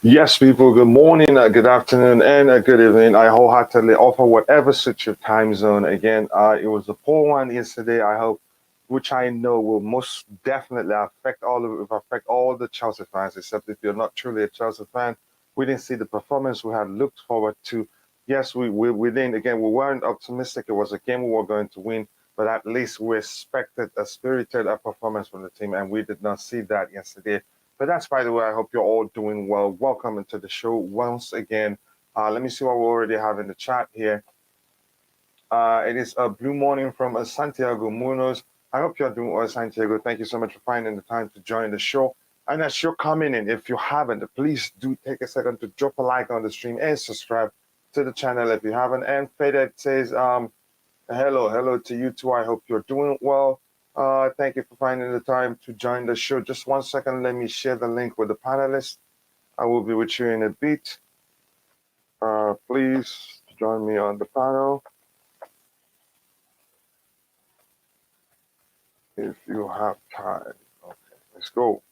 Yes, people, good morning, good afternoon, and good evening. I wholeheartedly offer whatever suits your time zone. Again, it was a poor one yesterday, I hope, which I know will most definitely affect all the Chelsea fans, except if you're not truly a Chelsea fan. We didn't see the performance we had looked forward to. Yes, we didn't, again, we weren't optimistic it was a game we were going to win, but at least we expected a spirited performance from the team, and we did not see that yesterday. But that's by the way. I hope you're all doing well. Welcome into the show once again. Let me see what we already have in the chat here. It is a blue morning from Santiago Munoz. I hope you're doing well, Santiago. Thank you so much for finding the time to join the show. And as you're coming in, if you haven't, please do take a second to drop a like on the stream and subscribe to the channel if you haven't. And Feded says, hello to you too. I hope you're doing well. Thank you for finding the time to join the show. Just 1 second, let me share the link with the panelists. I will be with you in a bit. Please join me on the panel if you have time. Okay, let's go.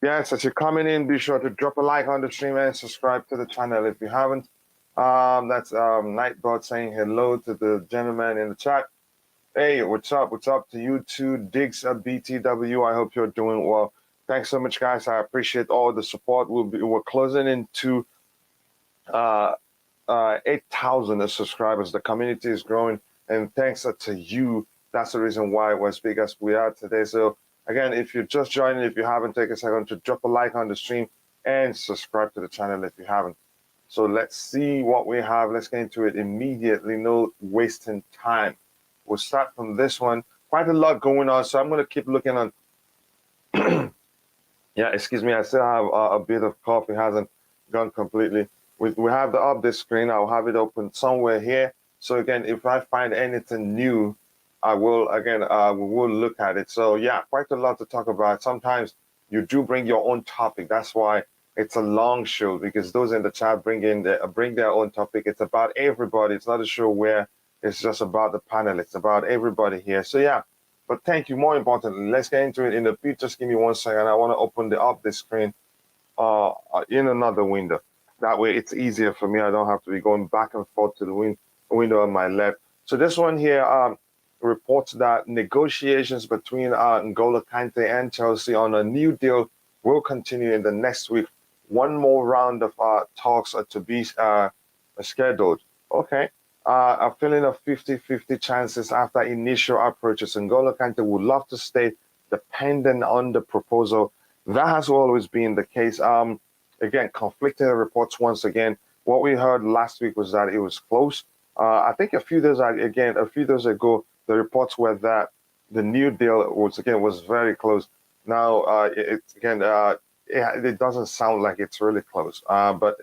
Yes, as you're coming in, be sure to drop a like on the stream and subscribe to the channel if you haven't. That's Nightbot saying hello to the gentleman in the chat. Hey, what's up? What's up to you two? Diggs at BTW. I hope you're doing well. Thanks so much, guys. I appreciate all the support. We're closing into 8,000 subscribers. The community is growing, and thanks to you, that's the reason why we're as big as we are today. So again, if you're just joining, if you haven't, take a second to drop a like on the stream and subscribe to the channel if you haven't. So let's see what we have. Let's get into it immediately. No wasting time. We'll start from this one. Quite a lot going on, so I'm going to keep looking on. Yeah, excuse me. I still have a bit of cough. It hasn't gone completely. We have the update screen. I'll have it open somewhere here. So again, if I find anything new, I will again we will look at it. So yeah, quite a lot to talk about. Sometimes you do bring your own topic. That's why it's a long show, because those in the chat bring their own topic. It's about everybody. It's not a show where it's just about the panel. It's about everybody here. So yeah. But thank you. More importantly, let's get into it in the bit. Just give me 1 second. I want to open the update screen in another window. That way it's easier for me. I don't have to be going back and forth to the window on my left. So this one here reports that negotiations between N'Golo Kante and Chelsea on a new deal will continue in the next week. One more round of talks are to be scheduled. Okay. A feeling of 50-50 chances after initial approaches. N'Golo Kante would love to stay dependent on the proposal. That has always been the case. Again, conflicting reports once again. What we heard last week was that it was close. I think a few days ago, the reports were that the new deal was very close. Now it doesn't sound like it's really close. But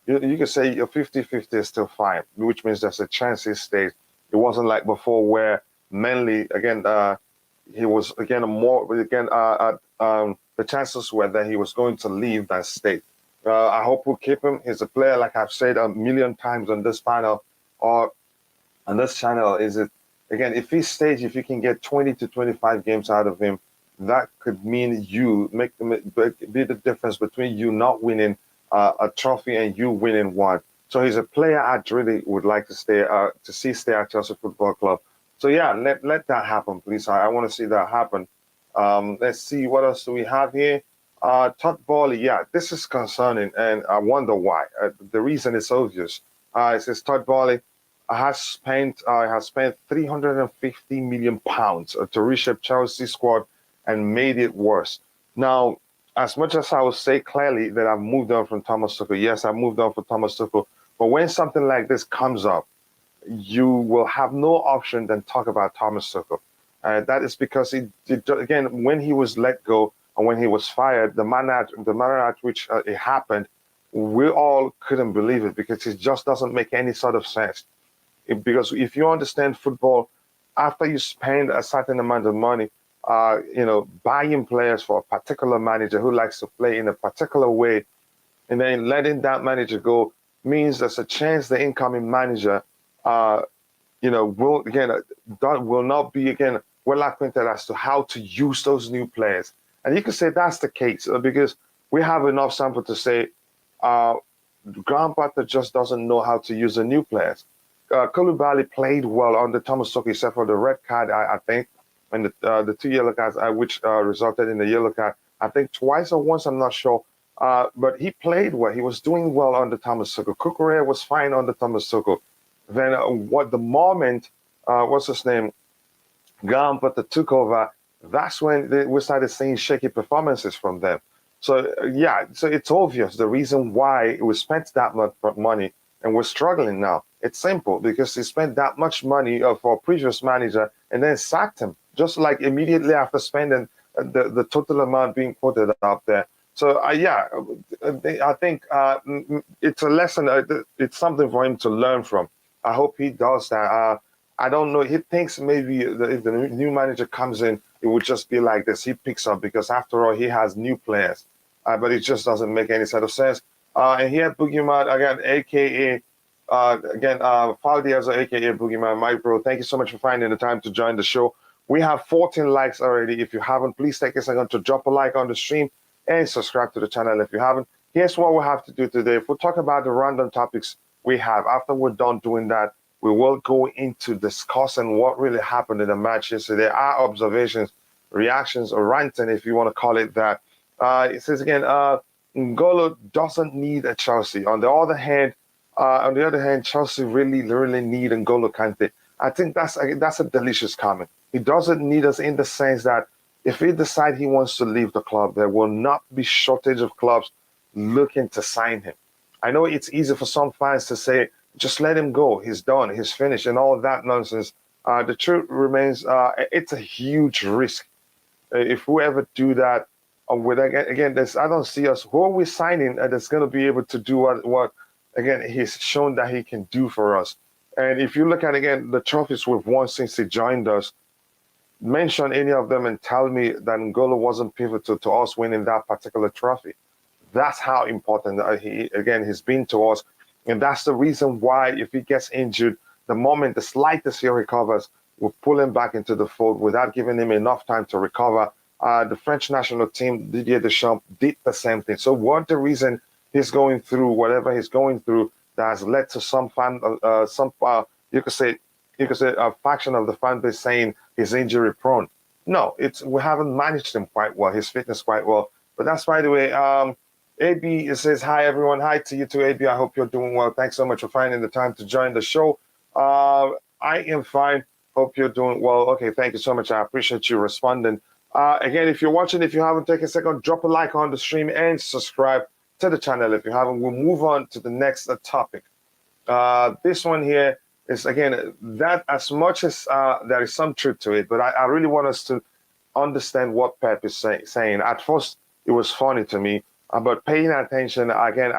you could say a 50-50 is still fine, which means there's a chance he stays. It wasn't like before where mainly again he was again the chances were that he was going to leave than stay. I hope we'll keep him. He's a player, like I've said a million times on this panel or on this channel. Is it again? If he stays, if you can get 20 to 25 games out of him, that could mean you be the difference between you not winning a trophy and you winning one. So he's a player I really would like to stay at Chelsea Football Club. So yeah, let that happen, please. I want to see that happen. Let's see what else do we have here. Todd Boehly, yeah, this is concerning, and I wonder why. The reason is obvious. It says Todd Boehly has spent 350 million pounds to reshape Chelsea squad and made it worse. Now, as much as I will say clearly that I've moved on from Thomas Tuchel, yes, I've moved on from Thomas Tuchel, but when something like this comes up, you will have no option than talk about Thomas Tuchel. That is because again, when he was let go and when he was fired, the manner at which it happened, we all couldn't believe it because it just doesn't make any sort of sense. Because if you understand football, after you spend a certain amount of money, buying players for a particular manager who likes to play in a particular way, and then letting that manager go means there's a chance the incoming manager, will not be well acquainted as to how to use those new players. And you could say that's the case because we have enough sample to say uh, Graham Potter just doesn't know how to use the new players. Koulibaly played well under Thomas Tuchel, except for the red card, I think, and the two yellow cards, which resulted in the yellow card. I think twice or once, I'm not sure. But he played well. He was doing well under Thomas Tuchel. Kukurea was fine under Thomas Tuchel. Then what the moment, what's his name? Graham Potter took over. That's when we started seeing shaky performances from them. So yeah, so it's obvious the reason why we spent that much money and we're struggling now. It's simple because he spent that much money for a previous manager and then sacked him just like immediately after spending the total amount being quoted up there. So yeah, I think it's a lesson. It's something for him to learn from. I hope he does that. I don't know. He thinks maybe if the new manager comes in, it would just be like this. He picks up because after all, he has new players. But it just doesn't make any sort of sense. And here, Boogeyman, again, a.k.a. Faldiaz, a.k.a. Boogeyman, Mike Bro, thank you so much for finding the time to join the show. We have 14 likes already. If you haven't, please take a second to drop a like on the stream and subscribe to the channel if you haven't. Here's what we have to do today. If we talk about the random topics we have, after we're done doing that, we will go into discussing what really happened in the match yesterday, our observations, reactions, or ranting, if you want to call it that. It says again, N'Golo doesn't need a Chelsea. On the other hand, Chelsea really need N'Golo Kante. I think that's a delicious comment. He doesn't need us in the sense that if he decides he wants to leave the club, there will not be shortage of clubs looking to sign him. I know it's easy for some fans to say, just let him go. He's done. He's finished and all of that nonsense. The truth remains, it's a huge risk. If we ever do that, again, I don't see us. Who are we signing that's going to be able to do what again, he's shown that he can do for us. And if you look at, again, the trophies we've won since he joined us, mention any of them and tell me that N'Golo wasn't pivotal to us winning that particular trophy. That's how important he's been to us. And that's the reason why if he gets injured, the moment the slightest he recovers, we'll pull him back into the fold without giving him enough time to recover. The French national team, Didier Deschamps, did the same thing. So what the reason he's going through whatever he's going through that has led to you could say a faction of the fan base saying he's injury prone. No, we haven't managed him quite well, his fitness quite well. But that's, by the way, AB, it says, hi, everyone. Hi to you too, AB. I hope you're doing well. Thanks so much for finding the time to join the show. I am fine. Hope you're doing well. Okay, thank you so much. I appreciate you responding. Again, if you're watching, if you haven't taken a second, drop a like on the stream and subscribe to the channel if you haven't. We'll move on to the next topic. This one here is, again, that as much as there is some truth to it, but I really want us to understand what Pep is saying. At first, it was funny to me, but paying attention, again,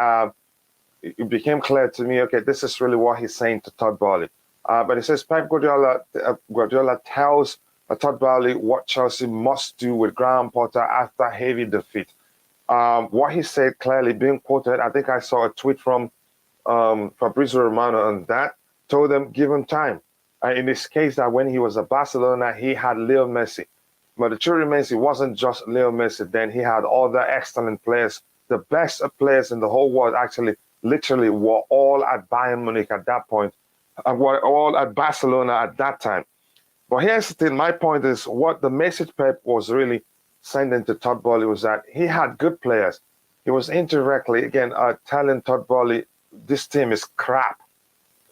it became clear to me, okay, this is really what he's saying to Todd Boehly. But it says Pep Guardiola tells Todd Boehly what Chelsea must do with Graham Potter after heavy defeat. What he said clearly, being quoted, I think I saw a tweet from Fabrizio Romano on that, told them, give him time. In this case, that when he was at Barcelona, he had Leo Messi. But the truth remains, it wasn't just Leo Messi then. He had other excellent players. The best players in the whole world, actually, literally, were all at Bayern Munich at that point, were all at Barcelona at that time. But here's the thing, my point is, what the message Pep was really sending to Todd Boehly was that he had good players. He was indirectly, again, telling Todd Boehly, this team is crap.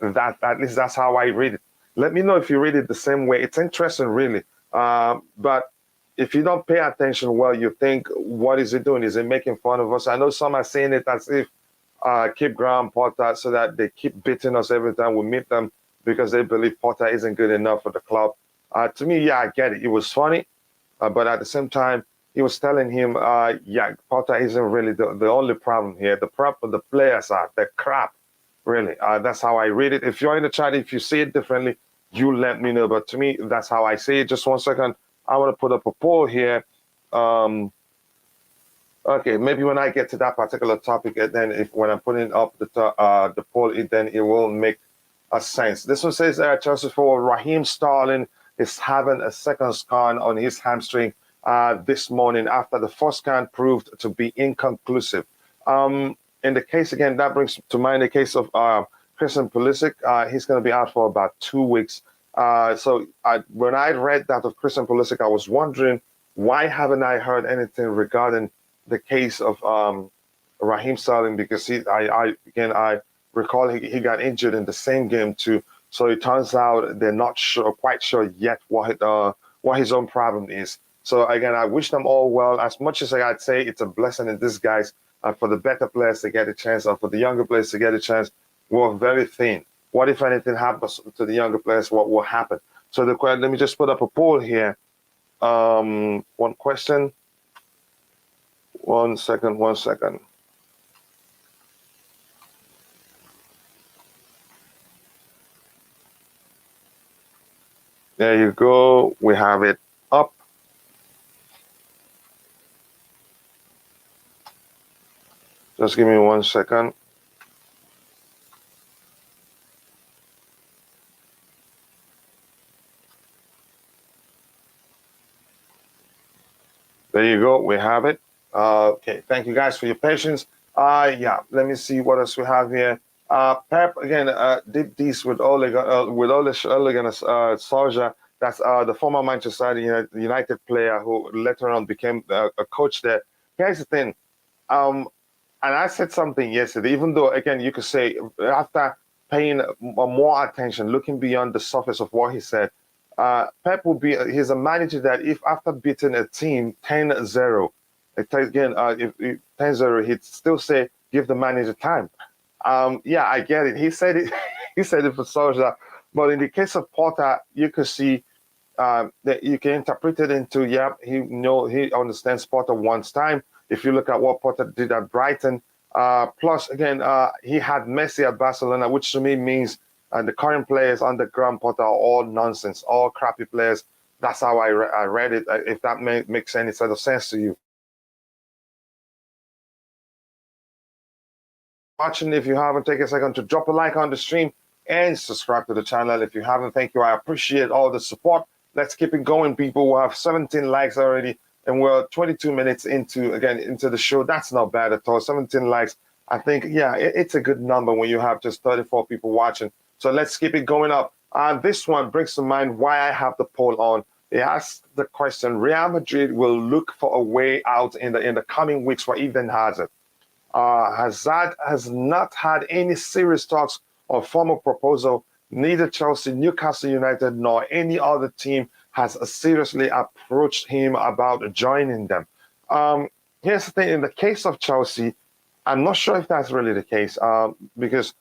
At least that's how I read it. Let me know if you read it the same way. It's interesting, really. But if you don't pay attention well, you think, what is he doing? Is he making fun of us? I know some are saying it as if keep Graham Potter so that they keep beating us every time we meet them because they believe Potter isn't good enough for the club. To me, yeah, I get it. It was funny. But at the same time, he was telling him, yeah, Potter isn't really the only problem here. The problem the players are, they're crap, really. That's how I read it. If you're in the chat, if you see it differently, you let me know. But to me, that's how I see it. Just 1 second. I want to put up a poll here. Okay, maybe when I get to that particular topic, and then when I'm putting up the poll, then it will make a sense. This one says Chelsea forward Raheem Sterling is having a second scan on his hamstring this morning after the first scan proved to be inconclusive. In the case, again, that brings to mind the case of Christian Pulisic. He's going to be out for about 2 weeks. When I read that of Christian Pulisic, I was wondering, why haven't I heard anything regarding the case of Raheem Sterling? Because I recall he got injured in the same game too. So it turns out they're not quite sure yet what his own problem is. So again, I wish them all well. As much as I'd say it's a blessing in disguise for the better players to get a chance, or for the younger players to get a chance, we're very thin. What if anything happens to the younger players? What will happen? So let me just put up a poll here. One question. 1 second. 1 second. There you go. We have it up. Just give me 1 second. There you go. We have it. Okay. Thank you guys for your patience. Yeah. Let me see what else we have here. Pep again did this with Ole Gunnar Solskjaer. That's the former Manchester United player who later on became a coach there. Here's the thing. And I said something yesterday, even though, again, you could say after paying more attention, looking beyond the surface of what he said, Pep he's a manager that if after beating a team 10-0, again, if 10-0, he'd still say, give the manager time. Yeah, I get it. He said it, he said it for Solskjaer. But in the case of Potter, you could see that you can interpret it into, yeah, he understands Potter wants time. If you look at what Potter did at Brighton, plus again, he had Messi at Barcelona, which to me means the current players under Graham Potter are all nonsense, all crappy players. That's how I read it. If that makes any sort of sense to you. Watching, if you haven't, take a second to drop a like on the stream and subscribe to the channel. If you haven't, thank you. I appreciate all the support. Let's keep it going, people. We have 17 likes already, and we're 22 minutes into the show. That's not bad at all. 17 likes. I think, yeah, it's a good number when you have just 34 people watching. So let's keep it going up. This one brings to mind why I have the poll on. It asks the question: Real Madrid will look for a way out in the coming weeks for Eden Hazard. Hazard has not had any serious talks or formal proposal. Neither Chelsea, Newcastle United, nor any other team has seriously approached him about joining them. Here's the thing: in the case of Chelsea, I'm not sure if that's really the case because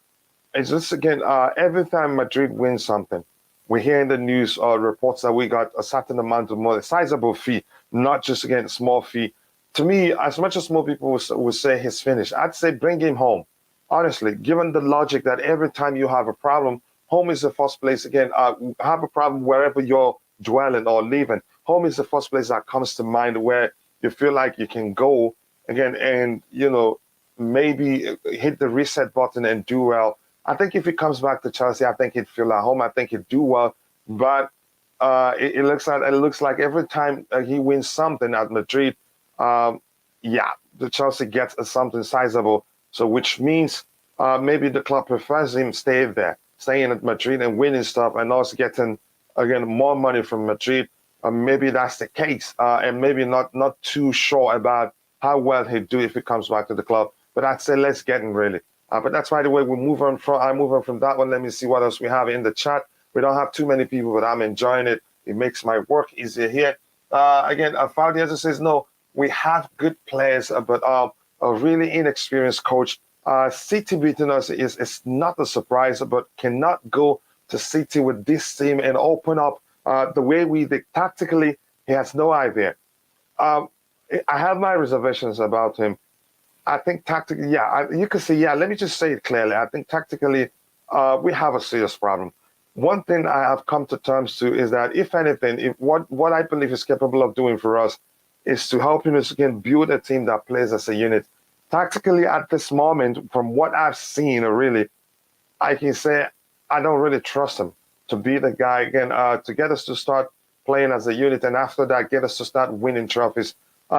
it's just, again, every time Madrid wins something, we hear in the news reports that we got a certain amount of money, a sizable fee, not just, again, a small fee. To me, as much as more people would say he's finished, I'd say bring him home. Honestly, given the logic that every time you have a problem, home is the first place. Again, have a problem wherever you're dwelling or living. Home is the first place that comes to mind where you feel like you can go again and, maybe hit the reset button and do well. I think if he comes back to Chelsea, I think he'd feel at home. I think he'd do well. But it looks like every time he wins something at Madrid, yeah, the Chelsea gets something sizable. So which means maybe the club prefers him staying at Madrid and winning stuff, and also getting again more money from Madrid. Maybe that's the case, and maybe not too sure about how well he'd do if he comes back to the club. But I'd say let's get him really. But that's right away. I move on from that one. Let me see what else we have in the chat. We don't have too many people, but I'm enjoying it. It makes my work easier here. Again, Faldieza says no. We have good players, but a really inexperienced coach. City beating us is not a surprise, but cannot go to City with this team and open up the way we did tactically. He has no idea. I have my reservations about him. I think tactically, yeah, you could say, yeah, let me just say it clearly. I think tactically, we have a serious problem. One thing I have come to terms to is that, if anything, what I believe is capable of doing for us is to help him again build a team that plays as a unit. Tactically, at this moment, from what I've seen, really, I can say I don't really trust him to be the guy again to get us to start playing as a unit, and after that, get us to start winning trophies.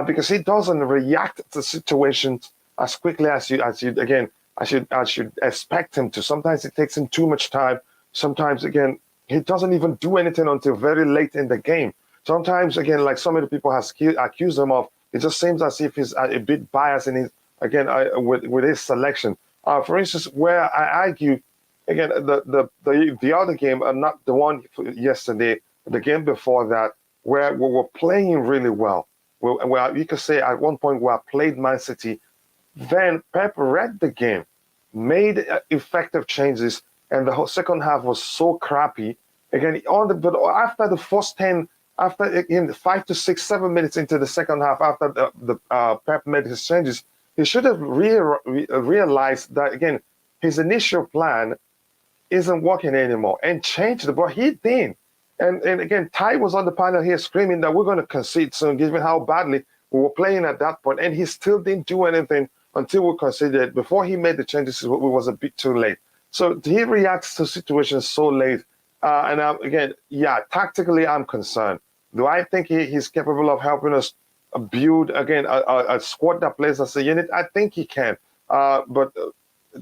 Because he doesn't react to situations as quickly as I should expect him to. Sometimes it takes him too much time. Sometimes again, he doesn't even do anything until very late in the game. Sometimes again, like so many people have accused him of, it just seems as if he's a bit biased in his with his selection. For instance, where I argue again the other game, not the one yesterday, the game before that, where we were playing really well. Where you could say at one point we played Man City, then Pep read the game, made effective changes, and the whole second half was so crappy. Again, but after the first 10, after in 5 to 6, 7 minutes into the second half, after the Pep made his changes, he should have realized that again his initial plan isn't working anymore and changed it, but he didn't. And again, Ty was on the panel here screaming that we're going to concede soon, given how badly we were playing at that point, and he still didn't do anything until we conceded. Before he made the changes, it was a bit too late. So he reacts to situations so late. And again, yeah, tactically, I'm concerned. Do I think he's capable of helping us build, again, a squad that plays as a unit? I think he can. But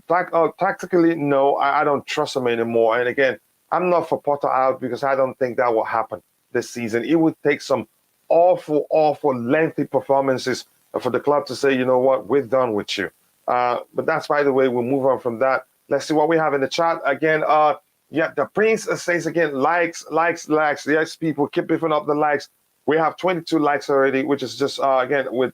tactically, no, I don't trust him anymore. And again, I'm not for Potter out because I don't think that will happen this season. It would take some awful, lengthy performances for the club to say, you know what, we're done with you. But that's, by the way, we'll move on from that. Let's see what we have in the chat. Again, yeah, the Prince says again, likes. Yes, people, keep beefing up the likes. We have 22 likes already, which is just, again, with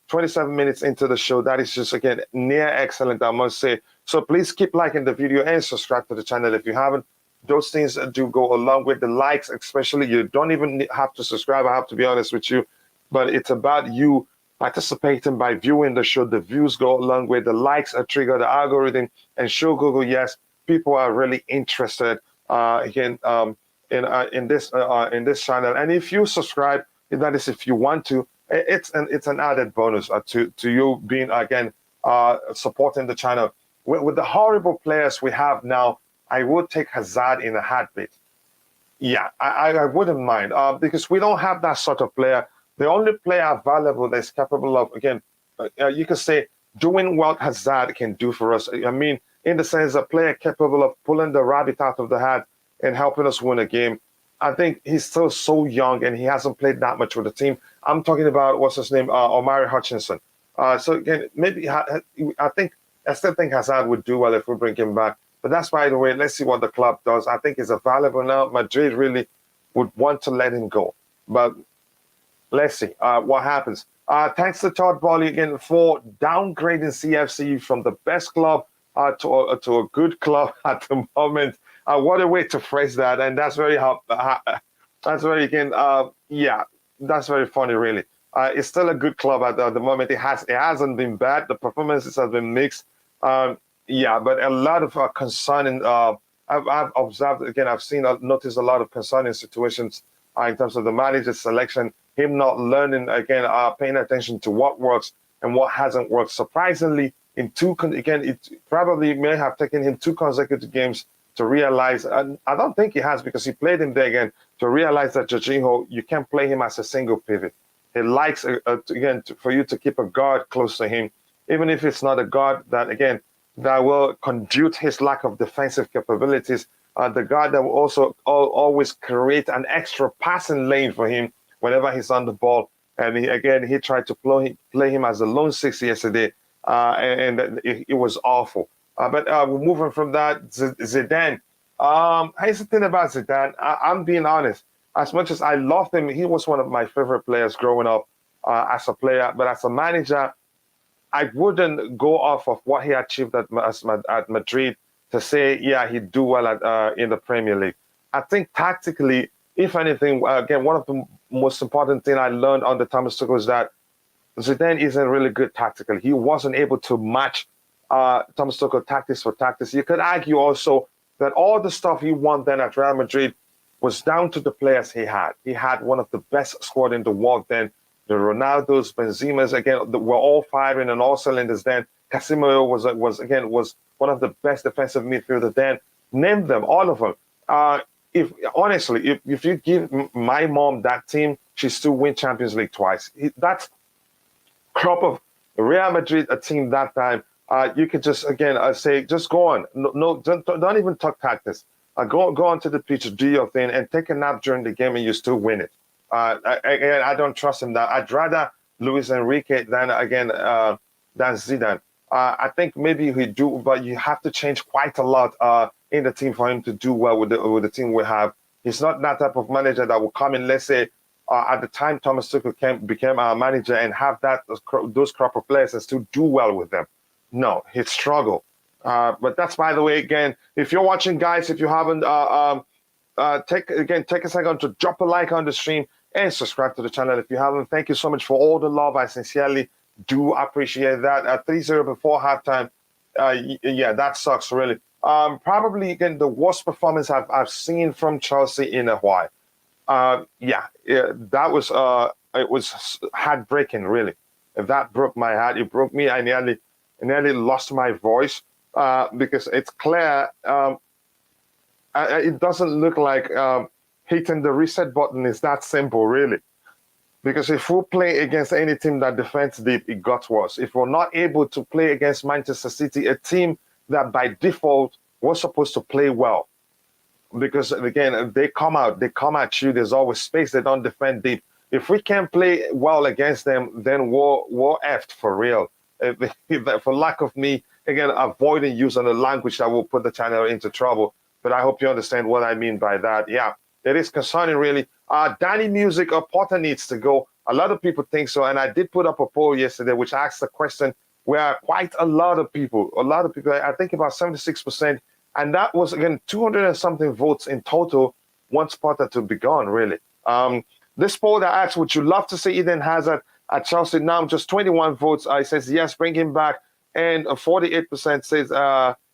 27 minutes into the show. That is just, again, near excellent, I must say. So please keep liking the video and subscribe to the channel if you haven't. Those things do go along with the likes, especially. You don't even have to subscribe, I have to be honest with you. But it's about you participating by viewing the show. The views go along with the likes, trigger the algorithm, and show Google, yes, people are really interested in this channel. And if you subscribe, that is if you want to, it's an added bonus to you being, again, supporting the channel. With the horrible players we have now, I would take Hazard in a heartbeat. Yeah, I wouldn't mind because we don't have that sort of player. The only player available that is capable of, again, you could say, doing what Hazard can do for us. I mean, in the sense, a player capable of pulling the rabbit out of the hat and helping us win a game. I think he's still so young and he hasn't played that much with the team. I'm talking about, what's his name, Omari Hutchinson. So again, maybe I still think Hazard would do well if we bring him back. But that's, by the way, let's see what the club does. I think he's available now. Madrid really would want to let him go. But let's see what happens. Thanks to Todd Boehly again for downgrading CFC from the best club to a good club at the moment. What a way to phrase that. And that's very, that's very, again, yeah, that's very funny, really. It's still a good club at the moment. It hasn't been bad. The performances have been mixed. Yeah, but a lot of concerning. I've observed again. Noticed a lot of concerning situations in terms of the manager's selection. Him not learning again, paying attention to what works and what hasn't worked. Surprisingly, it probably may have taken him 2 consecutive games to realize. And I don't think he has because he played him there again to realize that Jorginho, you can't play him as a single pivot. He likes for you to keep a guard close to him, even if it's not a guard that again. That will conduce his lack of defensive capabilities. The guard that will also always create an extra passing lane for him whenever he's on the ball. And he tried to play him as a lone 6 yesterday, and it was awful. But we're moving from that. Zidane. Here's the thing about Zidane. I'm being honest. As much as I loved him, he was one of my favorite players growing up as a player. But as a manager, I wouldn't go off of what he achieved at Madrid to say, yeah, he'd do well in the Premier League. I think tactically, if anything, again, one of the most important things I learned under Thomas Tuchel is that Zidane isn't really good tactically. He wasn't able to match Thomas Tuchel tactics for tactics. You could argue also that all the stuff he won then at Real Madrid was down to the players he had. He had one of the best squad in the world then. The Ronaldos, Benzemas, again, were all firing on all cylinders then. Casemiro was one of the best defensive midfielders then. Name them, all of them. if honestly, if you give my mom that team, she still win Champions League twice. That's crop of Real Madrid, a team that time. You could just again say, just go on. No, no don't even talk tactics. Go onto the pitch, do your thing, and take a nap during the game, and you still win it. I don't trust him. That I'd rather Luis Enrique than Zidane. I think maybe he do, but you have to change quite a lot in the team for him to do well with the team we have. He's not that type of manager that will come in. Let's say at the time Thomas Tuchel became our manager and have those crop of players and still do well with them. No, he'd struggle. But that's, by the way, again, if you're watching, guys, if you haven't, take a second to drop a like on the stream and subscribe to the channel if you haven't. Thank you so much for all the love. I sincerely do appreciate that. 3-0 before halftime. Yeah, that sucks, really. Probably, again, the worst performance I've seen from Chelsea in a while. Yeah, that was it was heartbreaking, really. That broke my heart. It broke me. I nearly lost my voice because it's clear. It doesn't look like hitting the reset button is that simple, really. Because if we play against any team that defends deep, it got worse. If we're not able to play against Manchester City, a team that by default was supposed to play well, because again, they come at you. There's always space. They don't defend deep. If we can't play well against them, then we're effed for real. For lack of me, again, avoiding using a language that will put the channel into trouble. But I hope you understand what I mean by that. Yeah, it is concerning, really. Danny Music or Potter needs to go. A lot of people think so. And I did put up a poll yesterday which asked the question where quite a lot of people, I think about 76%, and that was, again, 200 and something votes in total wants Potter to be gone, really. This poll that asks, would you love to see Eden Hazard at Chelsea? Now just 21 votes. It says yes, bring him back. And 48% says,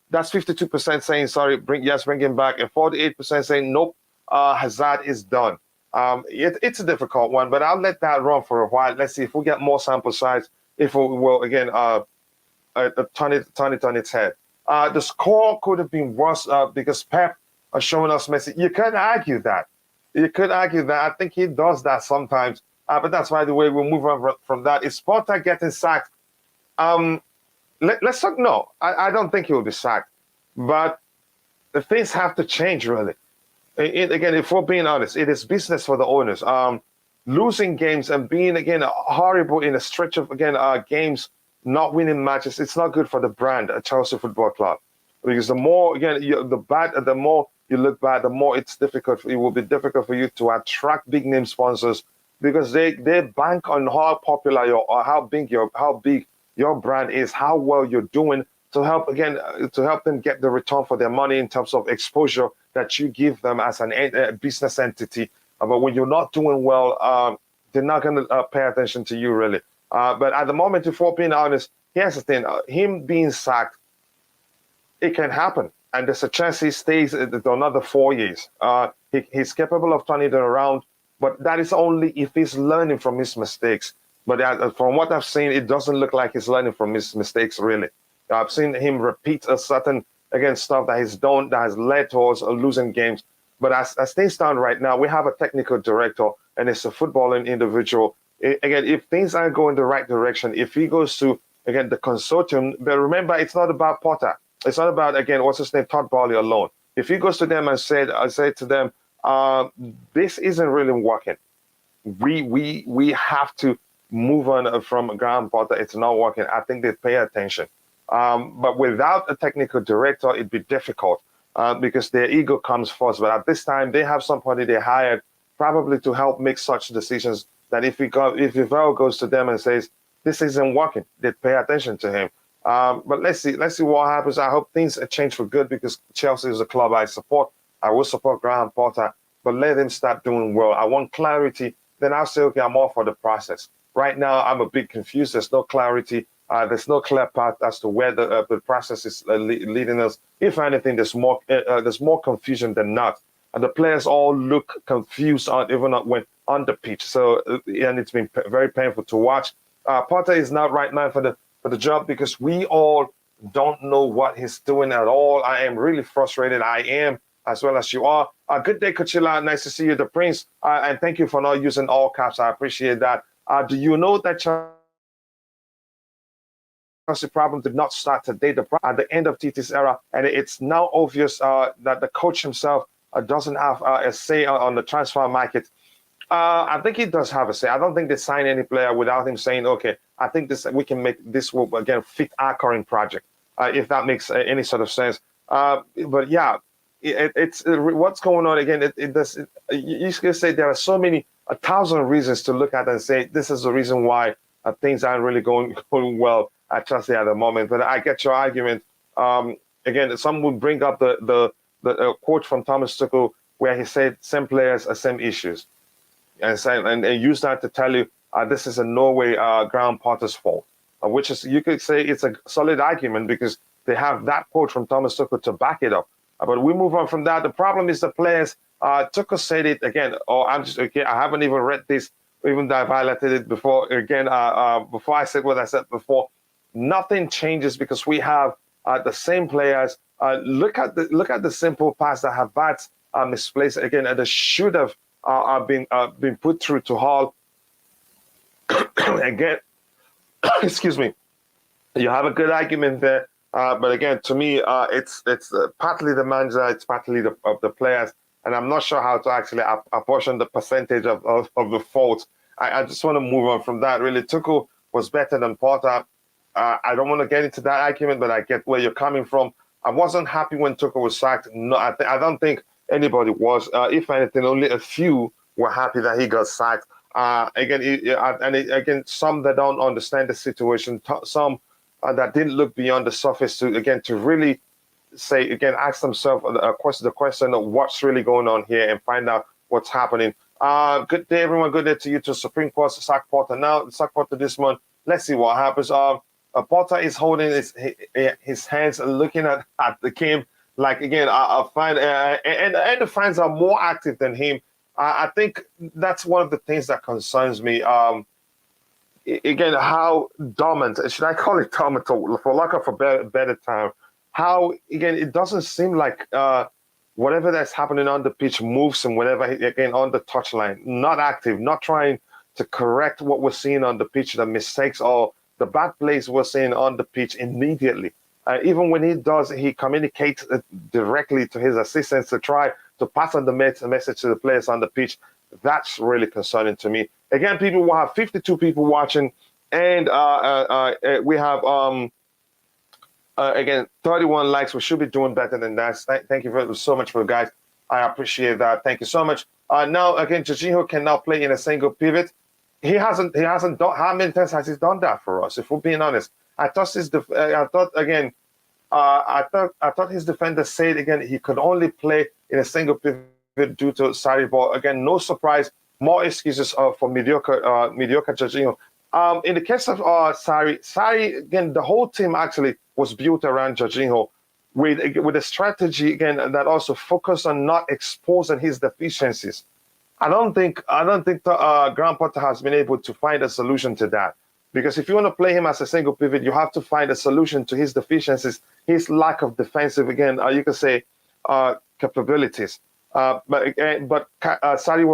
that's 52% saying, sorry, bring him back. And 48% saying, nope, Hazard is done. It's a difficult one, but I'll let that run for a while. Let's see if we get more sample size, if we will, again, turn it on its head. The score could have been worse because Pep are showing us Messi. You can't argue that. I think he does that sometimes. But that's why the way we'll move on from that. Is Potter getting sacked? Let's talk. No, I don't think he will be sacked. But the things have to change, really. Again, if we're being honest, it is business for the owners. Losing games and being, again, horrible in a stretch of, again, games, not winning matches, it's not good for the brand at Chelsea Football Club. Because the more, again, the more you look bad, the more it will be difficult for you to attract big name sponsors, because they bank on how popular or how big your brand is, how well you're doing, to help them get the return for their money in terms of exposure that you give them as a business entity. But when you're not doing well, they're not going to pay attention to you, really. But at the moment, if we're being honest, here's the thing. Him being sacked, it can happen. And there's a chance he stays another 4 years. He's capable of turning it around, but that is only if he's learning from his mistakes. But from what I've seen, it doesn't look like he's learning from his mistakes, really. I've seen him repeat a certain, again, stuff that he's done that has led towards losing games. But as things stand right now, we have a technical director, and it's a footballing individual. Again, if things aren't going the right direction, if he goes to, again, the consortium, but remember, it's not about Potter. It's not about, again, what's his name, Todd Boehly alone. If he goes to them and say to them, this isn't really working. We have to move on from Graham Potter. It's not working. I think they pay attention. But without a technical director, it'd be difficult because their ego comes first. But at this time, they have somebody they hired probably to help make such decisions, that if Vivell goes to them and says, this isn't working, they'd pay attention to him. But let's see what happens. I hope things change for good, because Chelsea is a club I support. I will support Graham Potter, but let him start doing well. I want clarity. Then I'll say, okay, I'm all for the process. Right now, I'm a bit confused. There's no clarity. There's no clear path as to where the process is leading us. If anything, there's more confusion than not. And the players all look confused even when on the pitch. So, and it's been very painful to watch. Potter is not right now for the job, because we all don't know what he's doing at all. I am really frustrated. I am. as well as you are. Good day, Coachella. Nice to see you, the Prince. And thank you for not using all caps. I appreciate that. Do you know that Chelsea problem did not start today, at the end of TT's era, and it's now obvious that the coach himself doesn't have a say on the transfer market? I think he does have a say. I don't think they sign any player without him saying, "Okay, I think we can make this will again fit our current project," if that makes any sort of sense. But yeah, it's what's going on again. You can say there are so many, 1,000 reasons to look at and say this is the reason why things aren't really going well at Chelsea at the moment. But I get your argument. Again, some would bring up the quote from Thomas Tuchel where he said, "Same players, same issues," and use that to tell you this is in no way Graham Potter's fault, which is, you could say it's a solid argument because they have that quote from Thomas Tuchel to back it up. But we move on from that. The problem is the players. Tuchel said it again. I haven't even read this, even though I've highlighted it before. Again, before I said what I said before, nothing changes because we have the same players. Look at the simple pass that have bats misplaced again, and they should have been put through to Hall. Again, excuse me. You have a good argument there, but again, to me, it's partly the manager, it's partly the players, and I'm not sure how to actually apportion the percentage of the fault. I just want to move on from that. Really, Tuchel was better than Potter. I don't want to get into that argument, but I get where you're coming from. I wasn't happy when Tuchel was sacked. No, I don't think anybody was. If anything, only a few were happy that he got sacked. Again, some that don't understand the situation, some that didn't look beyond the surface to really say, ask themselves the question of what's really going on here and find out what's happening. Good day, everyone. Good day to you, to Supreme Court, sack Porter now. Sack Porter this month. Let's see what happens. Porter is holding his hands, looking at the game. Like, again, I find, and the fans are more active than him. I think that's one of the things that concerns me. Again, how dominant, should I call it dominant, for lack of a better term, how, again, it doesn't seem like whatever that's happening on the pitch moves him, whatever, again, on the touchline, not active, not trying to correct what we're seeing on the pitch, the mistakes or the bad plays we're seeing on the pitch immediately. Even when he does, he communicates directly to his assistants to try to pass on the message to the players on the pitch. That's really concerning to me. Again, people will have 52 people watching, and we have again 31 likes. We should be doing better than that. Thank you so much for the guys. I appreciate that. Thank you so much. Now again, Jorginho can now play in a single pivot. He hasn't done. How many times has he done that for us? If we're being honest, I thought his defender said again he could only play in a single pivot due to Sarri ball. Again, no surprise. More excuses for mediocre Jorginho. In the case of Sarri again, the whole team actually was built around Jorginho with a strategy again that also focused on not exposing his deficiencies. I don't think Graham Potter has been able to find a solution to that. Because if you want to play him as a single pivot, you have to find a solution to his deficiencies, his lack of defensive, again, you can say, capabilities. But Sarri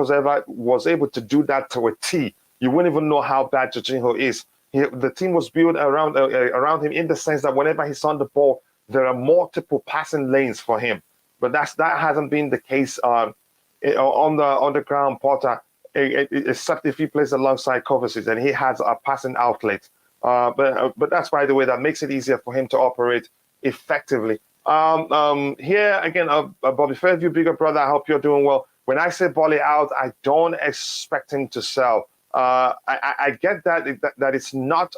was able to do that to a T. You wouldn't even know how bad Jorginho is. The team was built around him in the sense that whenever he's on the ball, there are multiple passing lanes for him. But that hasn't been the case on the Graham Potter, except if he plays alongside Kovacic and he has a passing outlet. But that's, by the way, that makes it easier for him to operate effectively. Here again, Bobby Fairview, bigger brother, I hope you're doing well. When I say Bolly out, I don't expect him to sell. I get that it's not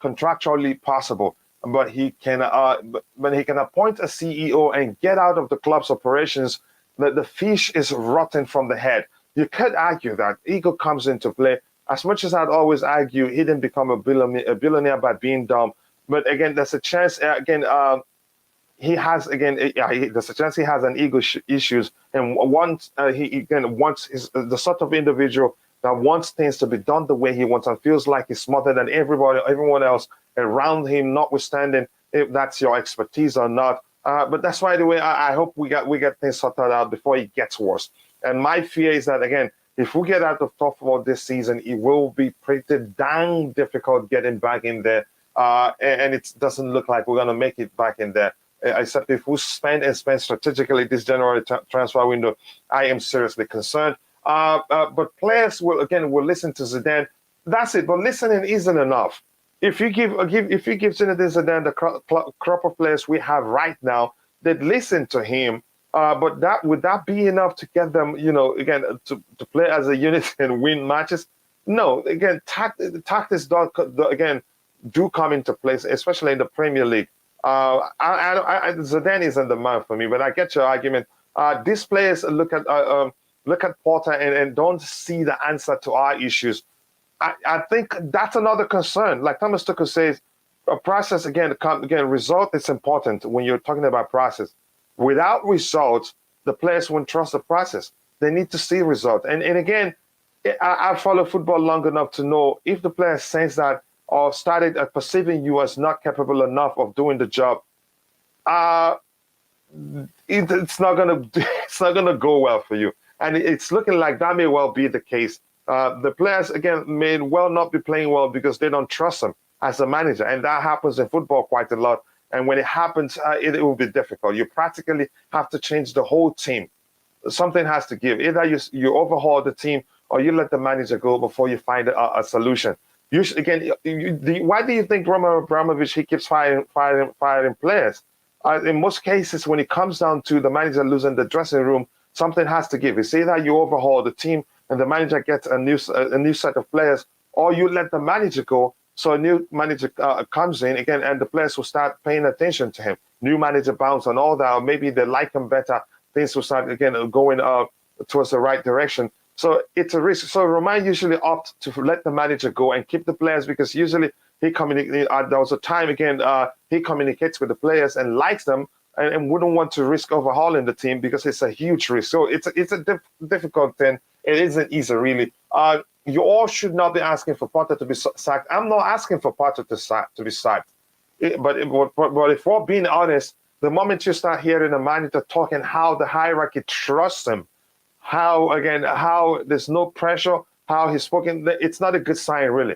contractually possible, but he can appoint a CEO and get out of the club's operations. The fish is rotten from the head. You could argue that ego comes into play. As much as I'd always argue he didn't become a billionaire by being dumb, but again, there's a chance. There's a chance he has an ego issues, and once the sort of individual that wants things to be done the way he wants and feels like he's smarter than everyone else around him, notwithstanding if that's your expertise or not. But that's why the way I hope we get things sorted out before it gets worse. And my fear is that again, if we get out of top four this season, it will be pretty dang difficult getting back in there. And it doesn't look like we're going to make it back in there. Except if we spend and spend strategically this January transfer window, I am seriously concerned. But players will listen to Zidane. That's it. But listening isn't enough. If you give Zinedine Zidane the crop of players we have right now, they'd listen to him. But would that be enough to get them, again, to play as a unit and win matches? No. Again, tactics do come into place, especially in the Premier League. Zidane isn't the man for me, but I get your argument. These players look at Porter and don't see the answer to our issues. I think that's another concern. Like Thomas Tuchel says, a process again. Result is important when you're talking about process. Without results, the players won't trust the process. They need to see results. And again, I follow football long enough to know if the player sense that or started perceiving you as not capable enough of doing the job, it's not gonna go well for you. And it's looking like that may well be the case. The players again may well not be playing well because they don't trust him as a manager, and that happens in football quite a lot. And when it happens, it will be difficult. You practically have to change the whole team. Something has to give. Either you overhaul the team or you let the manager go before you find a solution. Why do you think Roman Abramovich he keeps firing players? In most cases, when it comes down to the manager losing the dressing room, something has to give. It's either you overhaul the team and the manager gets a new set of players, or you let the manager go. So a new manager comes in again, and the players will start paying attention to him. New manager bounce and all that, or maybe they like him better. Things will start again going towards the right direction. So it's a risk. So Roman usually opt to let the manager go and keep the players because usually he communicates. There was a time again he communicates with the players and likes them and wouldn't want to risk overhauling the team because it's a huge risk. So it's a difficult thing. It isn't easy really. You all should not be asking for Potter to be sacked. I'm not asking for Potter to be sacked. But if we're being honest, the moment you start hearing a manager talking how the hierarchy trusts him, how there's no pressure, how he's spoken, it's not a good sign really.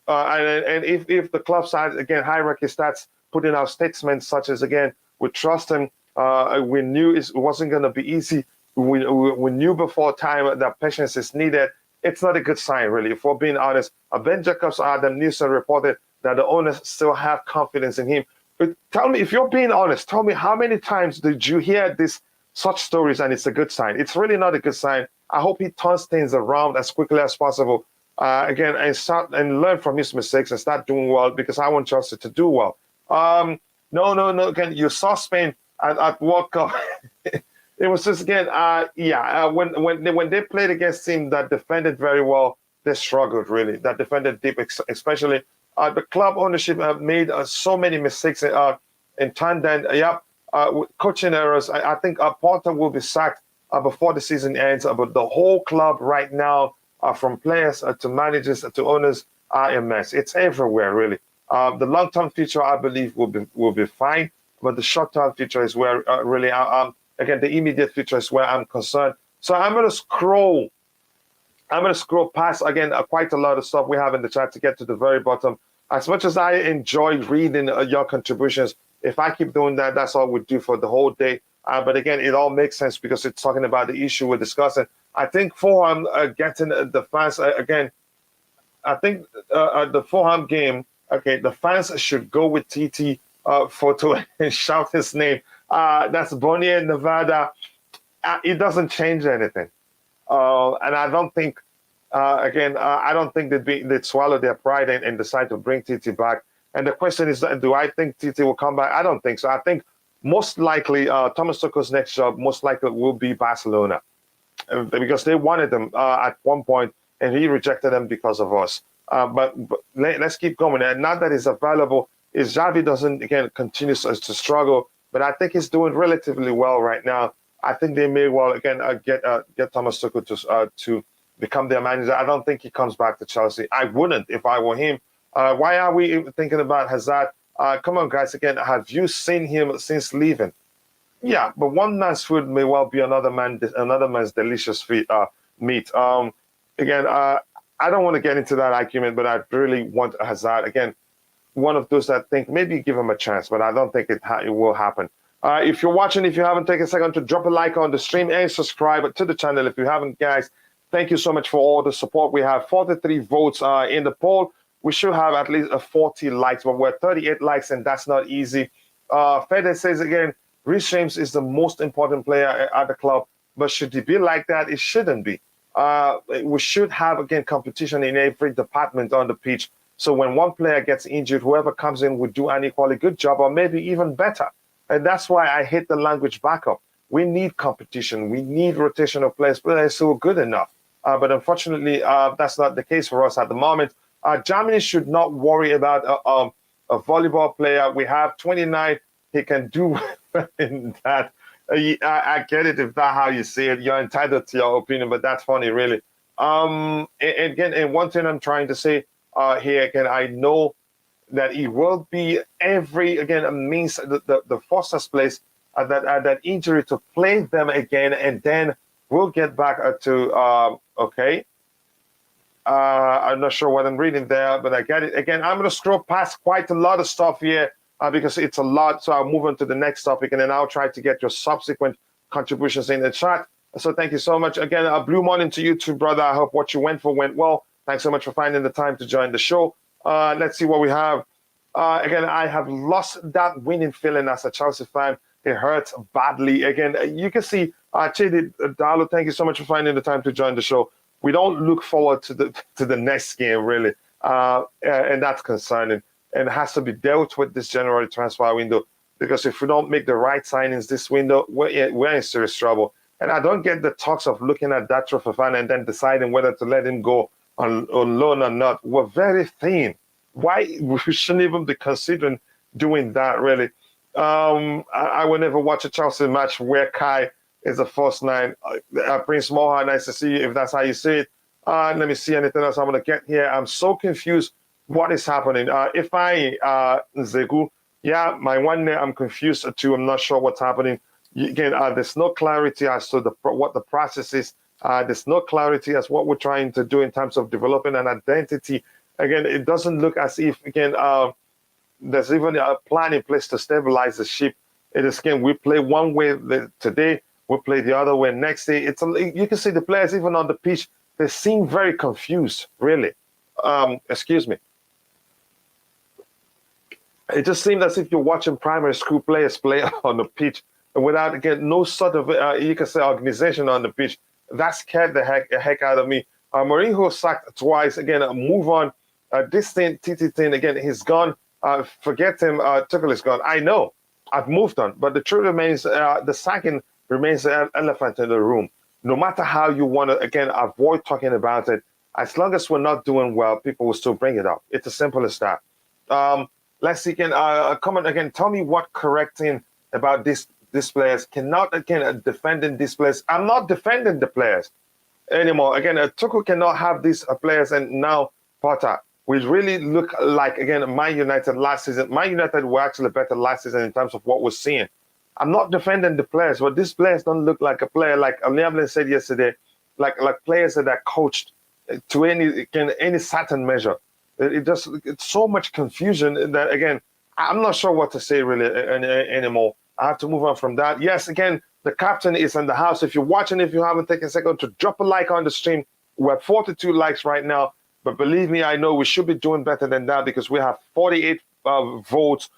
And if the club side again hierarchy starts putting out statements such as again we trust him, we knew it wasn't going to be easy, we knew before time that patience is needed. It's not a good sign, really. If we're being honest, Ben Jacobs, Adam Newson reported that the owners still have confidence in him. But tell me, if you're being honest, tell me how many times did you hear such stories and it's a good sign? It's really not a good sign. I hope he turns things around as quickly as possible. Again, and learn from his mistakes and start doing well because I want Chelsea to do well. No. Again, you saw Spain at World Cup. It was just again, when they played against team that defended very well, they struggled really. That defended deep, especially the club ownership have made so many mistakes in tandem. Coaching errors. I think Porter will be sacked before the season ends. But the whole club right now, from players to managers to owners, are a mess. It's everywhere really. The long-term future, I believe, will be fine, but the short-term future is where really again, the immediate future is where I'm concerned. So I'm going to scroll past, again, quite a lot of stuff we have in the chat to get to the very bottom. As much as I enjoy reading your contributions, if I keep doing that, that's all we do for the whole day. But again, it all makes sense because it's talking about the issue we're discussing. I think Fulham getting the fans, again, I think the Fulham game, okay, the fans should go with TT photo and shout his name. That's Bonnier, Nevada. It doesn't change anything. And I don't think, I don't think they'd swallow their pride and decide to bring TT back. And the question is, do I think TT will come back? I don't think so. I think most likely Thomas Tuchel's next job most likely will be Barcelona because they wanted them at one point and he rejected them because of us. But let's keep going. And now that he's available, if Xavi doesn't, again, continue to struggle, but I think he's doing relatively well right now. I think they may well, again, get Thomas Tuchel to become their manager. I don't think he comes back to Chelsea. I wouldn't if I were him. Why are we thinking about Hazard? Come on, guys, again, have you seen him since leaving? Yeah, but one man's food may well be another man's delicious meat. Again, I don't want to get into that argument, but I really want Hazard again. One of those that think maybe give him a chance, but I don't think it will happen. If you're watching, if you haven't taken a second to drop a like on the stream and subscribe to the channel if you haven't, guys. Thank you so much for all the support. We have 43 votes in the poll. We should have at least 40 likes, but we're 38 likes, and that's not easy. Fede says again, Reece James is the most important player at the club, but should it be like that? It shouldn't be. We should have, again, competition in every department on the pitch. So when one player gets injured, whoever comes in will do an equally good job or maybe even better. And that's why I hate the language backup. We need competition. We need rotation of players. Players who are good enough. But unfortunately, that's not the case for us at the moment. Germany should not worry about a volleyball player. We have 29. He can do in that. I get it if that's how you see it. You're entitled to your opinion, but that's funny, really. And one thing I'm trying to say here again, I know that he will be a means the fastest place at that injury to play them again, and then we'll get back to okay. I'm not sure what I'm reading there, but I get it. Again, I'm going to scroll past quite a lot of stuff here because it's a lot. So I'll move on to the next topic, and then I'll try to get your subsequent contributions in the chat. So thank you so much. Again, a blue morning to you too, brother. I hope what you went for went well. Thanks so much for finding the time to join the show. Let's see what we have. Again, I have lost that winning feeling as a Chelsea fan. It hurts badly. Again, you can see, Chidi Dalo, thank you so much for finding the time to join the show. We don't look forward to the next game, really, and that's concerning. And it has to be dealt with this January transfer window, because if we don't make the right signings this window, we're in serious trouble. And I don't get the talks of looking at that Fofana and then deciding whether to let him go on loan or not. We're very thin. Why we shouldn't even be considering doing that, really. I will never watch a Chelsea match where Kai is the first nine. Prince Moha, nice to see you if that's how you see it. Let me see anything else I'm going to get here. I'm so confused. What is happening? If I, Zegu, yeah, my one day I'm confused too. I'm not sure what's happening. Again, there's no clarity as to what the process is. There's no clarity as what we're trying to do in terms of developing an identity. Again, it doesn't look as if, again, there's even a plan in place to stabilize the ship. It is, again, we play one way today, we play the other way next day. You can see the players even on the pitch, they seem very confused, really. Excuse me. It just seems as if you're watching primary school players play on the pitch without, again, no sort of, you can say, organization on the pitch. That scared the heck out of me. Mourinho sacked twice. Again, move on. This thing, TT thing, again, he's gone. Forget him. Tuchel is gone. I know. I've moved on. But the truth remains, the sacking remains the elephant in the room. No matter how you want to, again, avoid talking about it, as long as we're not doing well, people will still bring it up. It's as simple as that. Let's see, again, comment again. Tell me what correcting about these players cannot, again, defending these players. I'm not defending the players anymore. Again, Tuchel cannot have these players, and now Potter. We really look like, again, Man United last season. Man United were actually better last season in terms of what we're seeing. I'm not defending the players, but these players don't look like a player, like Liam said yesterday, like players that are coached to any certain measure. It's so much confusion that, again, I'm not sure what to say really anymore. I have to move on from that. Yes, again, the captain is in the house. If you're watching, if you haven't taken a second to drop a like on the stream, we're at 42 likes right now. But believe me, I know we should be doing better than that, because we have 48 votes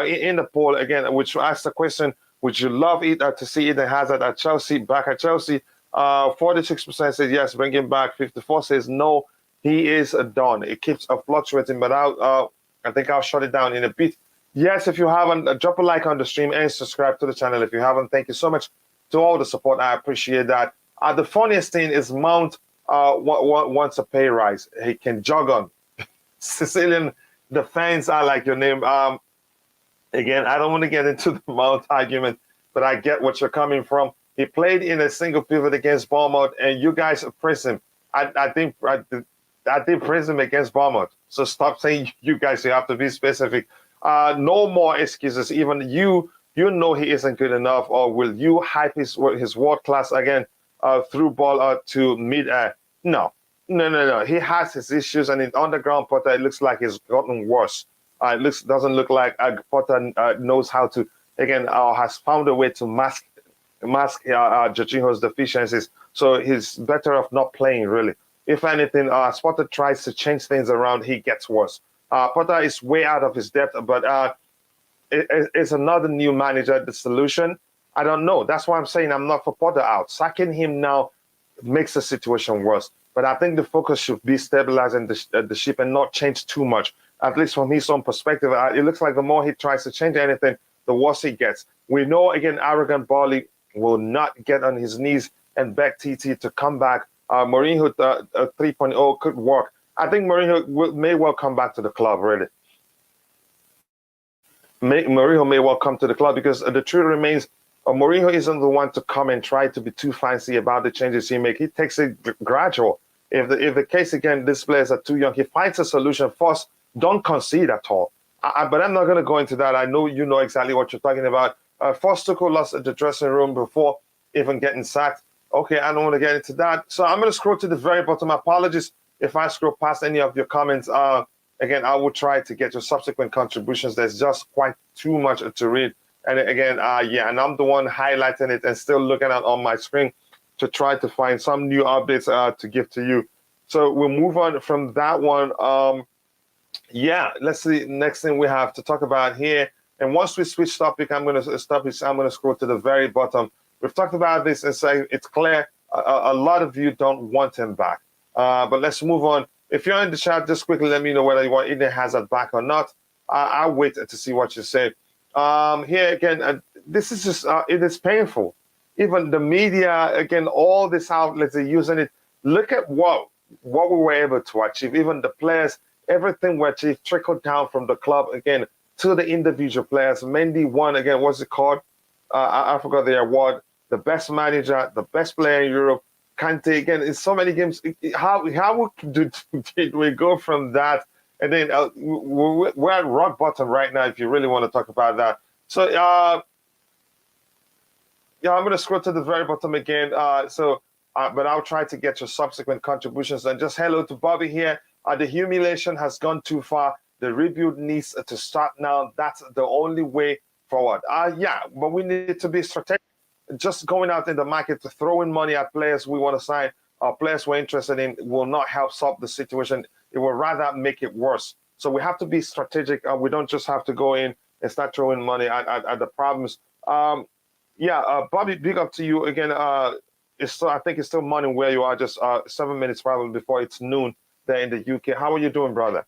in the poll, again, which asks the question, would you love it to see Eden Hazard at Chelsea, back at Chelsea? 46% says yes, bring him back. 54 says no, he is done. It keeps fluctuating, but I think I'll shut it down in a bit. Yes, if you haven't, drop a like on the stream and subscribe to the channel. If you haven't, thank you so much to all the support. I appreciate that. The funniest thing is Mount wants a pay rise. He can jog on. Sicilian, the fans are like your name. Again, I don't want to get into the Mount argument, but I get what you're coming from. He played in a single pivot against Bournemouth, and you guys praise him. I did praise him against Bournemouth. So stop saying you guys. You have to be specific. No more excuses. Even you you know he isn't good enough, or will you hype his world class again through ball to mid air? No, no. He has his issues, and in underground Potter, it looks like he's gotten worse. It doesn't look like Potter knows how to again has found a way to mask Jorginho's deficiencies. So he's better off not playing really. If anything, Potter tries to change things around, he gets worse. Potter is way out of his depth, but is another new manager the solution? I don't know. That's why I'm saying I'm not for Potter out. Sacking him now makes the situation worse. But I think the focus should be stabilizing the ship and not change too much. At least from his own perspective, it looks like the more he tries to change anything, the worse he gets. We know, again, arrogant Boehly will not get on his knees and beg TT to come back. Mourinho 3.0 could work. I think Mourinho may well come back to the club, really. Mourinho may well come to the club because the truth remains, Mourinho isn't the one to come and try to be too fancy about the changes he makes. He takes it gradual. If the case again, these players are too young, he finds a solution first. Don't concede at all. But I'm not going to go into that. I know you know exactly what you're talking about. First, Tuchel lost at the dressing room before even getting sacked. Okay, I don't want to get into that. So I'm going to scroll to the very bottom. Apologies if I scroll past any of your comments. Again, I will try to get your subsequent contributions. There's just quite too much to read. And again, yeah, and I'm the one highlighting it and still looking at on my screen to try to find some new updates to give to you. So we'll move on from that one. Yeah, let's see. Next thing we have to talk about here. And once we switch topic, I'm going to scroll to the very bottom. We've talked about this and say it's clear a lot of you don't want him back. But let's move on. If you're in the chat, just quickly let me know whether you want Eden Hazard back or not. I'll wait to see what you say. Here again, this is just, it is painful. Even the media, again, all these outlets are using it. Look at what we were able to achieve. Even the players, everything we achieved trickled down from the club, again, to the individual players. Mendy won, again, what's it called? I forgot the award. The best manager, the best player in Europe. Kante, again, in so many games. How did we go from that? And then we're at rock bottom right now if you really want to talk about that. So, yeah, I'm going to scroll to the very bottom again. But I'll try to get your subsequent contributions. And just hello to Bobby here. The humiliation has gone too far. The rebuild needs to start now. That's the only way forward. Yeah, but we need to be strategic. Just going out in the market to throw in money at players we want to sign or players we're interested in will not help solve the situation. It will rather make it worse. So we have to be strategic. We don't just have to go in and start throwing money at the problems. Yeah, Bobby, big up to you again. I think it's still morning where you are, just 7 minutes probably before it's noon there in the UK. How are you doing, brother?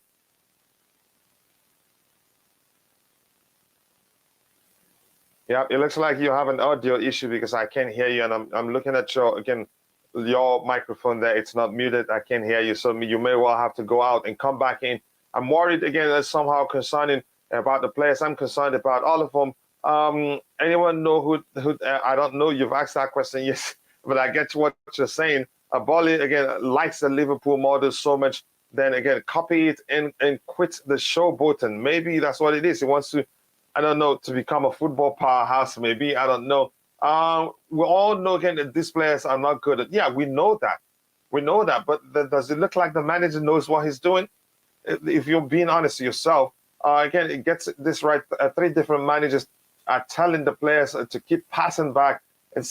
Yeah, it looks like you have an audio issue because I can't hear you, and I'm looking at your microphone there. It's not muted. I can't hear you, so you may well have to go out and come back in. I'm worried again. That's somehow concerning about the players. I'm concerned about all of them. Anyone know who? I don't know. You've asked that question, yes, but I get what you're saying. Boehly again likes the Liverpool model so much. Then again, copy it and quit the showboating. Maybe that's what it is. He wants to, I don't know, to become a football powerhouse. Maybe, I don't know. We all know again that these players are not good. Yeah, we know that. We know that. But does it look like the manager knows what he's doing? If you're being honest to yourself, again, it gets this right. 3 different managers are telling the players to keep passing back and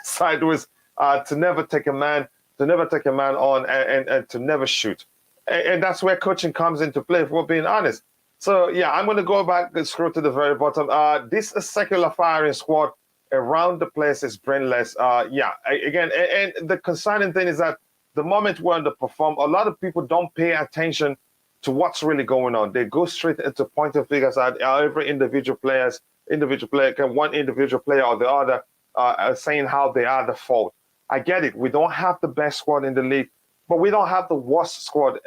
sideways, to never take a man on and to never shoot. And that's where coaching comes into play, if we're being honest. So, yeah, I'm going to go back and scroll to the very bottom. This secular firing squad around the place is brainless. Yeah, again, and the concerning thing is that the moment we underperform, a lot of people don't pay attention to what's really going on. They go straight into pointing figures at every individual player, one individual player or the other, saying how they are the fault. I get it. We don't have the best squad in the league, but we don't have the worst squad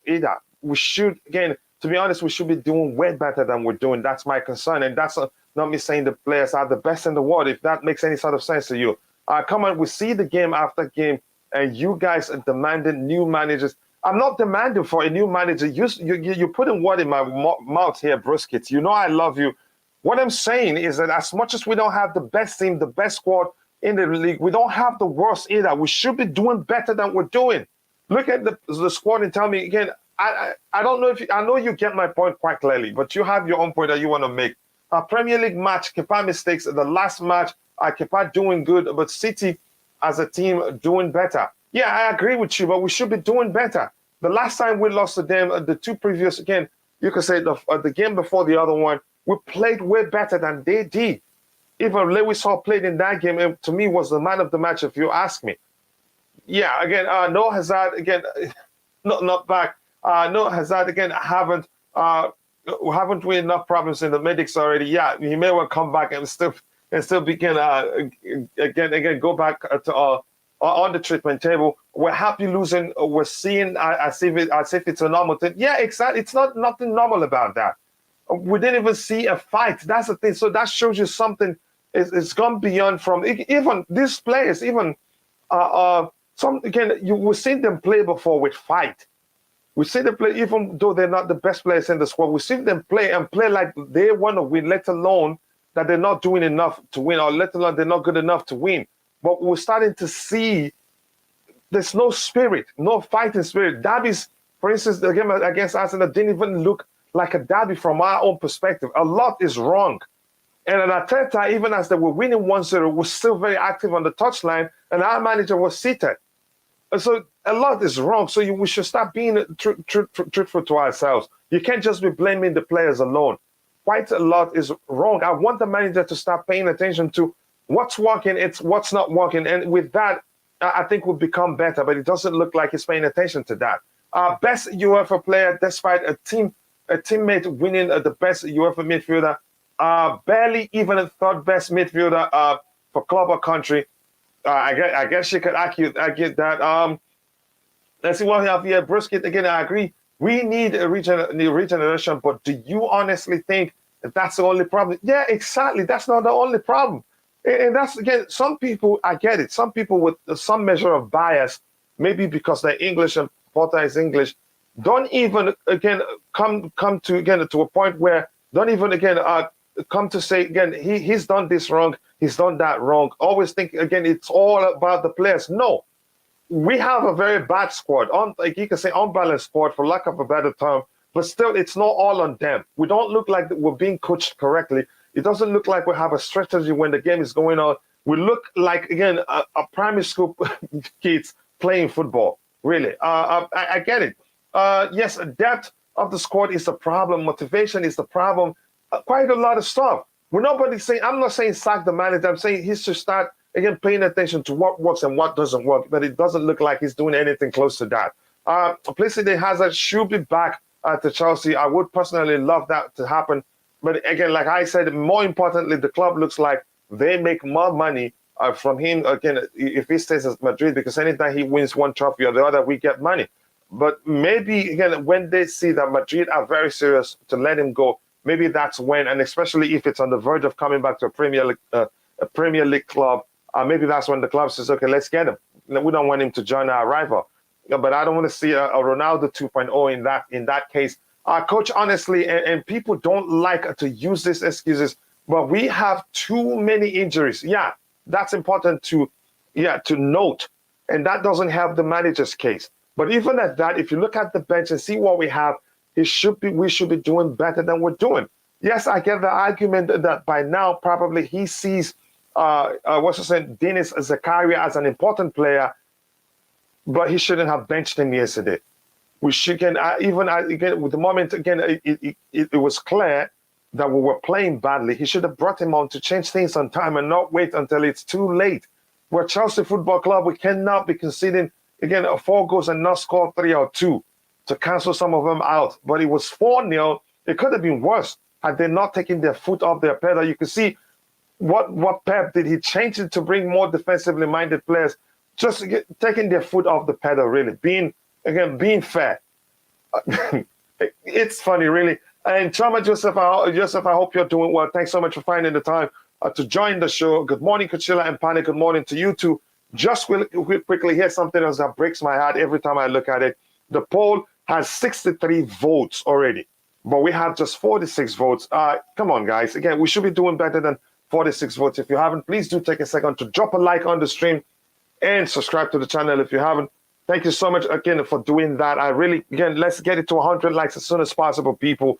either. We should, again, to be honest, we should be doing way better than we're doing. That's my concern. And that's not me saying the players are the best in the world, if that makes any sort of sense to you. Come on, we see the game after game, and you guys are demanding new managers. I'm not demanding for a new manager. You're putting word in my mouth here, Bruskits. You know I love you. What I'm saying is that as much as we don't have the best team, the best squad in the league, we don't have the worst either. We should be doing better than we're doing. Look at the squad and tell me again. I don't know if I know you get my point quite clearly, but you have your own point that you want to make. A Premier League match, Kepa mistakes. The last match, Kepa doing good, but City as a team doing better. Yeah, I agree with you, but we should be doing better. The last time we lost to them, the two previous, again, you could say the game before the other one, we played way better than they did. Even Lewis Hall played in that game, and to me was the man of the match, if you ask me. Yeah, again, no Hazard, again, not back. No Hazard, again, haven't we enough problems in the medics already? Yeah, he may well come back and still begin again go back to on the treatment table. We're happy losing. We're seeing as if it's a normal thing. Yeah, exactly. It's nothing normal about that. We didn't even see a fight. That's the thing. So that shows you something. It's gone beyond from even these players. Even some again, we've seen them play before with fight. We see them play, even though they're not the best players in the squad. We see them play and play like they want to win, let alone that they're not doing enough to win, or let alone they're not good enough to win. But we're starting to see there's no spirit, no fighting spirit. Derbies, for instance, the game against Arsenal didn't even look like a derby from our own perspective. A lot is wrong. And at Arteta, even as they were winning 1-0, was still very active on the touchline, and our manager was seated. So a lot is wrong. So we should start being truthful to ourselves. You can't just be blaming the players alone. Quite a lot is wrong. I want the manager to start paying attention to what's working, it's what's not working. And with that, I think we'll become better. But it doesn't look like he's paying attention to that. Best UEFA player, despite a teammate winning the best UEFA midfielder, barely even a third best midfielder for club or country. I guess you could argue that. Let's see what we have here. Brisket, again, I agree. We need a regeneration, but do you honestly think that that's the only problem? Yeah, exactly. That's not the only problem. And that's, again, some people, I get it. Some people with some measure of bias, maybe because they're English and Porter is English, don't even, again, come to a point where don't even, again, come to say, again, he's done this wrong, he's done that wrong. Always think, again, it's all about the players. No, we have a very bad squad, like you can say unbalanced squad, for lack of a better term, but still, it's not all on them. We don't look like we're being coached correctly. It doesn't look like we have a strategy when the game is going on. We look like, again, a primary school kids playing football, really. I get it. Yes, depth of the squad is the problem. Motivation is the problem. Quite a lot of stuff. I'm not saying sack the manager. I'm saying he should start, again, paying attention to what works and what doesn't work. But it doesn't look like he's doing anything close to that. Placing Hazard should be back to Chelsea. I would personally love that to happen. But again, like I said, more importantly, the club looks like they make more money from him, again, if he stays at Madrid, because anytime he wins one trophy or the other, we get money. But maybe, again, when they see that Madrid are very serious to let him go, maybe that's when, and especially if it's on the verge of coming back to a Premier League club, maybe that's when the club says, okay, let's get him. We don't want him to join our rival. But I don't want to see a Ronaldo 2.0 in that case. Coach, honestly, and people don't like to use these excuses, but we have too many injuries. Yeah, that's important to note, and that doesn't help the manager's case. But even at that, if you look at the bench and see what we have, we should be doing better than we're doing. Yes, I get the argument that by now probably he sees Dennis Zakaria as an important player, but he shouldn't have benched him yesterday. We should again with the moment again it was clear that we were playing badly. He should have brought him on to change things on time and not wait until it's too late. We're Chelsea Football Club. We cannot be conceding again 4 goals and not score 3 or 2 to cancel some of them out. But it was 4-0. It could have been worse had they not taken their foot off their pedal. You can see what Pep did. He changed it to bring more defensively minded players, just taking their foot off the pedal, really, being fair. It's funny, really. And Chama Joseph, I hope you're doing well. Thanks so much for finding the time to join the show. Good morning, Coachella and Pani. Good morning to you too. Just quickly, here's something else that breaks my heart every time I look at it. The poll has 63 votes already. but we have just 46 votes. Come on, guys. Again, we should be doing better than 46 votes. If you haven't, please do take a second to drop a like on the stream and subscribe to the channel if you haven't. Thank you so much again for doing that. I really, again, let's get it to 100 likes as soon as possible, people.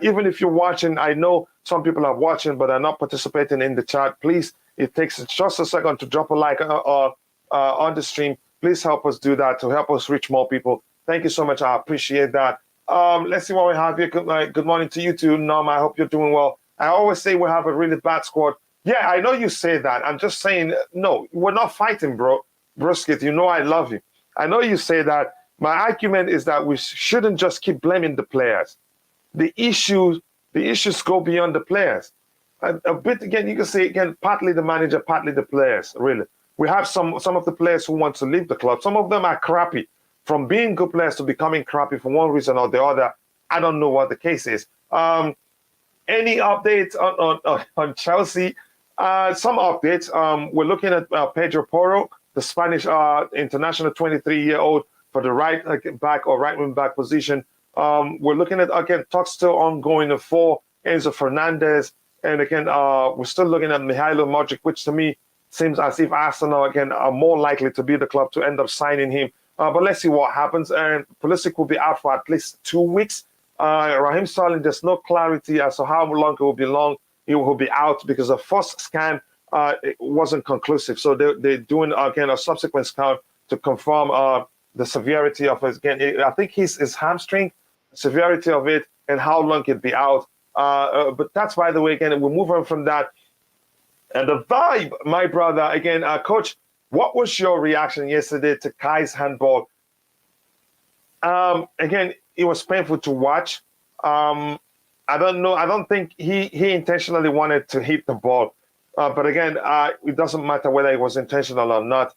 Even if you're watching, I know some people are watching but are not participating in the chat. Please, it takes just a second to drop a like on the stream. Please help us do that to help us reach more people. Thank you so much. I appreciate that. Let's see what we have here. Good morning to you too, Norm. I hope you're doing well. I always say we have a really bad squad. Yeah, I know you say that. I'm just saying, no, we're not fighting, bro. Brisket, you know I love you. I know you say that. My argument is that we shouldn't just keep blaming the players. The issues go beyond the players. A bit, again, you can say, again, partly the manager, partly the players, really. We have some of the players who want to leave the club. Some of them are crappy. From being good players to becoming crappy for one reason or the other, I don't know what the case is. Any updates on Chelsea? Some updates. We're looking at Pedro Porro, the Spanish international 23-year-old for the right back or right wing back position. We're looking at, again, talks still ongoing for Enzo Fernandez. And again, we're still looking at Mihailo Modric, which to me seems as if Arsenal, again, are more likely to be the club to end up signing him. But let's see what happens. And Pulisic will be out for at least 2 weeks. Raheem Sterling, there's no clarity as to how long it will be long. He will be out because the first scan it wasn't conclusive. So they're doing, again, a subsequent scan to confirm the severity of it. Again, I think his hamstring, severity of it, and how long it'd be out. But that's, by the way, again, we'll move on from that. And the vibe, my brother, again, Coach, what was your reaction yesterday to Kai's handball? Again, it was painful to watch. I don't know. I don't think he intentionally wanted to hit the ball. But again, it doesn't matter whether it was intentional or not.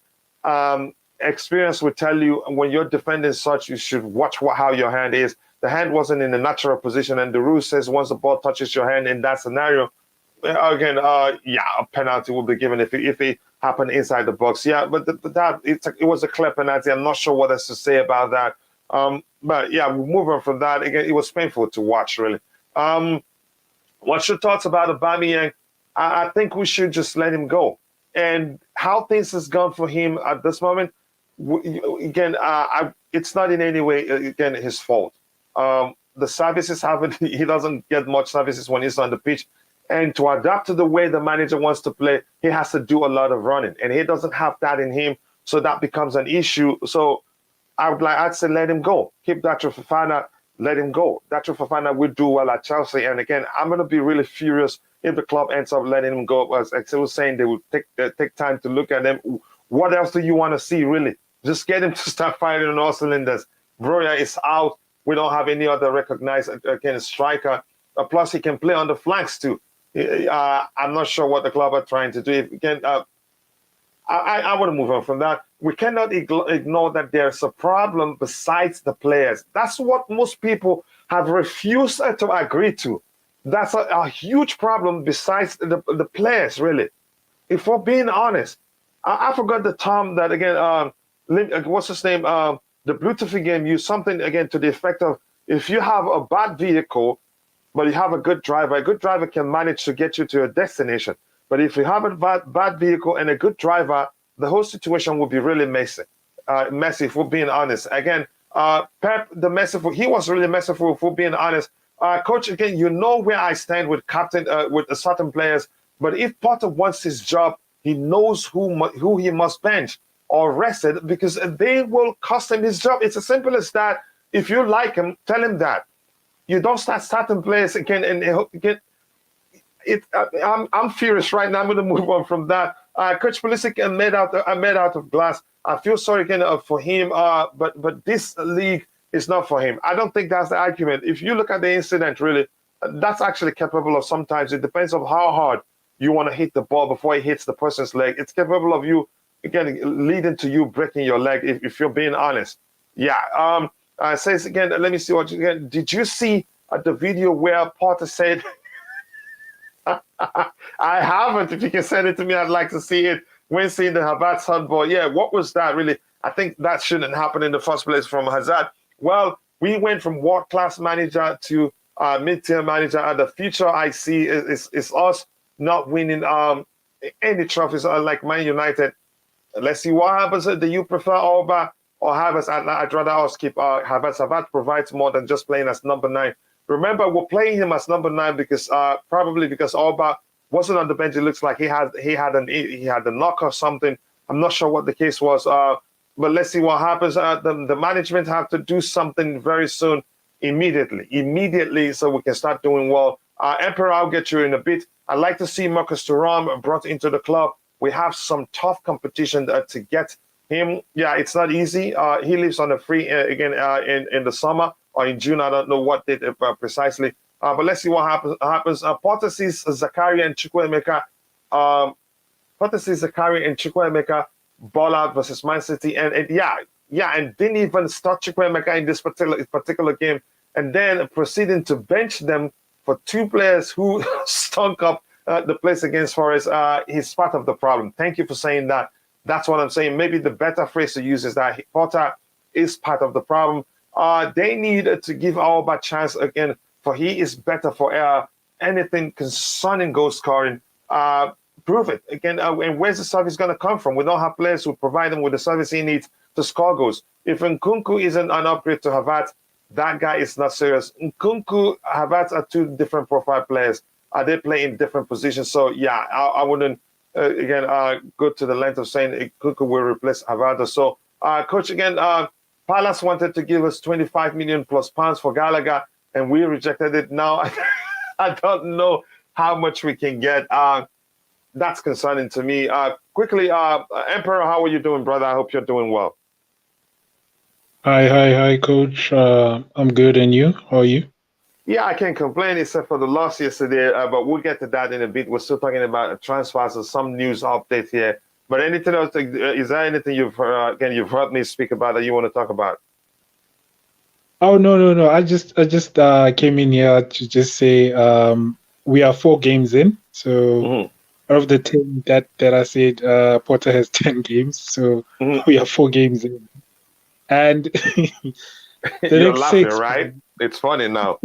Experience will tell you when you're defending such, you should watch how your hand is. The hand wasn't in a natural position, and the rule says once the ball touches your hand in that scenario, again, yeah, a penalty will be given if it happened inside the box. Yeah, but it was a clear penalty. I'm not sure what else to say about that. But yeah, we'll move on from that. Again, it was painful to watch, really. What's your thoughts about Aubameyang? I think we should just let him go. And how things has gone for him at this moment, again, it's not in any way, again, his fault. The services haven't, he doesn't get much services when he's on the pitch. And to adapt to the way the manager wants to play, he has to do a lot of running. And he doesn't have that in him, so that becomes an issue. So I'd say let him go. Keep Datro Fofana, let him go. Datro Fofana will do well at Chelsea. And again, I'm going to be really furious if the club ends up letting him go. As Axel was saying, they will take time to look at him. What else do you want to see, really? Just get him to start firing on all cylinders. Broya is out. We don't have any other recognized, again, striker. Plus, he can play on the flanks, too. I'm not sure what the club are trying to do. Again, I want to move on from that. We cannot ignore that there's a problem besides the players. That's what most people have refused to agree to. That's a huge problem besides the players, really. If we're being honest, I forgot the term that, again, what's his name? The Bluetooth game used something, again, to the effect of if you have a bad vehicle, but you have a good driver can manage to get you to your destination. But if you have a bad vehicle and a good driver, the whole situation will be really messy. Messy, if we're being honest. Again, Pep, the merciful, he was really merciful, if we're being honest. Coach, again, you know where I stand with captain, with certain players. But if Potter wants his job, he knows who he must bench or rest it, because they will cost him his job. It's as simple as that. If you like him, tell him that. You don't start starting players again and get it. I'm furious right now. I'm going to move on from that. Coach Pulisic made out of glass. I feel sorry again for him, but this league is not for him. I don't think that's the argument. If you look at the incident, really, that's actually capable of sometimes. It depends on how hard you want to hit the ball before it hits the person's leg. It's capable of you, again, leading to you breaking your leg, if you're being honest. Yeah. Says again, let me see what you again. Did you see the video where Potter said, I haven't. If you can send it to me, I'd like to see it. When seeing the Havertz handball, yeah, what was that really? I think that shouldn't happen in the first place from Hazard. Well, we went from world-class manager to mid-tier manager. And the future I see is us not winning any trophies like Man United. Let's see what happens. Do you prefer Alba or Havertz? I'd rather us keep Havertz. Havertz provides more than just playing as number 9. Remember, we're playing him as number 9 because probably because Alba wasn't on the bench. It looks like he had a knock or something. I'm not sure what the case was. But let's see what happens. The management have to do something very soon, immediately, so we can start doing well. Emperor, I'll get you in a bit. I'd like to see Marcus Thuram brought into the club. We have some tough competition to get him. Yeah, it's not easy. He lives on a free again in the summer or in June. I don't know what date precisely. But let's see what happens. Potter sees Zakaria and Chukwuemeka. Ball out versus Man City, and and didn't even start Chukwuemeka in this particular game, and then proceeding to bench them for 2 players who stunk up the place against Forest. He's part of the problem. Thank you for saying that. That's what I'm saying. Maybe the better phrase to use is that Potter is part of the problem. They need to give Alba a chance again, for he is better for anything concerning goal scoring. Prove it again. And where's the service going to come from? We don't have players who provide him with the service he needs to score goals. If Nkunku isn't an upgrade to Havertz, that guy is not serious. Nkunku, Havertz are 2 different profile players. They play in different positions. So yeah, I wouldn't go to the length of saying Nkunku will replace Havertz. So coach, again, Palace wanted to give us 25 million plus pounds for Gallagher, and we rejected it. Now I don't know how much we can get. That's concerning to me. Quickly, Emperor, how are you doing, brother? I hope you're doing well. Hi, Coach. I'm good, and you? How are you? Yeah, I can't complain except for the loss yesterday, but we'll get to that in a bit. We're still talking about transfers and some news updates here. But anything else? Is there anything you've heard me speak about that you want to talk about? Oh no. I just came in here to just say we are 4 games in. So out of the 10 that I said, Potter has 10 games. So we are 4 games in. And you're laughing, right? It's funny now.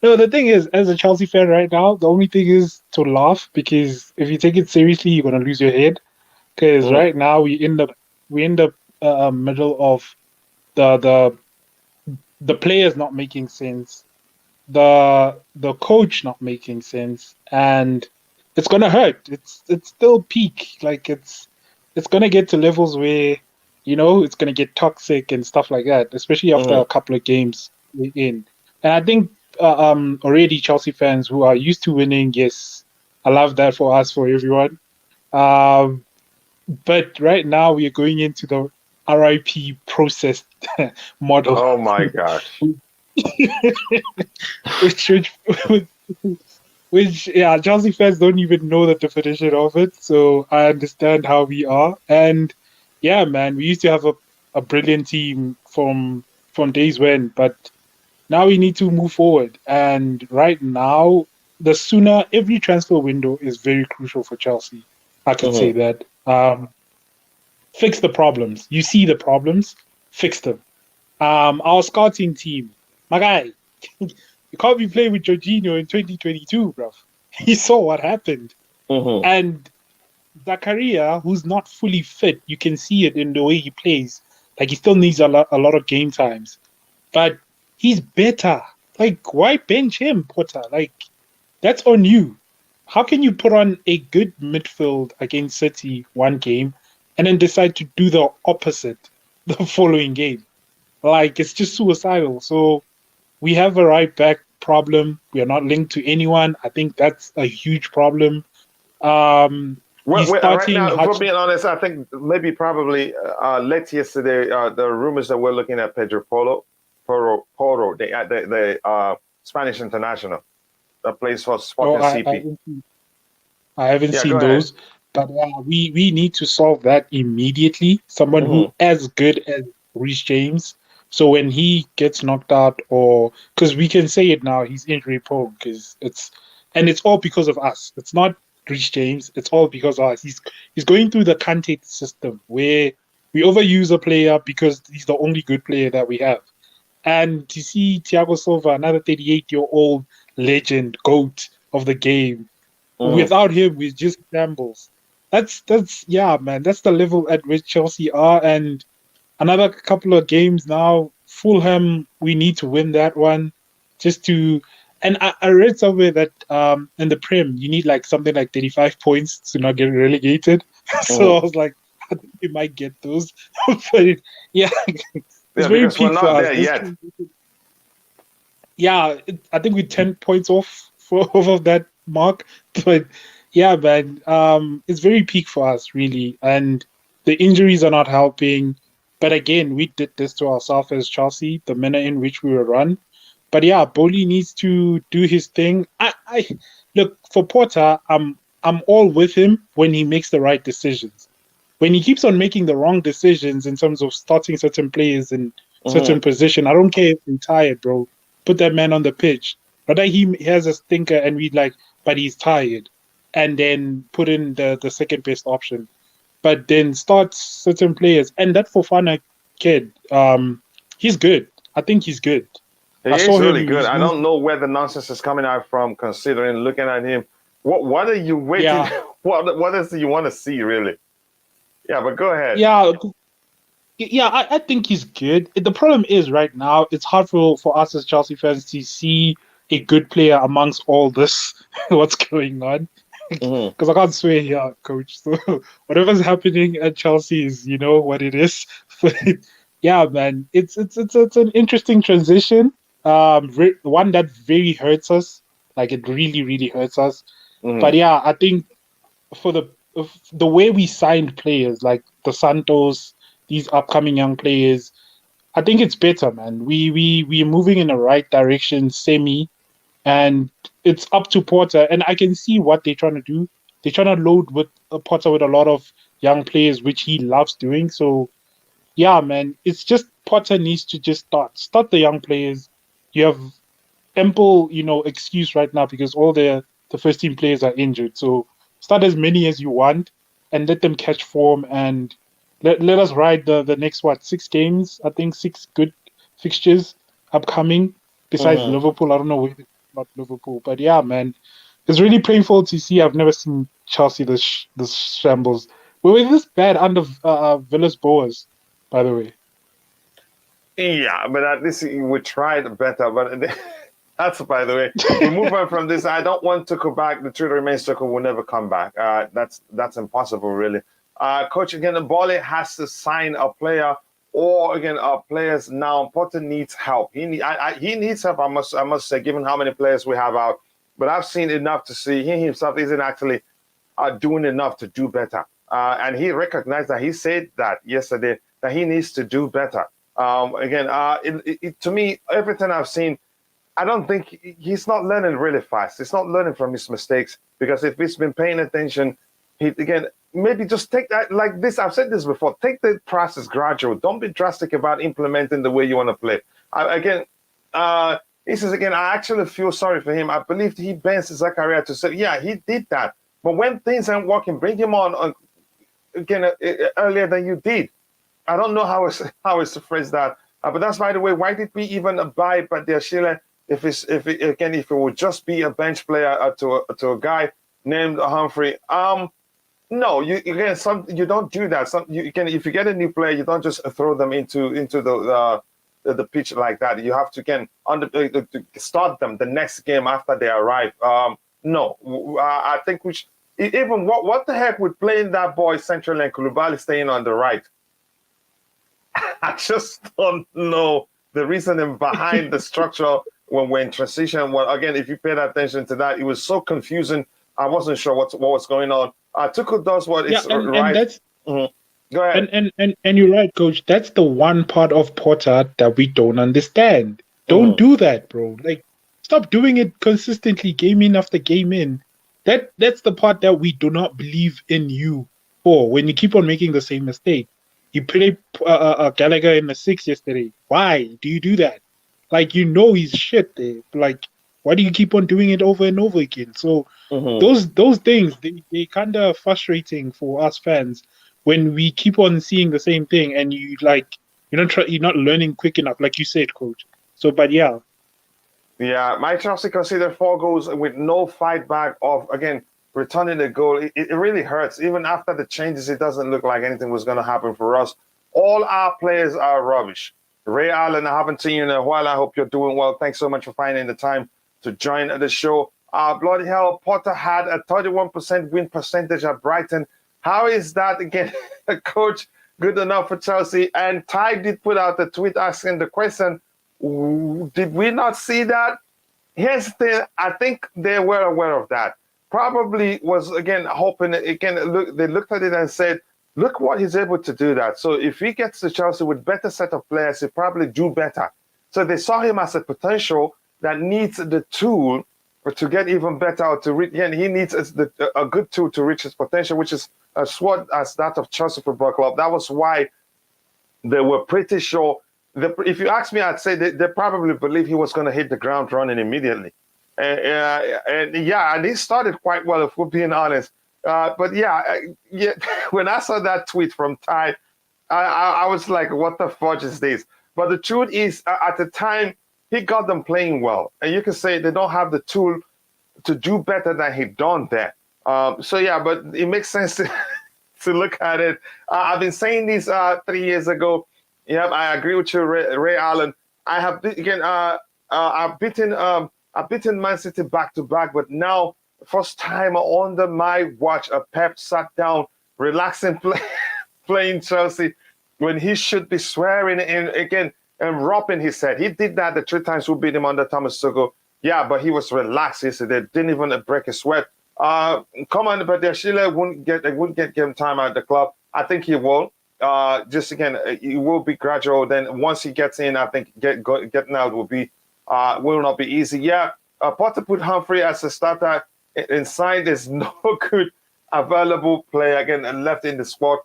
No, the thing is, as a Chelsea fan right now, the only thing is to laugh, because if you take it seriously, you're gonna lose your head. Because right now we in the middle of the players not making sense, the coach not making sense, and it's gonna hurt. It's still peak. Like it's gonna get to levels where it's gonna get toxic and stuff like that, especially after a couple of games in. And I think already Chelsea fans who are used to winning, yes, I love that for us, for everyone. But right now we are going into the RIP process model. Oh my gosh. which Chelsea fans don't even know the definition of it. So I understand how we are. And yeah, man, we used to have a brilliant team from days when, but now we need to move forward. And right now, the sooner every transfer window is very crucial for Chelsea. I could say that. Fix the problems. You see the problems, fix them. Our scouting team, my guy, you can't be playing with Jorginho in 2022, bruv. He saw what happened. And Zakaria, who's not fully fit, you can see it in the way he plays. Like, he still needs a lot of game times. But he's better. Like, why bench him, Potter? Like, that's on you. How can you put on a good midfield against City one game and then decide to do the opposite the following game? Like, it's just suicidal. So we have a right back problem. We are not linked to anyone. I think that's a huge problem. Right now, for being honest, I think probably late yesterday, the rumors that we're looking at Pedro Porro, the Spanish international that plays for Sporting CP. I haven't seen those, but we need to solve that immediately. Someone who as good as Reece James. So when he gets knocked out, or because we can say it now, he's injury prone, because it's all because of us. It's not Reece James. It's all because of us. He's going through the Kante system where we overuse a player because he's the only good player that we have. And to see Thiago Silva, another 38-year-old legend, GOAT of the game, Mm, without him, we just shambles. That's yeah, man. That's the level at which Chelsea are, and another couple of games now. Fulham, we need to win that one just to. And I read somewhere that in the Prem you need like something like 35 points to not get relegated. So mm. I was like, I think we might get those. But yeah, it's Yeah, very because we're peak for not us. there yet. Yeah, I think we're 10 points off off of that mark. But yeah, man, it's very peak for us, really. And the injuries are not helping. But again, we did this to ourselves as Chelsea, the manner in which we were run. But yeah, Boli needs to do his thing. I look for Porter. I'm all with him when he makes the right decisions. When he keeps on making the wrong decisions in terms of starting certain players in Hmm. certain position, I don't care if he's tired, bro. Put that man on the pitch. But that he has a stinker and we like, but he's tired, and then put in the second best option. But then start certain players, and that Fofana kid, he's good. I think he's good. He I saw is really him. good. He's I moved. don't know where the nonsense is coming out from, considering looking at him. What are you waiting? Yeah, What is it you want to see, really? Yeah, but go ahead. yeah, yeah. I think he's good. The problem is right now it's hard for us as Chelsea fans to see a good player amongst all this what's going on. Hmm. Because I can't swear here, coach. So whatever's happening at Chelsea is, you know, what it is. But yeah, man, it's an interesting transition. One that very hurts us. Like it really, really hurts us. Hmm. But yeah, I think for the way we signed players like the Santos, these upcoming young players, I think it's better, man. We're moving in the right direction, semi, and it's up to Porter. And I can see what they're trying to do. They're trying to load with Porter with a lot of young players, which he loves doing. So yeah, man, it's just Potter needs to just start the young players. You have ample, excuse right now because all the first team players are injured. So start as many as you want and let them catch form and let us ride the next 6 games. I think 6 good fixtures upcoming. Besides Hmm. Liverpool, I don't know where not Liverpool, but yeah, man, it's really painful to see. I've never seen Chelsea this shambles. We were this bad under Villas Boas, by the way. Yeah, but at least we tried better. But that's, by the way, we move on from this. I don't want to go back. The truth remains, Tuchel will never come back. That's impossible, really. Coach, again, the Boehly has to sign a player, or again, players now. Potter needs help. He needs help. I must say, given how many players we have out. But I've seen enough to see he himself isn't actually doing enough to do better. And he recognized that. He said that yesterday that he needs to do better. Again, to me, everything I've seen, I don't think he's not learning really fast. He's not learning from his mistakes because if he's been paying attention, he again maybe just take that like this. I've said this before. Take the process gradual. Don't be drastic about implementing the way you want to play. Again, he says again. I actually feel sorry for him. I believe he bends Zakaria to say, yeah, he did that. But when things aren't working, bring him on again earlier than you did. I don't know how it's to phrase that, but that's by the way. Why did we even buy Badiashile if it would just be a bench player to a guy named Humphrey? No, you again you don't do that. You can if you get a new player, you don't just throw them into the pitch like that. You have to again start them the next game after they arrive. No, I think we should, even what the heck with playing that boy central and Koulibaly staying on the right. I just don't know the reasoning behind the structure when we're in transition. Well, again, if you paid attention to that, it was so confusing. I wasn't sure what was going on. Tuchel does what Yeah, is and right. that's Mhm. Go ahead. and you're right, coach. That's the one part of Potter that we don't understand. Don't Hmm. do that, bro. Like, stop doing it consistently, game in after game in. That's the part that we do not believe in you for. When you keep on making the same mistake, you played Gallagher in the six yesterday. Why do you do that? Like, he's shit there. Like, why do you keep on doing it over and over again? So Hmm. those things they kind of frustrating for us fans when we keep on seeing the same thing and you like you're not learning quick enough, like you said, coach. So, but yeah, Yeah, my Chelsea conceded 4 goals with no fight back of, again, returning the goal. It really hurts. Even after the changes, it doesn't look like anything was going to happen for us. All our players are rubbish. Ray Allen, I haven't seen you in a while. I hope you're doing well. Thanks so much for finding the time to join the show. Bloody hell, Potter had a 31% win percentage at Brighton. How is that, again, a coach good enough for Chelsea? And Ty did put out a tweet asking the question, did we not see that? Here's the thing, I think they were aware of that. Probably was, again, hoping, again, look, they looked at it and said, look what he's able to do that. So if he gets to Chelsea with better set of players, he'll probably do better. So they saw him as a potential that needs the tool to get even better, or to reach, and he needs a good tool to reach his potential, which is as what as that of Chelsea Football Club. That was why they were pretty sure. If you ask me, I'd say they probably believe he was going to hit the ground running immediately. And he started quite well, if we're being honest. But when I saw that tweet from Ty, I was like, what the fudge is this? But the truth is, at the time, he got them playing well. And you can say they don't have the tool to do better than he done there. But it makes sense to look at it. I've been saying this 3 years ago. Yeah, I agree with you, Ray Allen. I have I've beaten Man City back to back, but now first time under my watch, Pep sat down, relaxing, playing Chelsea when he should be swearing in again and rubbing his head. He did that the 3 times we beat him under Thomas Tuchel. Yeah, but he was relaxed yesterday. Didn't even break a sweat. Come on, but Sheila wouldn't get game time at the club. I think he will. Just again, it will be gradual. Then once he gets in, I think getting out will not be easy. Yeah, Potter put Humphrey as a starter inside. There's no good available player again and left in the squad.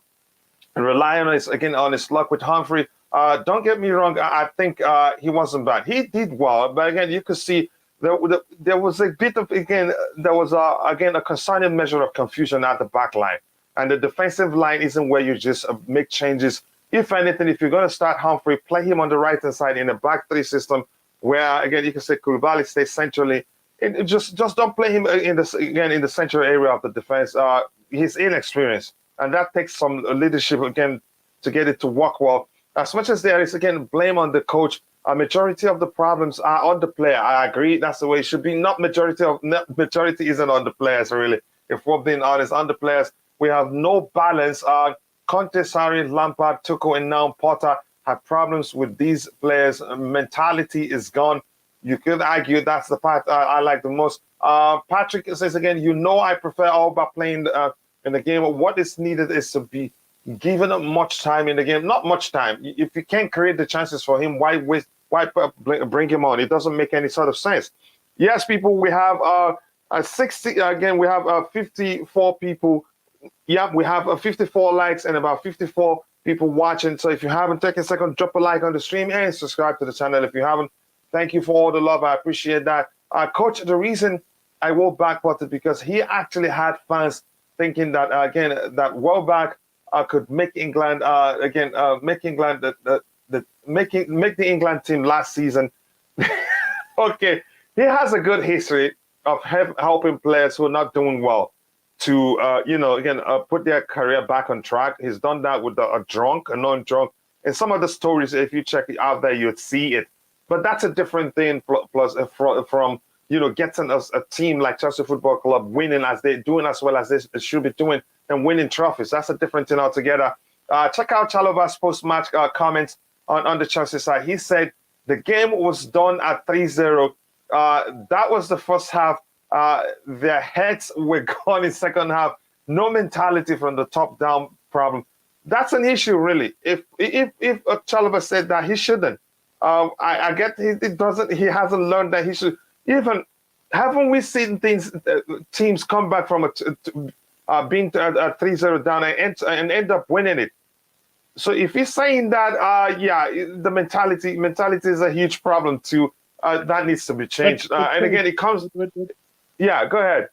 Relying on his luck with Humphrey. Don't get me wrong. I think he wasn't bad. He did well, but again, you could see there was a bit of a concerning measure of confusion at the back line. And the defensive line isn't where you just make changes. If anything, if you're going to start Humphrey, play him on the right-hand side in a back three system where, again, you can say Koulibaly stays centrally. Just don't play him in the central area of the defense. He's inexperienced, and that takes some leadership, again, to get it to work well. As much as there is, again, blame on the coach, a majority of the problems are on the player. I agree. That's the way it should be. Majority isn't on the players, really. If we're being honest, on the players, we have no balance. Conte, Sarri, Lampard, Tuchel, and now Potter have problems with these players. Mentality is gone. You could argue that's the part I like the most. Patrick says again, I prefer Alba playing in the game. What is needed is to be given much time in the game. Not much time. If you can't create the chances for him, why bring him on? It doesn't make any sort of sense. Yes, people, we have 60. Again, we have 54 people. Yeah, we have 54 likes and about 54 people watching. So if you haven't taken a second, drop a like on the stream and subscribe to the channel if you haven't. Thank you for all the love. I appreciate that. Coach, the reason I will back Potter because he actually had fans thinking that, that Welbeck could make England, make the England team last season. Okay, he has a good history of helping players who are not doing well to, put their career back on track. He's done that with a drunk, a non-drunk. And some of the stories, if you check it out there, you'd see it. But that's a different thing plus from getting us a team like Chelsea Football Club winning as they're doing as well as they should be doing and winning trophies. That's a different thing altogether. Check out Chalova's post-match comments on the Chelsea side. He said the game was done at 3-0. That was the first half. Their heads were gone in second half. No mentality from the top down problem. That's an issue, really. If Chalobah said that, he shouldn't. I get it doesn't. He hasn't learned that he should. Even haven't we seen teams come back from being 3-0 down and end up winning it? So if he's saying that, the mentality is a huge problem too. That needs to be changed. And again, it comes. Yeah, go ahead.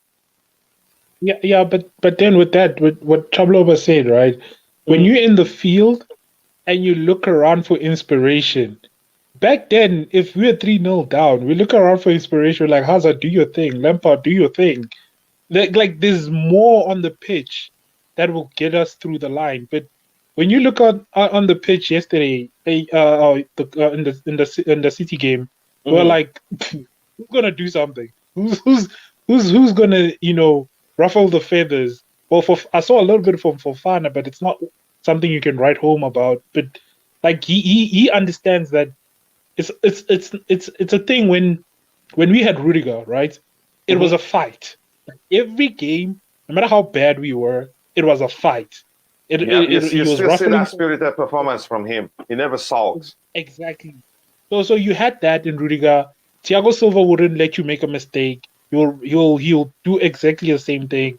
Yeah, but then with that, with what Chablova said, right? When you're in the field, and you look around for inspiration. Back then, if we were 3-0 down, we look around for inspiration like Hazard, do your thing, Lampard, do your thing. Like there's more on the pitch that will get us through the line. But when you look on the pitch yesterday, in the City game, we're Mhm. like, who's gonna do something? Who's gonna ruffle the feathers? Well, I saw a little bit from Fofana, but it's not something you can write home about. But like he understands that it's a thing when we had Rudiger, right? It was Mhm. a fight. Every game, no matter how bad we were, it was a fight. Yeah, you He was still see that ruffling spirited performance from him. He never sulks. exactly. So you had that in Rudiger. Thiago Silva wouldn't let you make a mistake. He'll do exactly the same thing.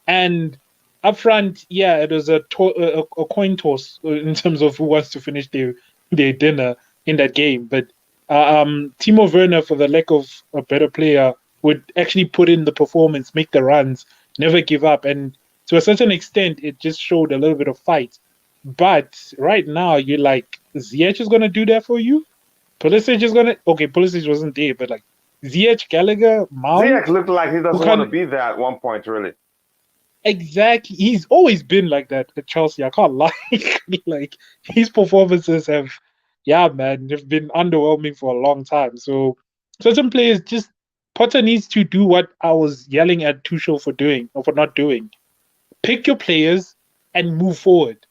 And up front, yeah, it was a coin toss in terms of who wants to finish their dinner in that game. But Timo Werner, for the lack of a better player, would actually put in the performance, make the runs, never give up. And to a certain extent, it just showed a little bit of fight. But right now, you're like, Ziyech is going to do that for you? Pulisic is gonna Pulisic wasn't there, but like Ziyech, Gallagher, Ziyech Mount, looked like he who doesn't want to can be there at one point, really. exactly. He's always been like that at Chelsea. I can't lie. Like his performances yeah, man, they've been underwhelming for a long time. So certain players just Potter needs to do what I was yelling at Tuchel for doing or for not doing. Pick your players and move forward.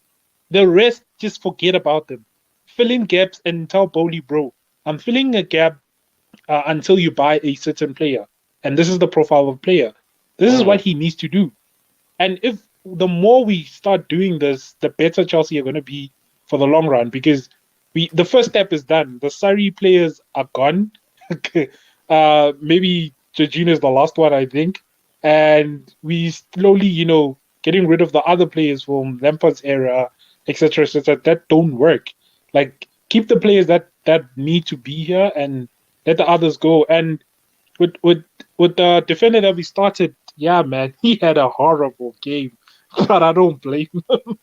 The rest, just forget about them. Fill in gaps and tell Bowley, bro, I'm filling a gap until you buy a certain player. And this is the profile of player. This is what Mhm. he needs to do. And if the more we start doing this, the better Chelsea are going to be for the long run because the first step is done. The Surrey players are gone. Maybe Jorginho is the last one, I think. And we slowly, getting rid of the other players from Lampard's era, etc., etc. That don't work. Like keep the players that need to be here and let the others go. And with with with the defender that we started, yeah, man, he had a horrible game, but I don't blame him.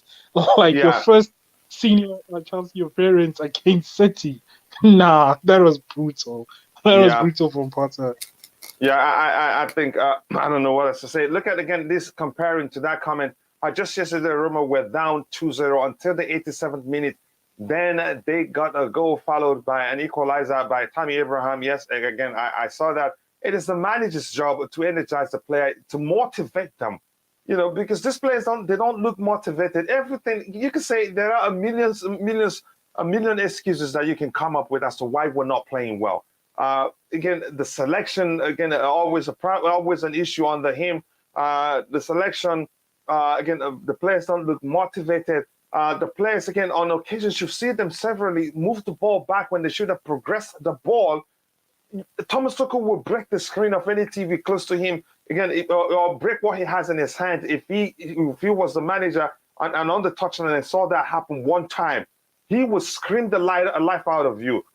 Like your Yeah, first senior Chelsea appearance against City, nah, that was brutal. That was yeah. brutal from Potter. Yeah, I think I don't know what else to say. Look at again this comparing to that comment. Just yesterday, Roma were down 2-0 until the 87th minute. Then they got a goal followed by an equalizer by Tammy Abraham. Yes, again I saw that. It is the manager's job to energize the player, to motivate them. Because these players don't look motivated. Everything you can say, there are a million excuses that you can come up with as to why we're not playing well. Again, the selection again always an issue under him. The selection again, the players don't look motivated. The players again on occasions you see them severally move the ball back when they should have progressed the ball. Thomas Tuchel will break the screen of any TV close to him again, or break what he has in his hand. If he was the manager and on the touchline and saw that happen one time, he would scream the life out of you.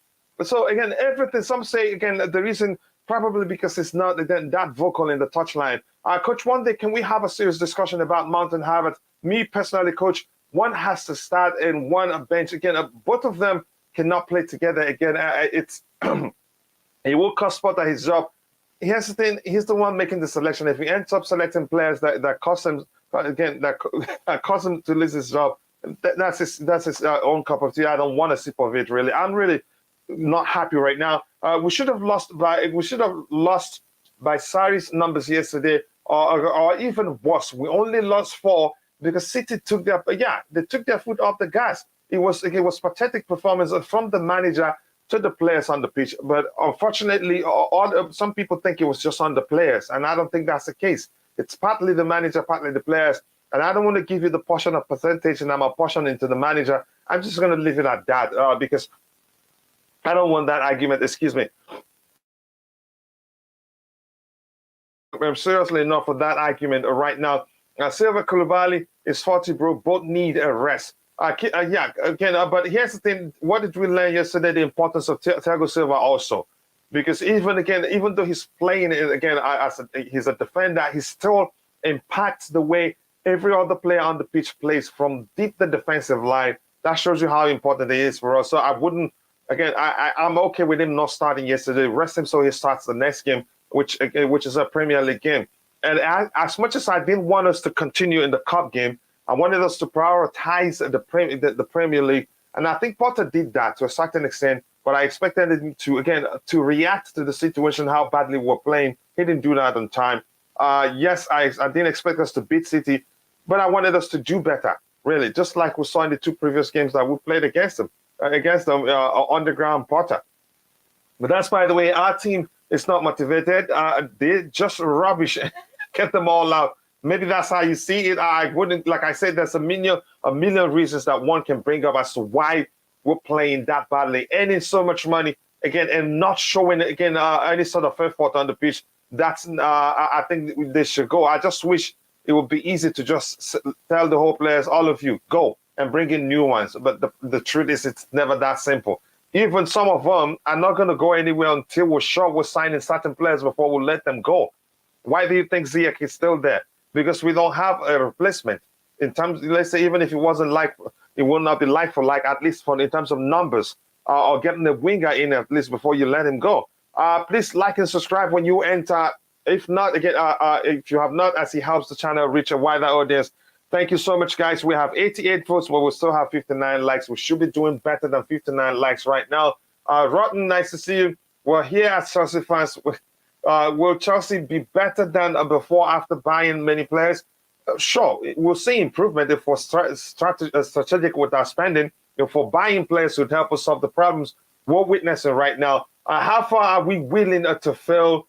So again, everything. Some say again the reason probably because it's not again that vocal in the touchline. Coach, one day can we have a serious discussion about Mount and Harvard? Me personally, Coach, one has to start and one bench again. Both of them cannot play together again. It's he will cost Potter his job. Here's the thing: he's the one making the selection. If he ends up selecting players that cost him again that cause him to lose his job, that's his own cup of tea. I don't want a sip of it. Really, I'm really not happy right now. We should have lost by Sarri's numbers yesterday, or even worse. We only lost four because City they took their foot off the gas. It was pathetic performance from the manager to the players on the pitch. But unfortunately, some people think it was just on the players, and I don't think that's the case. It's partly the manager, partly the players. And I don't want to give you the portion of percentage, and I'm a portion into the manager. I'm just going to leave it at that because I don't want that argument. Excuse me. I'm seriously enough for that argument right now. Silva Koulibaly is 40, bro. Both need a rest. Yeah, again, but here's the thing. What did we learn yesterday? The importance of Thiago Silva also. Because even though he's playing again he's a defender, he still impacts the way every other player on the pitch plays from deep the defensive line. That shows you how important it is for us. So I wouldn't. Again, I'm okay with him not starting yesterday. Rest him so he starts the next game, which is a Premier League game. And as much as I didn't want us to continue in the cup game, I wanted us to prioritize the Premier League, and I think Potter did that to a certain extent. But I expected him to react to the situation, how badly we're playing. He didn't do that on time. Yes, I didn't expect us to beat City, but I wanted us to do better. Really, just like we saw in the two previous games that we played against them, underground Potter. But that's, by the way, our team is not motivated. They're just rubbish. Get them all out. Maybe that's how you see it. I wouldn't, like I said, there's a million reasons that one can bring up as to why we're playing that badly, earning so much money again, and not showing again any sort of effort on the pitch. That's I think they should go. I just wish it would be easy to just tell the whole players, all of you, go and bring in new ones. But the truth is, it's never that simple. Even some of them are not going to go anywhere until we're sure we're signing certain players before we let them go. Why do you think Ziyech is still there? Because we don't have a replacement. In terms, let's say, even if it wasn't like, it will not be like for like, at least in terms of numbers, or getting a winger in at least before you let him go. Please like and subscribe when you enter. If not, again, if you have not, as it helps the channel reach a wider audience. Thank you so much, guys. We have 88 votes, but we still have 59 likes. We should be doing better than 59 likes right now. Rotten, nice to see you. We're here as Chelsea fans. Will Chelsea be better than before after buying many players? Sure, we'll see improvement if we're strategic with our spending. If we're buying players would help us solve the problems we're witnessing right now. How far are we willing to fall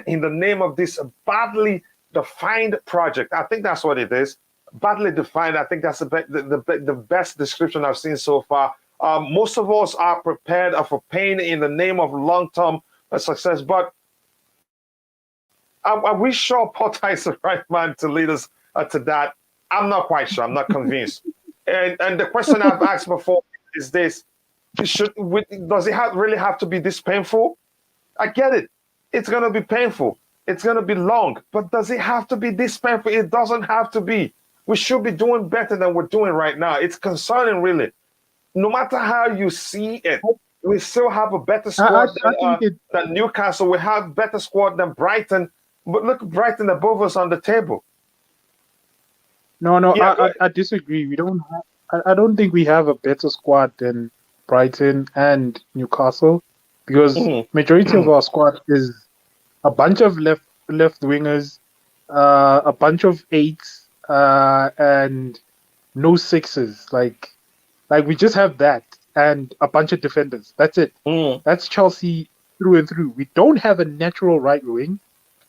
in the name of this badly defined project? I think that's what it is. Badly defined. I think that's the best description I've seen so far. Most of us are prepared for pain in the name of long-term success, but are we sure Potter is the right man to lead us to that? I'm not quite sure. I'm not convinced. And the question I've asked before is this: does it really have to be this painful? I get it. It's going to be painful. It's going to be long. But does it have to be this painful? It doesn't have to be. We should be doing better than we're doing right now. It's concerning, really. No matter how you see it, we still have a better squad than Newcastle. We have a better squad than Brighton. But look, Brighton above us on the table. No, yeah, I disagree. We don't. I don't think we have a better squad than Brighton and Newcastle, because majority of our squad is a bunch of left wingers, a bunch of eights, and no sixes. Like we just have that and a bunch of defenders. That's it. That's Chelsea through and through. We don't have a natural right wing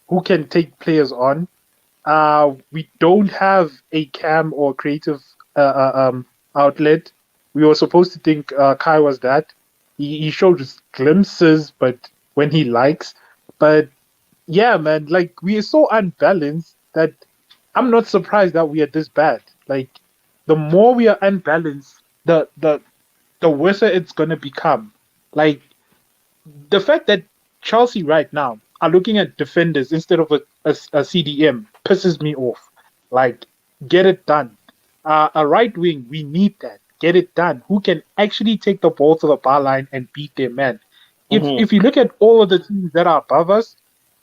who can take players on. We don't have a cam or creative outlet. We were supposed to think Kai was that. He showed glimpses, but when he likes. But yeah, man, like, we are so unbalanced that I'm not surprised that we are this bad. Like, the more we are unbalanced, the worse it's gonna become. Like, the fact that Chelsea right now are looking at defenders instead of a CDM pisses me off. Like, get it done. A right wing, we need that. Get it done. Who can actually take the ball to the bar line and beat their man? If you look at all of the teams that are above us,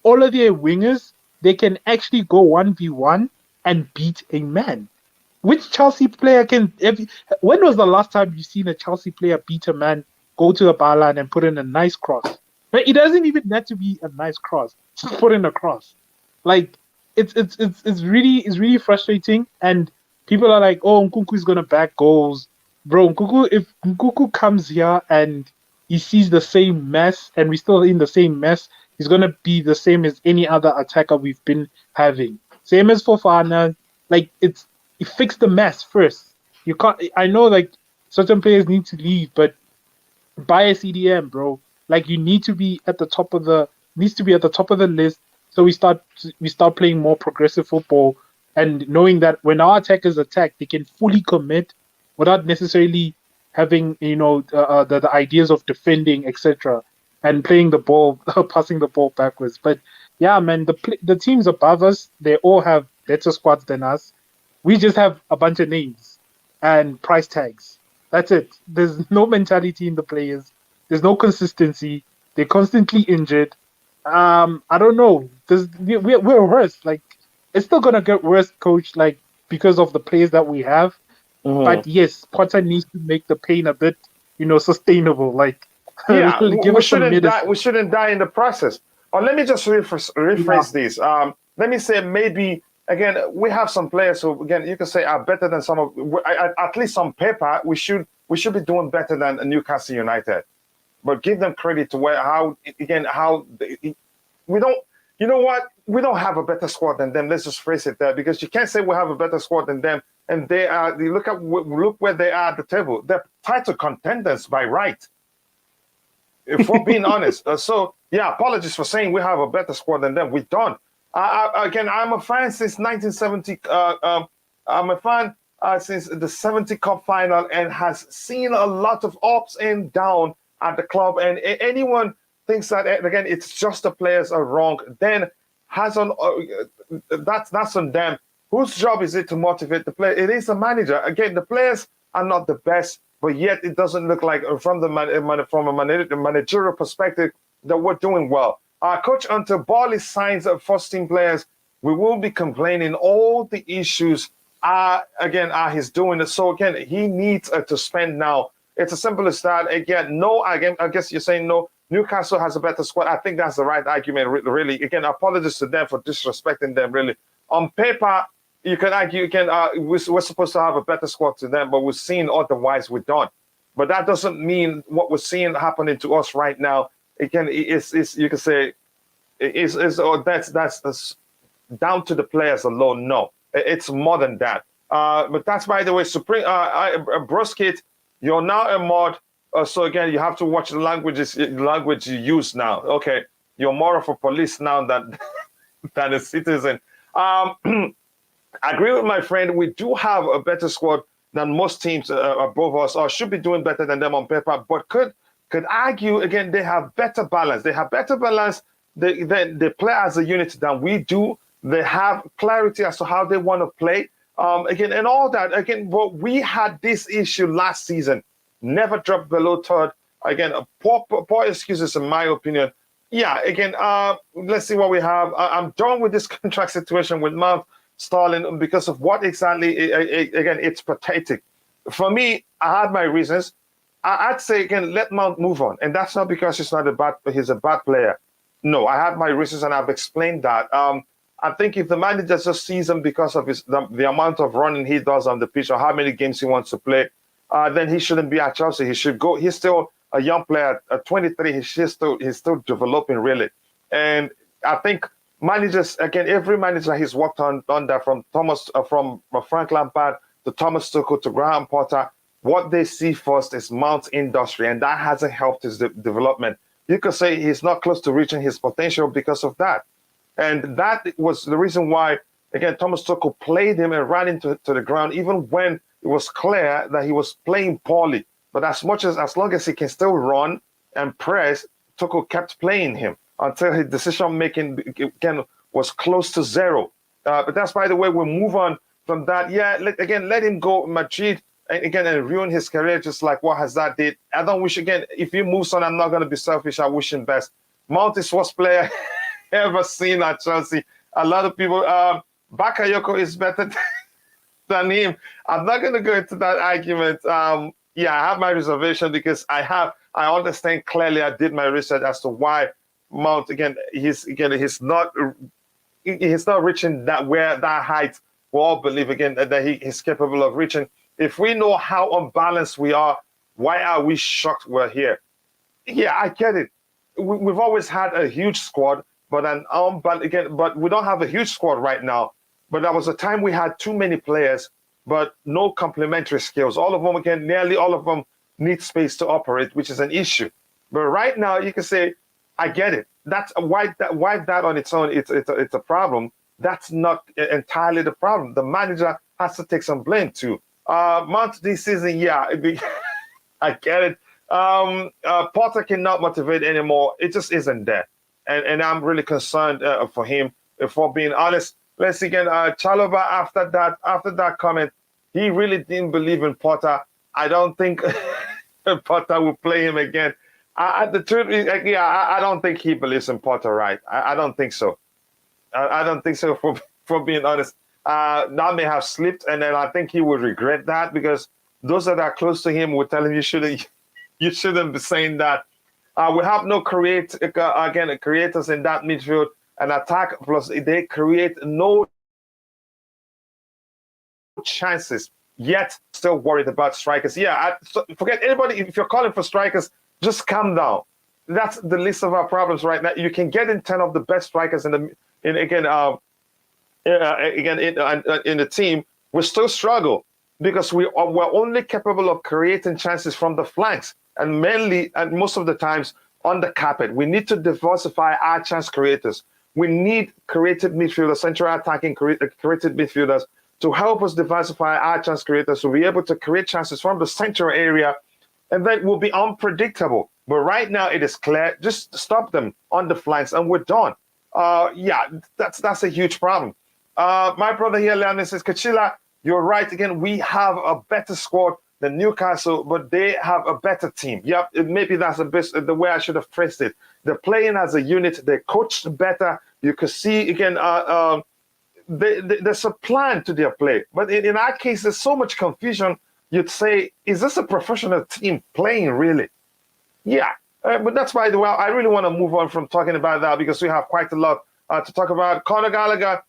all of their wingers, they can actually go 1v1 and beat a man. Which Chelsea player can... When was the last time you seen a Chelsea player beat a man, go to the bar line and put in a nice cross? But it doesn't even have to be a nice cross. Just put in a cross. Like, it's really frustrating. And people are like, oh, Nkunku's gonna back goals. Bro, if Nkunku comes here and he sees the same mess and we're still in the same mess, he's gonna be the same as any other attacker we've been having. Same as Fofana. Like, fix the mess first. You can't. I know, like, certain players need to leave, but buy a CDM, bro. Like, you need to be at the top of the list. So we start playing more progressive football, and knowing that when our attackers attack, they can fully commit without necessarily having, the ideas of defending, etc., and playing the ball, passing the ball backwards. But yeah, man, the teams above us, they all have better squads than us. We just have a bunch of names. and price tags. That's it. There's no mentality in the players. There's no consistency. They're constantly injured. I don't know. We're worse. Like it's still gonna get worse, coach. Like because of the players that we have. Mhm. But yes, Potter needs to make the pain a bit, sustainable. Like Yeah, give we us some shouldn't die. We medicine. shouldn't die in the process. Or let me just Yeah, rephrase this. Let me say maybe again we have some players who again you can say are better than some of at least on paper we should be doing better than Newcastle United. But give them credit to where how again how we don't. You know what? We don't have a better squad than them. Let's just phrase it there because you can't say we have a better squad than them. And they are. You look where they are at the table. They're title contenders by right if we're being honest. So yeah, apologies for saying we have a better squad than them. We don't. Again, I'm a fan since 1970. I'm a fan since the 70 Cup final and has seen a lot of ups and downs at the club. And anyone thinks that again, it's just the players are wrong, then has on that's on them. Whose job is it to motivate the player? It is the manager. Again, the players are not the best, but yet it doesn't look like from from a managerial perspective that we're doing well. Coach, until Boehly signs first team players, we will be complaining all the issues are he's doing it. So again, he needs to spend now. It's as simple as that. Again, no, I guess you're saying no. Newcastle has a better squad. I think that's the right argument, really. Again, apologies to them for disrespecting them, really. On paper, you can argue, again, we're supposed to have a better squad to them, but we're seeing otherwise we don't. But that doesn't mean what we're seeing happening to us right now. Again, it's you can say, that's down to the players alone. No, it's more than that. But that's, by the way, Supreme Broskit, you're now a mod. So again, you have to watch the language you use now. Okay, you're more of a police now than than a citizen. I agree with my friend. We do have a better squad than most teams above us, or should be doing better than them on paper. But could argue again they have better balance. They have better balance. They play as a unit than we do. They have clarity as to how they want to play. Again, and all that. Again, but we had this issue last season. Never dropped below third. Again, poor excuses in my opinion. Yeah, again, let's see what we have. I'm done with this contract situation with Mount Starling because of what exactly, again, it's pathetic. For me, I had my reasons. I'd say, again, let Mount move on. And that's not because he's a bad player. No, I have my reasons and I've explained that. I think if the manager just sees him because of the amount of running he does on the pitch or how many games he wants to play, then he shouldn't be at Chelsea. He should go. He's still a young player, at 23. He's still developing really. And I think managers, again, every manager he's worked on that from Frank Lampard to Thomas Tuchel to Graham Potter, what they see first is Mount's industry, and that hasn't helped his development. You could say he's not close to reaching his potential because of that. And that was the reason why, again, Thomas Tuchel played him and ran into the ground, even when it was clear that he was playing poorly. But as long as he can still run and press, Tuchel kept playing him until his decision making again was close to zero. But that's, by the way, we'll move on from that. Yeah, let him go Madrid and ruin his career just like what Hazard did. I don't wish, again, if he moves on, I'm not going to be selfish. I wish him best. Mount is worst player ever seen at Chelsea. A lot of people, Bakayoko is better than him. I'm not going to go into that argument. Yeah, I have my reservation because I understand clearly. I did my research as to why Mount he's not reaching that height. We all believe again that he is capable of reaching. If we know how unbalanced we are, why are we shocked we're here? Yeah, I get it. We've always had a huge squad, but we don't have a huge squad right now. But there was a time we had too many players, but no complementary skills. All of them, again, nearly all of them need space to operate, which is an issue. But right now, you can say, I get it. That's why that on its own, it's a problem. That's not entirely the problem. The manager has to take some blame too. Mount this season, yeah, I get it. Potter cannot motivate anymore. It just isn't there. And I'm really concerned for him. If we're being honest, let's see again. Chalobah, after that comment, he really didn't believe in Potter. I don't think Potter will play him again. The truth is, yeah, I don't think he believes in Potter, right? I don't think so. I don't think so, for being honest. That may have slipped, and then I think he would regret that, because those that are close to him would tell him you shouldn't be saying that. We have no creators in that midfield and attack. Plus, they create no chances. Yet, still worried about strikers. Yeah, forget anybody. If you're calling for strikers, just calm down. That's the least of our problems right now. You can get in 10 of the best strikers in the in the team. We still struggle because we're only capable of creating chances from the flanks, and mainly and most of the times on the carpet. We need to diversify our chance creators. We need creative midfielders, central attacking creative midfielders to help us diversify our chance creators, to be able to create chances from the central area, and then will be unpredictable. But right now it is clear, just stop them on the flanks and we're done. Yeah, that's a huge problem. My brother here, Leon, says, Kachila, you're right. Again, we have a better squad than Newcastle, but they have a better team. Yep, maybe that's the way I should have phrased it. They're playing as a unit. They're coached better. You could see, again, there's a plan to their play. But in our case, there's so much confusion. You'd say, is this a professional team playing really? Yeah. But that's by the way, I really want to move on from talking about that, because we have quite a lot to talk about. Conor Gallagher,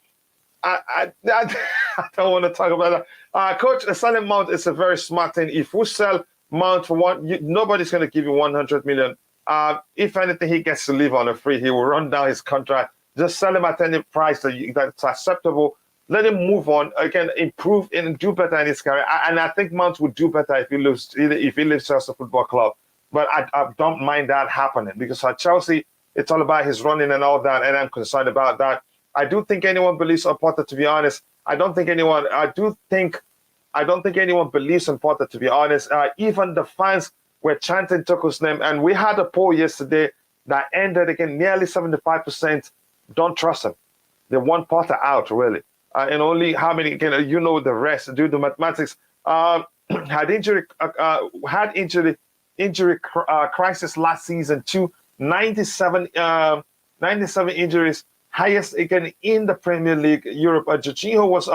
I don't want to talk about that. Coach, selling Mount is a very smart thing. If we sell Mount for nobody's going to give you 100 million. If anything, he gets to live on a free. He will run down his contract. Just sell him at any price that's acceptable. Let him move on, again, improve and do better in his career. And I think Mount would do better if he leaves Chelsea Football Club. But I don't mind that happening, because at Chelsea, it's all about his running and all that, and I'm concerned about that. I do think anyone believes in Potter, to be honest. I don't think anyone believes in Potter, to be honest. Even the fans were chanting Tuchel's name, and we had a poll yesterday that ended, again, nearly 75% don't trust him. They want Potter out, really. And only how many, again, the rest, do the mathematics. Had injury crisis last season too. 97 injuries, highest again in the Premier League Europe. Jorginho was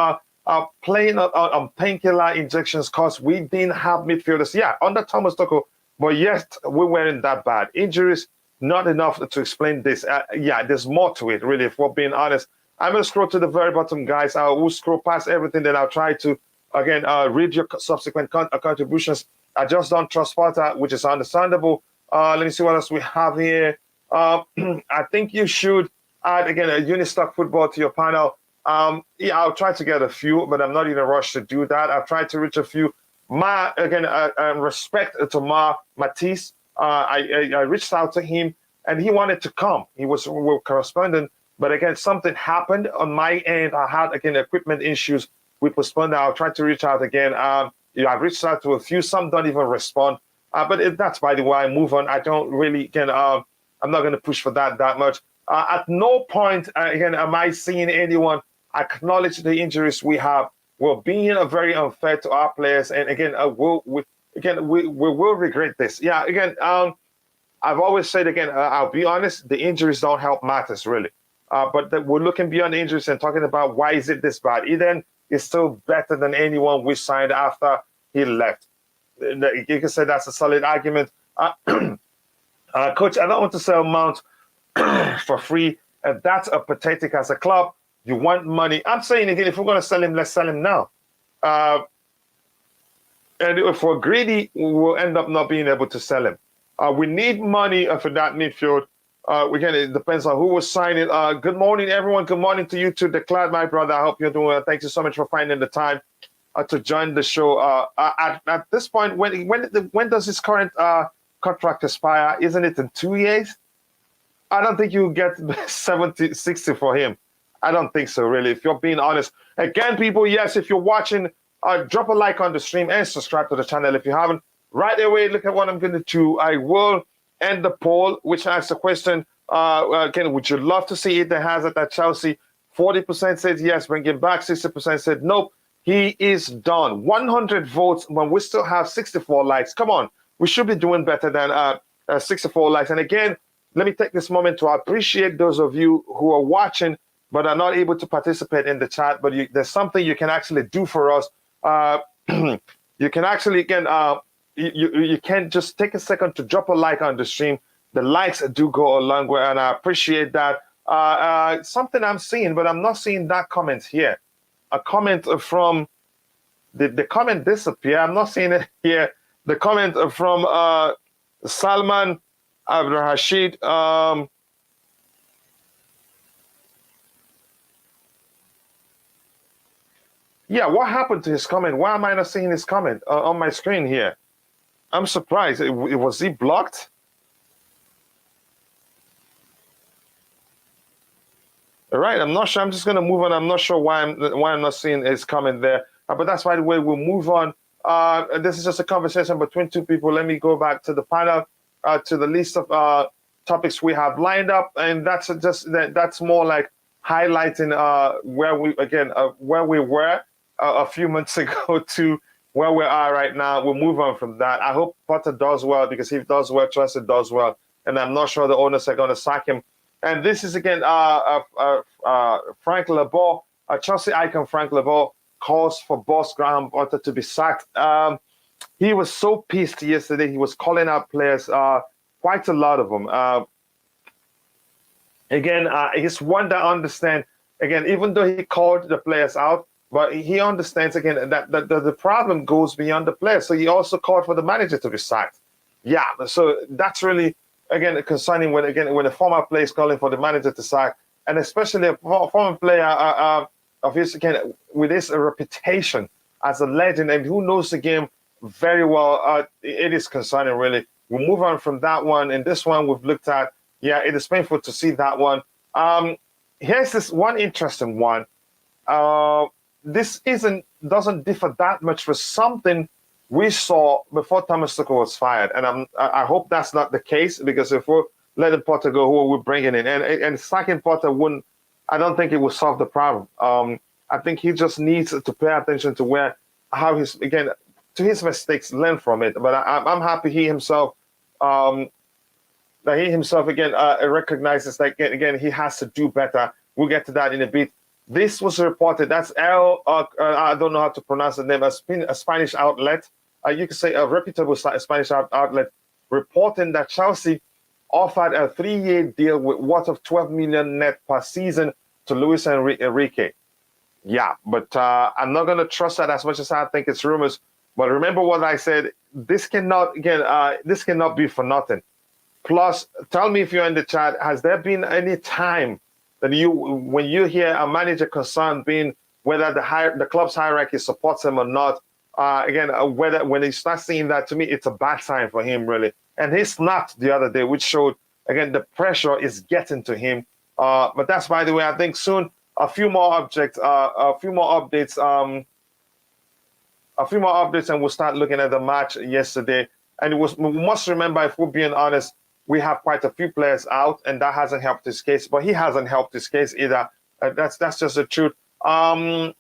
playing on painkiller injections because we didn't have midfielders. Yeah, under Thomas Tuchel, but yet we weren't that bad. Injuries, not enough to explain this. Yeah, there's more to it, really, if we're being honest. I'm going to scroll to the very bottom, guys. I will scroll past everything, then I'll try to, again, read your subsequent contributions. I just don't trust Potter, which is understandable. Let me see what else we have here. I think you should add, again, a Unistock football to your panel. Yeah, I'll try to get a few, but I'm not in a rush to do that. I've tried to reach a few. Again, respect to Matisse. I reached out to him, and he wanted to come. We were corresponding, but again, something happened on my end. I had, again, equipment issues. We postponed. I'll try to reach out again. I've reached out to a few. Some don't even respond. But that's by the way I move on. I don't really, again, I'm not going to push for that much. At no point, again, am I seeing anyone acknowledge the injuries we have. We're being very unfair to our players. And again, we will regret this. Yeah, again, I've always said, again, I'll be honest, the injuries don't help matters, really. But we're looking beyond the injuries and talking about why is it this bad. Eden is still better than anyone we signed after he left. You can say that's a solid argument. Coach, I don't want to sell Mount for free. That's a pathetic as a club. You want money. I'm saying, again, if we're going to sell him, let's sell him now. And if we're greedy, we'll end up not being able to sell him. We need money for that midfield. Again, it depends on who was signing. Good morning, everyone. Good morning to you too, Declan, my brother. I hope you're doing well. Thank you so much for finding the time to join the show. At this point, when does his current contract expire? Isn't it in 2 years? I don't think you get 70, 60 for him. I don't think so, really, if you're being honest. Again, people, yes, if you're watching, drop a like on the stream and subscribe to the channel if you haven't. Right away, look at what I'm going to do. I will end the poll, which asks the question, again, would you love to see Eden Hazard at Chelsea? 40% said yes, bring him back. 60% said nope. He is done. 100 votes when we still have 64 likes. Come on, we should be doing better than 64 likes. And again, let me take this moment to appreciate those of you who are watching but are not able to participate in the chat. But there's something you can actually do for us. You can actually, again, you can just take a second to drop a like on the stream. The likes do go a long way, and I appreciate that. Something I'm seeing, but I'm not seeing that comment here. A comment from the comment disappear. I'm not seeing it here. The comment from Salman Abdul Rashid. Yeah, what happened to his comment? Why am I not seeing his comment on my screen here? I'm surprised. Was he blocked? All right, I'm not sure. I'm just going to move on. I'm not sure why I'm not seeing his comment there. But that's why the way we'll move on. This is just a conversation between two people. Let me go back to the panel, to the list of topics we have lined up, and that's more like highlighting where we were a few months ago to where we are right now. We'll move on from that. I hope Potter does well, because if he does well, trust it does well, and I'm not sure the owners are going to sack him. And this is again Frank LeBeau, Chelsea icon Frank LeBeau calls for boss Graham Potter to be sacked. He was so pissed yesterday. He was calling out players, quite a lot of them. He's one that understands, again, even though he called the players out, but he understands, again, that the problem goes beyond the players. So he also called for the manager to be sacked. Yeah, so that's really, again, concerning when a former player is calling for the manager to sack, and especially a former player of his, again, with his reputation as a legend and who knows the game very well. It is concerning, really. We'll move on from that one. And this one we've looked at. Yeah, it is painful to see that one. Here's this one interesting one. This doesn't differ that much for something we saw before Thomas Tuchel was fired, and I hope that's not the case, because if we're letting Potter go, who are we bringing in? And sacking Potter wouldn't. I don't think it will solve the problem. I think he just needs to pay attention to how his, again, to his mistakes, learn from it. But I'm happy he himself recognizes that again he has to do better. We'll get to that in a bit. This was reported. That's I don't know how to pronounce the name. A Spanish outlet. You could say a reputable Spanish outlet reporting that Chelsea offered a 3-year deal with worth of 12 million net per season to Luis Enrique. Yeah, but I'm not going to trust that as much as I think it's rumors. But remember what I said. This cannot be for nothing. Plus, tell me if you're in the chat, has there been any time that when you hear a manager concerned being whether the club's hierarchy supports him or not, when he starts seeing that, to me, it's a bad sign for him, really. And he snapped the other day, which showed, again, the pressure is getting to him. But that's, by the way, I think soon a few more updates, and we'll start looking at the match yesterday. And we must remember, if we're being honest, we have quite a few players out, and that hasn't helped his case. But he hasn't helped his case either. That's just the truth. I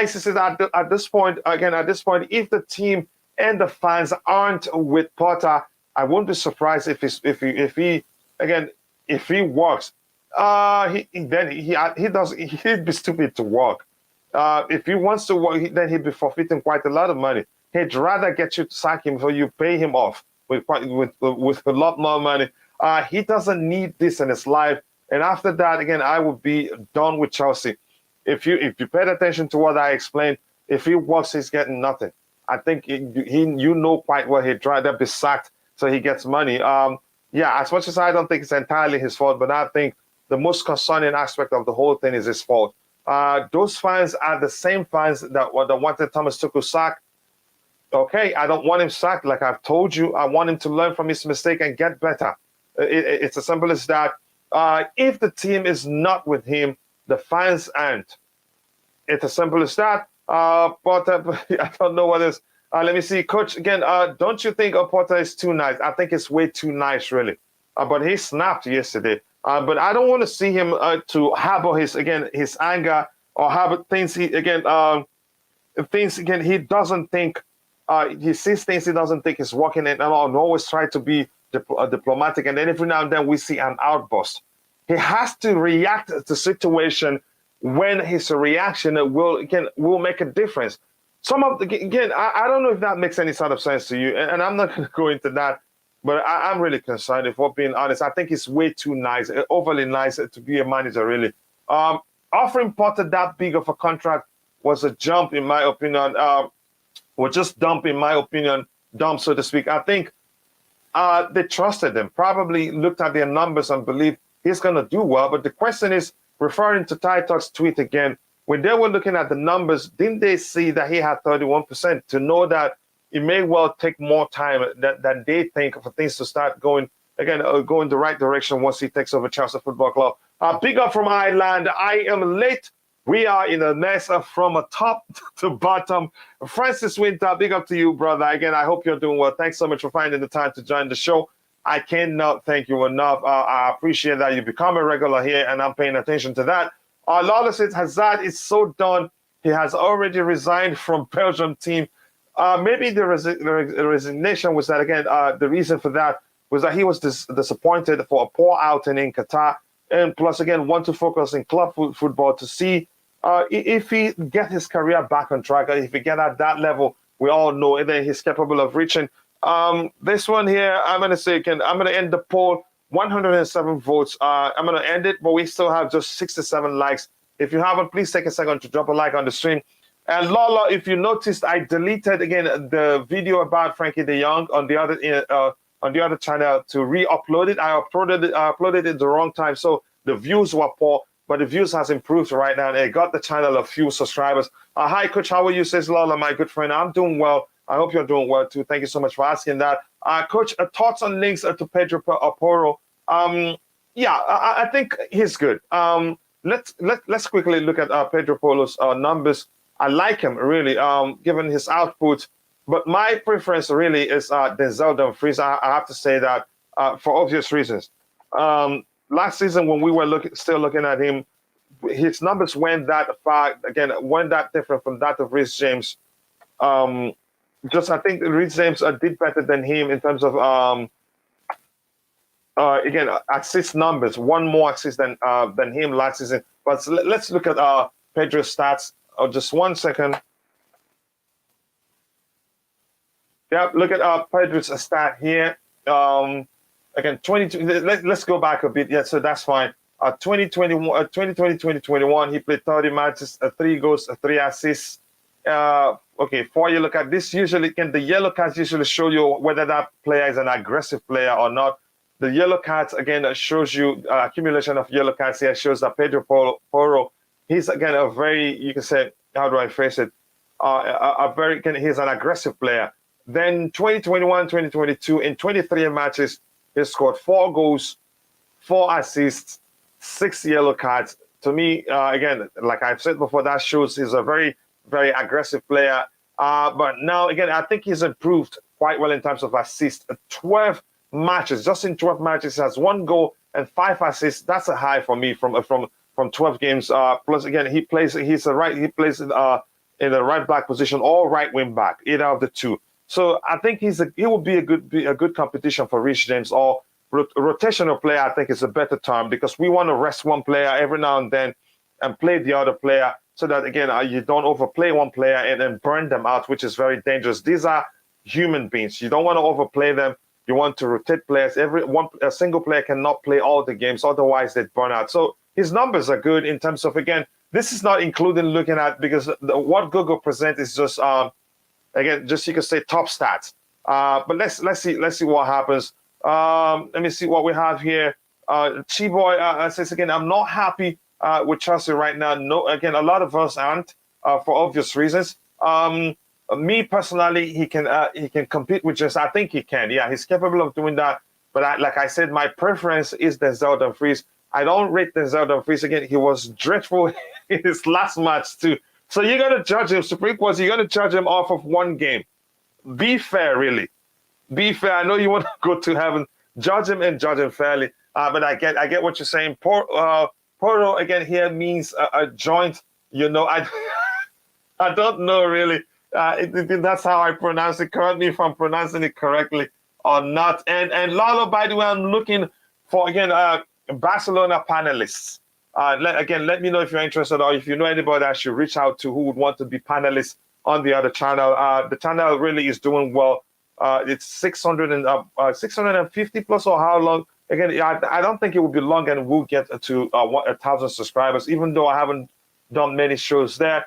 say that at this point, if the team and the fans aren't with Potter, I won't be surprised if he works. He'd be stupid to work. If he wants to work, then he'd be forfeiting quite a lot of money. He'd rather get you to sack him so you pay him off with a lot more money. He doesn't need this in his life. And after that, again, I would be done with Chelsea. If you paid attention to what I explained, if he works, he's getting nothing. I think you know quite well he'd rather be sacked so he gets money. As much as I don't think it's entirely his fault, but I think the most concerning aspect of the whole thing is his fault. Those fans are the same fans that wanted Thomas Tuchel sacked. Okay, I don't want him sacked. Like I've told you, I want him to learn from his mistake and get better. It's as simple as that. If the team is not with him, the fans aren't. It's as simple as that. But I don't know what is. Let me see, Coach. Again, don't you think Potter is too nice? I think it's way too nice, really. But he snapped yesterday. But I don't want to see him to harbor his anger or harbor things. things again. He doesn't think. He sees things he doesn't think is working, and always try to be diplomatic. And then every now and then we see an outburst. He has to react to situation when his reaction will make a difference. Some of again, I don't know if that makes any sort of sense to you, and I'm not going to go into that. But I'm really concerned, if we're being honest. I think it's way too nice, overly nice to be a manager, really. Offering Potter that big of a contract was a jump, in my opinion. Was just dump, in my opinion, dump, so to speak. I think they trusted him, probably looked at their numbers and believed he's going to do well. But the question is, referring to Tituk's tweet again, when they were looking at the numbers, didn't they see that he had 31%, to know that it may well take more time than they think for things to start going again, go in the right direction once he takes over Chelsea Football Club. Big up from Ireland. I am late. We are in a mess from a top to bottom. Francis Winter, big up to you, brother. Again, I hope you're doing well. Thanks so much for finding the time to join the show. I cannot thank you enough. I appreciate that you become a regular here, and I'm paying attention to that. Lawless says Hazard is so done. He has already resigned from Belgium team. Maybe the resignation was that, again, the reason for that was that he was disappointed for a poor outing in Qatar, and plus, again, want to focus in club football to see if he get his career back on track. If he get at that level, we all know that he's capable of reaching. This one here, I'm going to say, I'm going to end the poll. 107 votes. I'm going to end it, but we still have just 67 likes. If you haven't, please take a second to drop a like on the stream. And Lola, if you noticed, I deleted again the video about Frankie de Jong on the other channel to re-upload it. I uploaded it at the wrong time, so the views were poor, but the views has improved right now, and it got the channel a few subscribers. Hi, Coach, how are you? Says Lola, my good friend. I'm doing well. I hope you're doing well too. Thank you so much for asking that. Coach, thoughts on links to Pedro Porro? Yeah, I think he's good. Let's quickly look at Pedro Porro's numbers. I like him, really, given his output. But my preference really is Denzel Dumfries. I have to say that for obvious reasons. Last season, when we were still looking at him, his numbers went that far, again, went that different from that of Reece James. I think Reece James did better than him in terms of, again, assist numbers. One more assist than him last season. But let's look at Pedro's stats. Just 1 second. Yeah, look at Pedro's stat here. Again, 22. Let's go back a bit. Yeah, so that's fine. 2020, he played 30 matches, 3 goals, 3 assists. Okay, 4 yellow cards. This usually the yellow cards usually show you whether that player is an aggressive player or not. The yellow cards again shows you accumulation of yellow cards here shows that Pedro Porro, he's again a very, you can say, how do I phrase it? He's an aggressive player. Then 2021, 2022, in 23 matches, he scored 4 goals, 4 assists, 6 yellow cards. To me, again, like I've said before, that shows he's a very, very aggressive player. But now, again, I think he's improved quite well in terms of assists. 12 matches, just in 12 matches, he has 1 goal and 5 assists. That's a high for me from 12 games. Plus, again, he plays in the right back position or right wing back, either of the two. So I think he will be a good competition for Reece James, or rotational player. I think is a better term, because we want to rest one player every now and then and play the other player, so that again you don't overplay one player and then burn them out, which is very dangerous. These are human beings. You don't want to overplay them. You want to rotate players. A single player cannot play all the games, otherwise they burn out. So his numbers are good in terms of, again, this is not including looking at, because what Google presents is just again, just you can say top stats. But let's see what happens. Let me see what we have here. Chiboy says again, I'm not happy with Chelsea right now. No, again, a lot of us aren't for obvious reasons. Me personally, he can compete with just. I think he can. Yeah, he's capable of doing that. But like I said, my preference is Denzel Dumfries. I don't rate Denzel Dumfries. Again, he was dreadful in his last match too. So you're going to judge him, Supreme Court, you're going to judge him off of one game. Be fair, really. Be fair. I know you want to go to heaven. Judge him and judge him fairly. But I get what you're saying. Porro, again, here means a joint. You know, I don't know really. That's how I pronounce it. Correct me if I'm pronouncing it correctly or not. And Lalo, by the way, I'm looking for again Barcelona panelists. Let me know if you're interested or if you know anybody I should reach out to who would want to be panelists on the other channel. The channel really is doing well. It's 650 plus or how long? Again, I don't think it will be long and we'll get to 1,000 subscribers, even though I haven't done many shows there.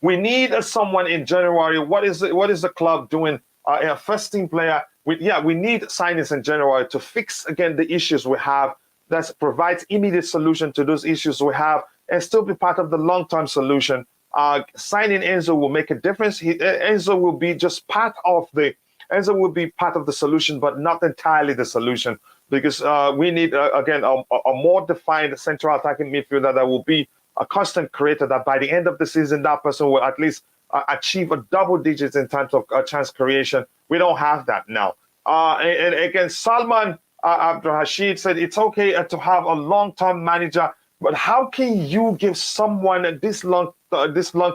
We need someone in January. What is the club doing? A first team player. We need signings in January to fix again the issues we have. That provides immediate solution to those issues we have, and still be part of the long-term solution. Signing Enzo will make a difference. Enzo will be just part of the. Enzo will be part of the solution, but not entirely the solution, because we need again a more defined central attacking midfielder that will be a constant creator. That by the end of the season, that person will at least achieve a double digits in terms of chance creation. We don't have that now. And again, Salman Abdul Rashid said it's okay to have a long-term manager, but how can you give someone this long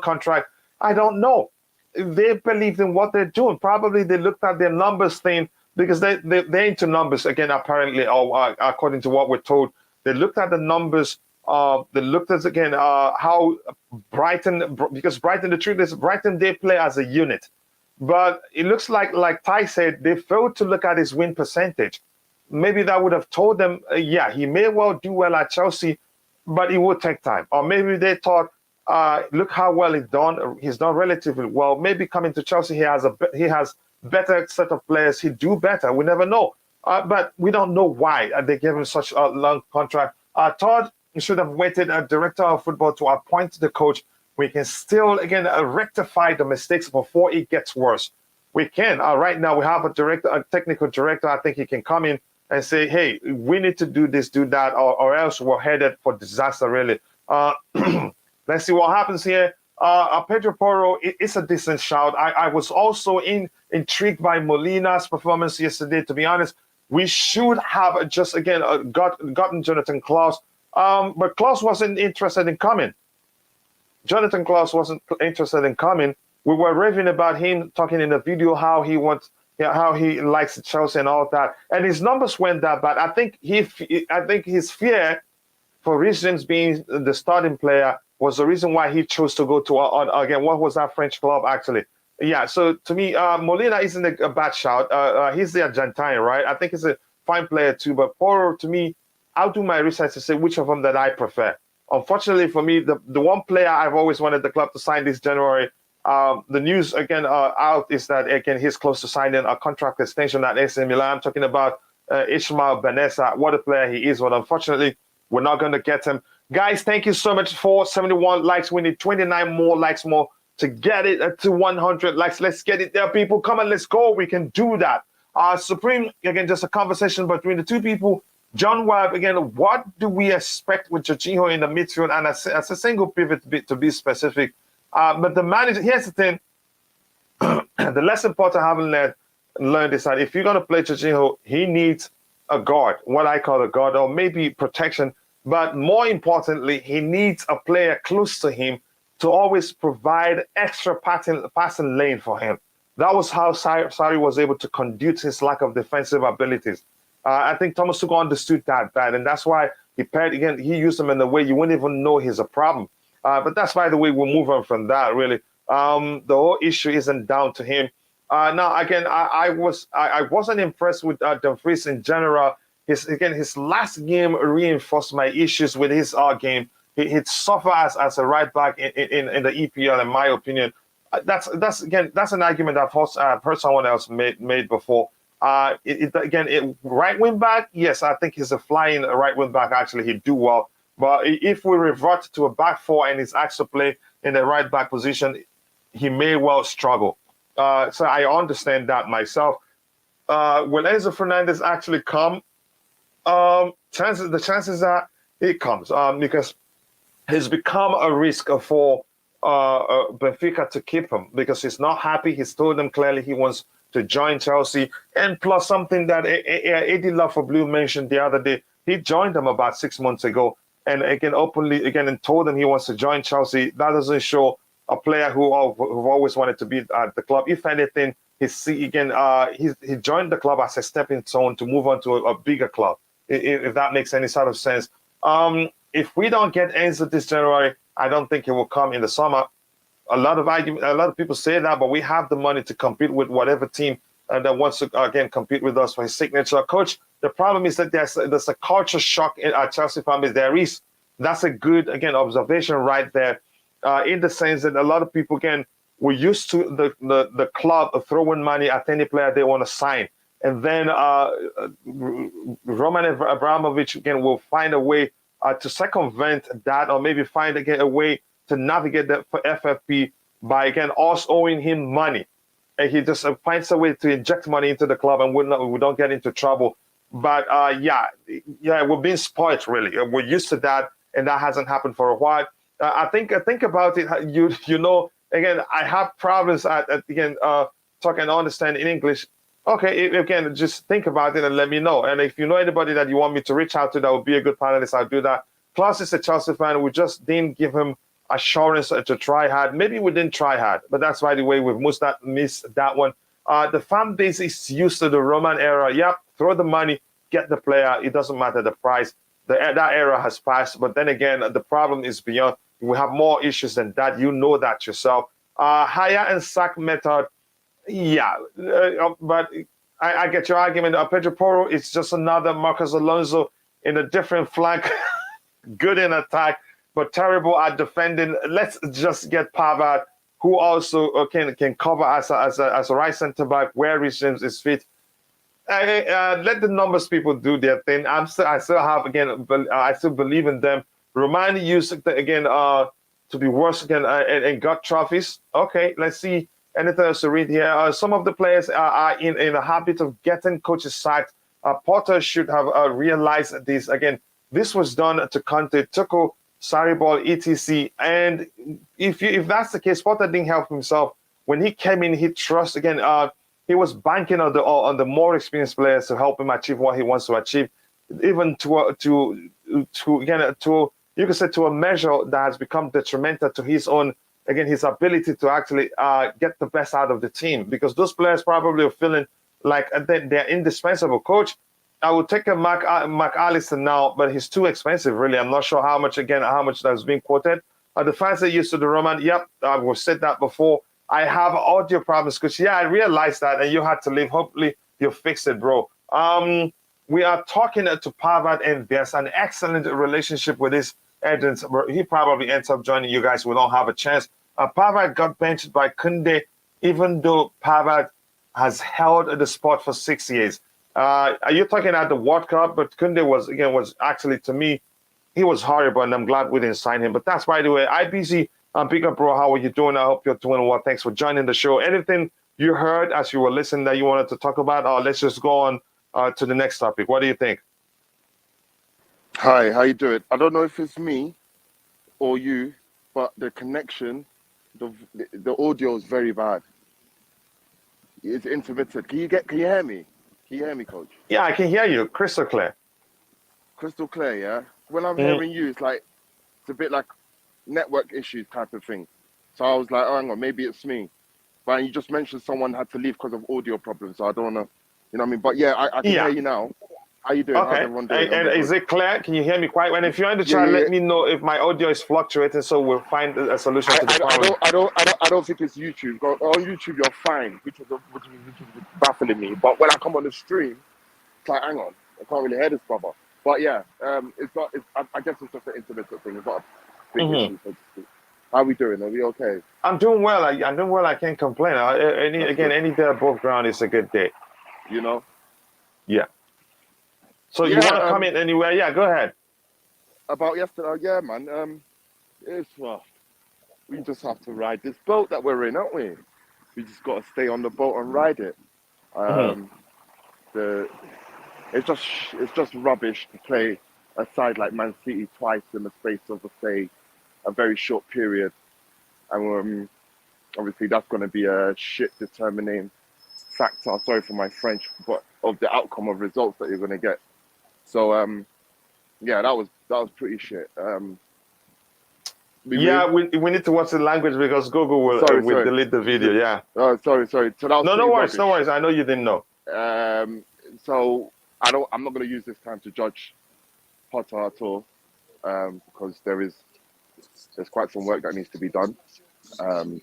contract? I don't know. They believed in what they're doing. Probably they looked at their numbers thing, because they're into numbers again, apparently, or according to what we're told. They looked at the numbers. They looked at again how Brighton, because Brighton, the truth is Brighton, they play as a unit. But it looks like Ty said, they failed to look at his win percentage. Maybe that would have told them, he may well do well at Chelsea, but it would take time. Or maybe they thought, look how well he's done. He's done relatively well. Maybe coming to Chelsea, he has better set of players. He'd do better. We never know. But we don't know why they gave him such a long contract. Todd should have waited a director of football to appoint the coach. We can still, again, rectify the mistakes before it gets worse. We can. Right now, we have a technical director. I think he can come in and say, hey, we need to do this, do that, or else we're headed for disaster, really. Let's see what happens here. Pedro Porro, it's a decent shout. I was also intrigued by Molina's performance yesterday, to be honest. We should have just, again, gotten Jonathan Klaus. But Klaus wasn't interested in coming. Jonathan Klaus wasn't interested in coming. We were raving about him, talking in the video how he likes Chelsea and all that, and his numbers went that bad. I think his fear for reasons being the starting player was the reason why he chose to go to again. What was that French club actually? Yeah. So to me, Molina isn't a bad shout. He's the Argentine, right? I think he's a fine player too. But Porro, to me, I'll do my research to say which of them that I prefer. Unfortunately for me, the one player I've always wanted the club to sign this January. The news again out is that again he's close to signing a contract extension at AC Milan. I'm talking about Ismael Benessa. What a player he is, but unfortunately we're not going to get him. Guys, thank you so much for 71 likes. We need 29 more likes more to get it to 100 likes. Let's get it there, people. Come on, let's go. We can do that. Supreme, again, just a conversation between the two people. John Webb, again, what do we expect with Jorginho in the midfield? And as a single pivot to be specific. But the manager, here's the thing. The lesson Potter haven't learned is that if you're going to play Jorginho, he needs a guard, what I call a guard, or maybe protection. But more importantly, he needs a player close to him to always provide extra passing lane for him. That was how Sarri was able to conduce his lack of defensive abilities. I think Thomas Tuchel understood that, and that's why he used him in a way you wouldn't even know he's a problem. But that's, by the way, we'll move on from that, really. The whole issue isn't down to him. Now, again, I wasn't impressed with Dumfries in general. His last game reinforced my issues with his game. He'd suffer as a right back in the EPL, in my opinion. That's an argument I've heard someone else made before. Right wing back, yes, I think he's a flying right wing back. Actually, he'd do well. But if we revert to a back four and he's asked to play in the right back position, he may well struggle. So I understand that myself. Will Enzo Fernandez actually come? The chances are he comes because he's become a risk for Benfica to keep him because he's not happy. He's told them clearly he wants to join Chelsea. And plus something that Eddie Love for Blue mentioned the other day, he joined them about 6 months ago. and again openly again and told him he wants to join Chelsea, that doesn't show a player who who've always wanted to be at the club. If anything, he joined the club as a stepping stone to move on to a bigger club. If that makes any sort of sense. If we don't get Enzo this January, I don't think he will come in the summer. A lot of people say that, but we have the money to compete with whatever team that wants to again compete with us for his signature. Coach, the problem is that there's a culture shock in our Chelsea family. There is. That's a good again observation right there, in the sense that a lot of people again we're used to the club throwing money at any player they want to sign, and then Roman Abramovich again will find a way to circumvent that, or maybe find again a way to navigate that for FFP by again us owing him money, and he just finds a way to inject money into the club, and we don't get into trouble. But yeah, we're being spoiled really. We're used to that, and that hasn't happened for a while. I think about it. You know, again, I have problems at again talk and understand in English. Okay, again, just think about it and let me know. And if you know anybody that you want me to reach out to, that would be a good panelist, I'll do that. Plus, it's a Chelsea fan. We just didn't give him assurance to try hard. Maybe we didn't try hard, but that's by the way we've missed that one. The fan base is used to the Roman era. Yep, throw the money, get the player. It doesn't matter the price. That era has passed. But then again, the problem is beyond. We have more issues than that. You know that yourself. Hire and sack method. Yeah, but I get your argument. Pedro Porro is just another Marcos Alonso in a different flank. Good in attack, but terrible at defending. Let's just get Pavard, who also can cover as a right centre back where Reece James is fit. Let the numbers people do their thing. I still believe in them. Romani used again to be worse again and got trophies. Okay, let's see anything else to read here. Some of the players are in a habit of getting coaches sacked. Potter should have realized this. Again, this was done to Conte, Tuchel, Sarri, etc. And if that's the case, Potter didn't help himself. When he came in, he trust again. He was banking on the more experienced players to help him achieve what he wants to achieve, even to you could say to a measure that has become detrimental to his own his ability to actually get the best out of the team, because those players probably are feeling like they're indispensable. Coach, I would take a McAllister now, but he's too expensive, really. I'm not sure how much that's being quoted. The fans are used to the Roman. Yep, I've said that before. I have audio problems, because, yeah, I realized that, and you had to leave. Hopefully, you fixed it, bro. We are talking to Pavard, and there's an excellent relationship with his agents. He probably ends up joining you guys. We don't have a chance. Pavard got benched by Kunde, even though Pavard has held the spot for 6 years. Are you talking at the World Cup? But Kunde was actually, to me, he was horrible, and I'm glad we didn't sign him. But that's, by the way, IBC, big up, bro. How are you doing? I hope you're doing well. Thanks for joining the show. Anything you heard as you were listening that you wanted to talk about? Let's just go on to the next topic. What do you think? Hi, how you doing? I don't know if it's me or you, but the connection, the audio is very bad. It's intermittent. Can you hear me? Can you hear me, Coach? Yeah, I can hear you crystal clear. Crystal clear, yeah? When I'm hearing you, it's a bit like network issues type of thing. So I was like, oh, hang on, maybe it's me. But you just mentioned someone had to leave because of audio problems, so I don't want to, you know what I mean? But yeah, I can hear you now. How you doing? Okay. How's everyone doing? And is it clear? Can you hear me quite well? And if you're in the chat, let me know if my audio is fluctuating, so we'll find a solution to the problem. I don't think it's YouTube. On YouTube, you're fine, which is baffling me. But when I come on the stream, it's like, hang on, I can't really hear this brother. But yeah, it's not. I guess it's just an intermittent thing. It's not a big issue, so to speak. How are we doing? Are we okay? I'm doing well. I'm doing well. I can't complain. Any day above ground is a good day. You know? Yeah. So you want to comment anywhere? Yeah, go ahead. About yesterday, yeah, man. It's rough. We just have to ride this boat that we're in, aren't we? We just got to stay on the boat and ride it. It's just rubbish to play a side like Man City twice in the space of, say, a very short period, and obviously that's going to be a shit determining factor. Sorry for my French, but of the outcome of results that you're going to get. So yeah, that was pretty shit. We Yeah, move. we need to watch the language because Google will Sorry. delete the video. Yeah. Sorry. So that was No, no pretty worries, no rubbish. worries. I know you didn't know. So I'm not going to use this time to judge Potter at all, because there's quite some work that needs to be done. Um,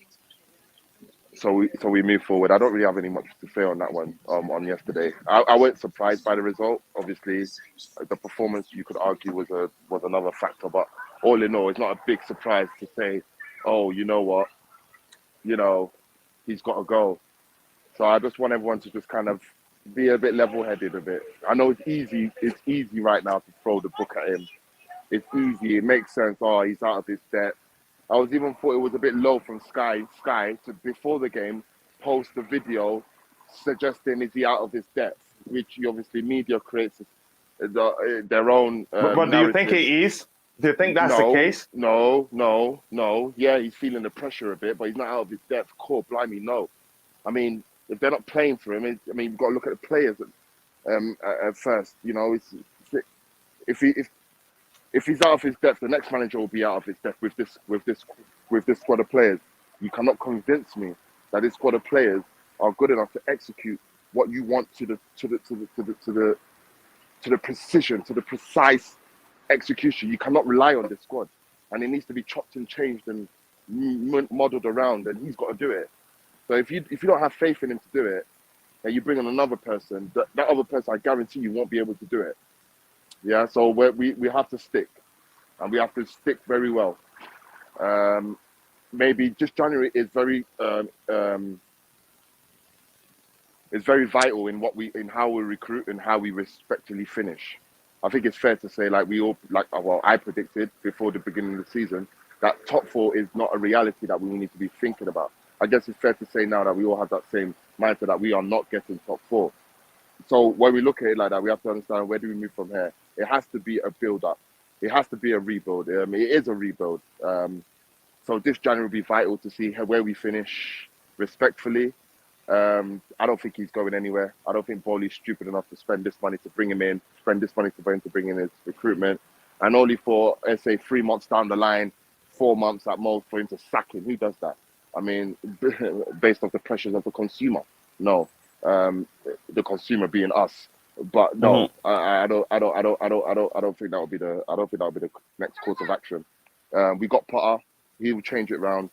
so we move forward. I don't really have any much to say on that one. On yesterday, I wasn't surprised by the result. Obviously, the performance you could argue was another factor, but all in all, it's not a big surprise to say, oh, you know what, you know, he's got to go. So I just want everyone to just kind of be a bit level-headed a bit. I know it's easy. It's easy right now to throw the book at him. It's easy. It makes sense. Oh, he's out of his depth. I was even thought it was a bit low from Sky to before the game post the video suggesting is he out of his depth, which obviously media creates their own But do you think narrative. he is? Do you think that's the No, case? no. Yeah, he's feeling the pressure a bit, but he's not out of his depth. Core, blimey, no. I mean, if they're not playing for him, you've got to look at the players at first. You know, if he's out of his depth, the next manager will be out of his depth with this squad of players. You cannot convince me that this squad of players are good enough to execute what you want to the precision, to the precise execution. You cannot rely on this squad, and it needs to be chopped and changed and modeled around, and he's got to do it. So if you don't have faith in him to do it, and you bring on another person, that other person, I guarantee you, won't be able to do it. Yeah, so we have to stick, and we have to stick very well. Maybe just January is very vital in how we recruit and how we respectfully finish. I think it's fair to say, I predicted before the beginning of the season, that top four is not a reality that we need to be thinking about. I guess it's fair to say now that we all have that same mindset that we are not getting top four. So when we look at it like that, we have to understand, where do we move from here? It has to be a build-up. It has to be a rebuild. It is a rebuild. So this January will be vital to see where we finish respectfully. I don't think he's going anywhere. I don't think Boehly's stupid enough to spend this money to bring him in, spend this money to bring in his recruitment, and only for, let's say, 3 months down the line, 4 months at most, for him to sack him. Who does that? I mean, based off the pressures of the consumer. No, the consumer being us. But no, I don't think that would be the next course of action. We got Potter. He will change it round.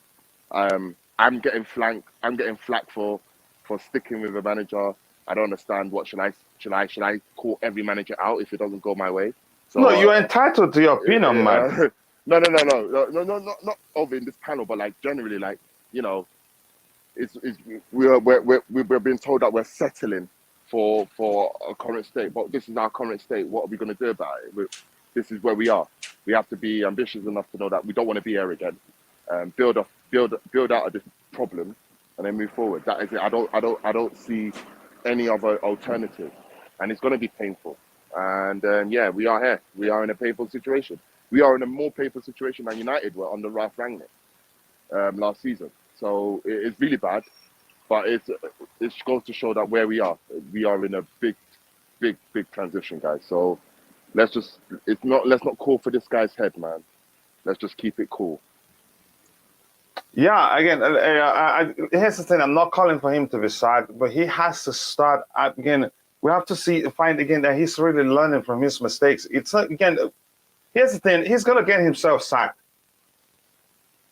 I'm getting flack for sticking with a manager. I don't understand. What should I call every manager out if it doesn't go my way? So No, you're entitled to your opinion, man. No, not over in this panel, but like generally, like, you know, we're being told that we're settling for a current state, but this is our current state. What are we going to do about it? This is where we are. We have to be ambitious enough to know that we don't want to be here again. Build out of this problem, and then move forward. That is it. I don't see any other alternative, and it's going to be painful. And yeah, we are here. We are in a painful situation. We are in a more painful situation than United were under Ralph Rangnick last season. So it's really bad, but it goes to show that where we are in a big transition, guys. So let's not call for this guy's head, man. Let's just keep it cool. Yeah, again, here's the thing. I'm not calling for him to be sacked, but he has to start again. We have to find again that he's really learning from his mistakes. It's not, again. Here's the thing. He's gonna get himself sacked,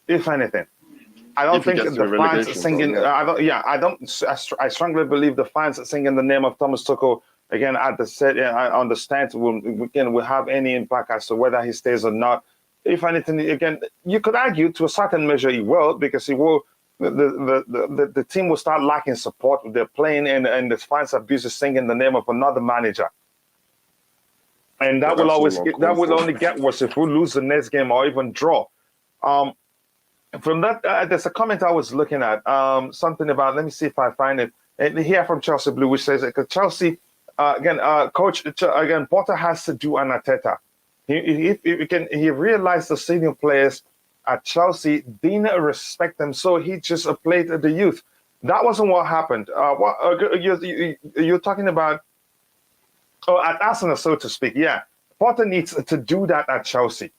if anything. I don't think the fans singing. I strongly believe the fans singing the name of Thomas Tuchel again at the set. I understand will have any impact as to whether he stays or not. If anything, again, you could argue to a certain measure he will, because he will. The team will start lacking support. They're playing, and the fans are busy singing the name of another manager, and that will only get worse if we lose the next game or even draw. From that, there's a comment I was looking at, something about, let me see if I find it, here from Chelsea Blue, which says, Chelsea, coach, again, Potter has to do an Arteta. He realized the senior players at Chelsea didn't respect them, so he just played the youth. That wasn't what happened. You're talking about, at Arsenal, so to speak, yeah. Potter needs to do that at Chelsea.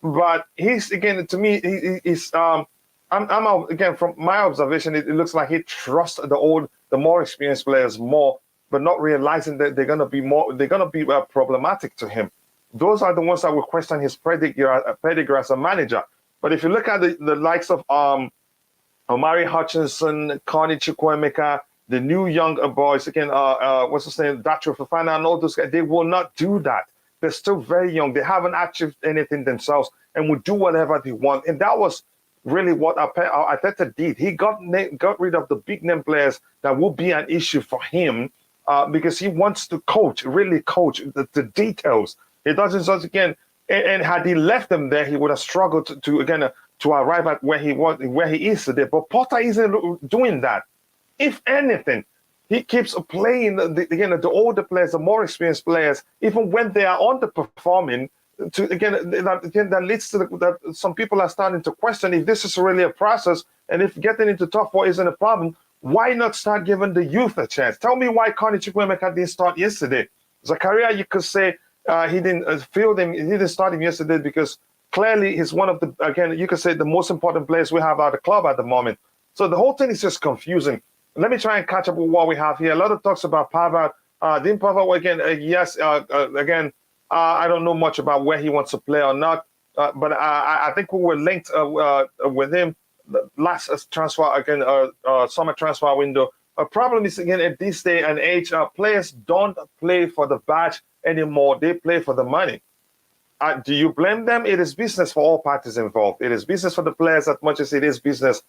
But he's again to me, he's again from my observation, it looks like he trusts the more experienced players more, but not realizing that they're gonna be problematic to him. Those are the ones that will question his pedigree as a manager. But if you look at the likes of Omari Hutchinson, Connie Chukwuemeka, the new young boys, again, what's his name, Datro Fofana, and all those guys, they will not do that. They're still very young. They haven't achieved anything themselves and will do whatever they want. And that was really what Arteta did. He got rid of the big name players that will be an issue for him because he wants to really coach the details. He doesn't just, again, and had he left them there, he would have struggled to arrive at where he is today. But Potter isn't doing that. If anything, he keeps playing the older players, the more experienced players, even when they are underperforming. That leads to that some people are starting to question if this is really a process, and if getting into top four isn't a problem, why not start giving the youth a chance? Tell me why Connie Chukwuemeka didn't start yesterday. Zakaria, you could say he didn't field him. He didn't start him yesterday because clearly he's one of the, again, you could say the most important players we have at the club at the moment. So the whole thing is just confusing. Let me try and catch up with what we have here. A lot of talks about Pavard. Didn't Pavard again? Yes. Again, I don't know much about where he wants to play or not. But I think we were linked with him last transfer again, summer transfer window. A problem is again at this day and age, players don't play for the badge anymore. They play for the money. Do you blame them? It is business for all parties involved. It is business for the players as much as it is business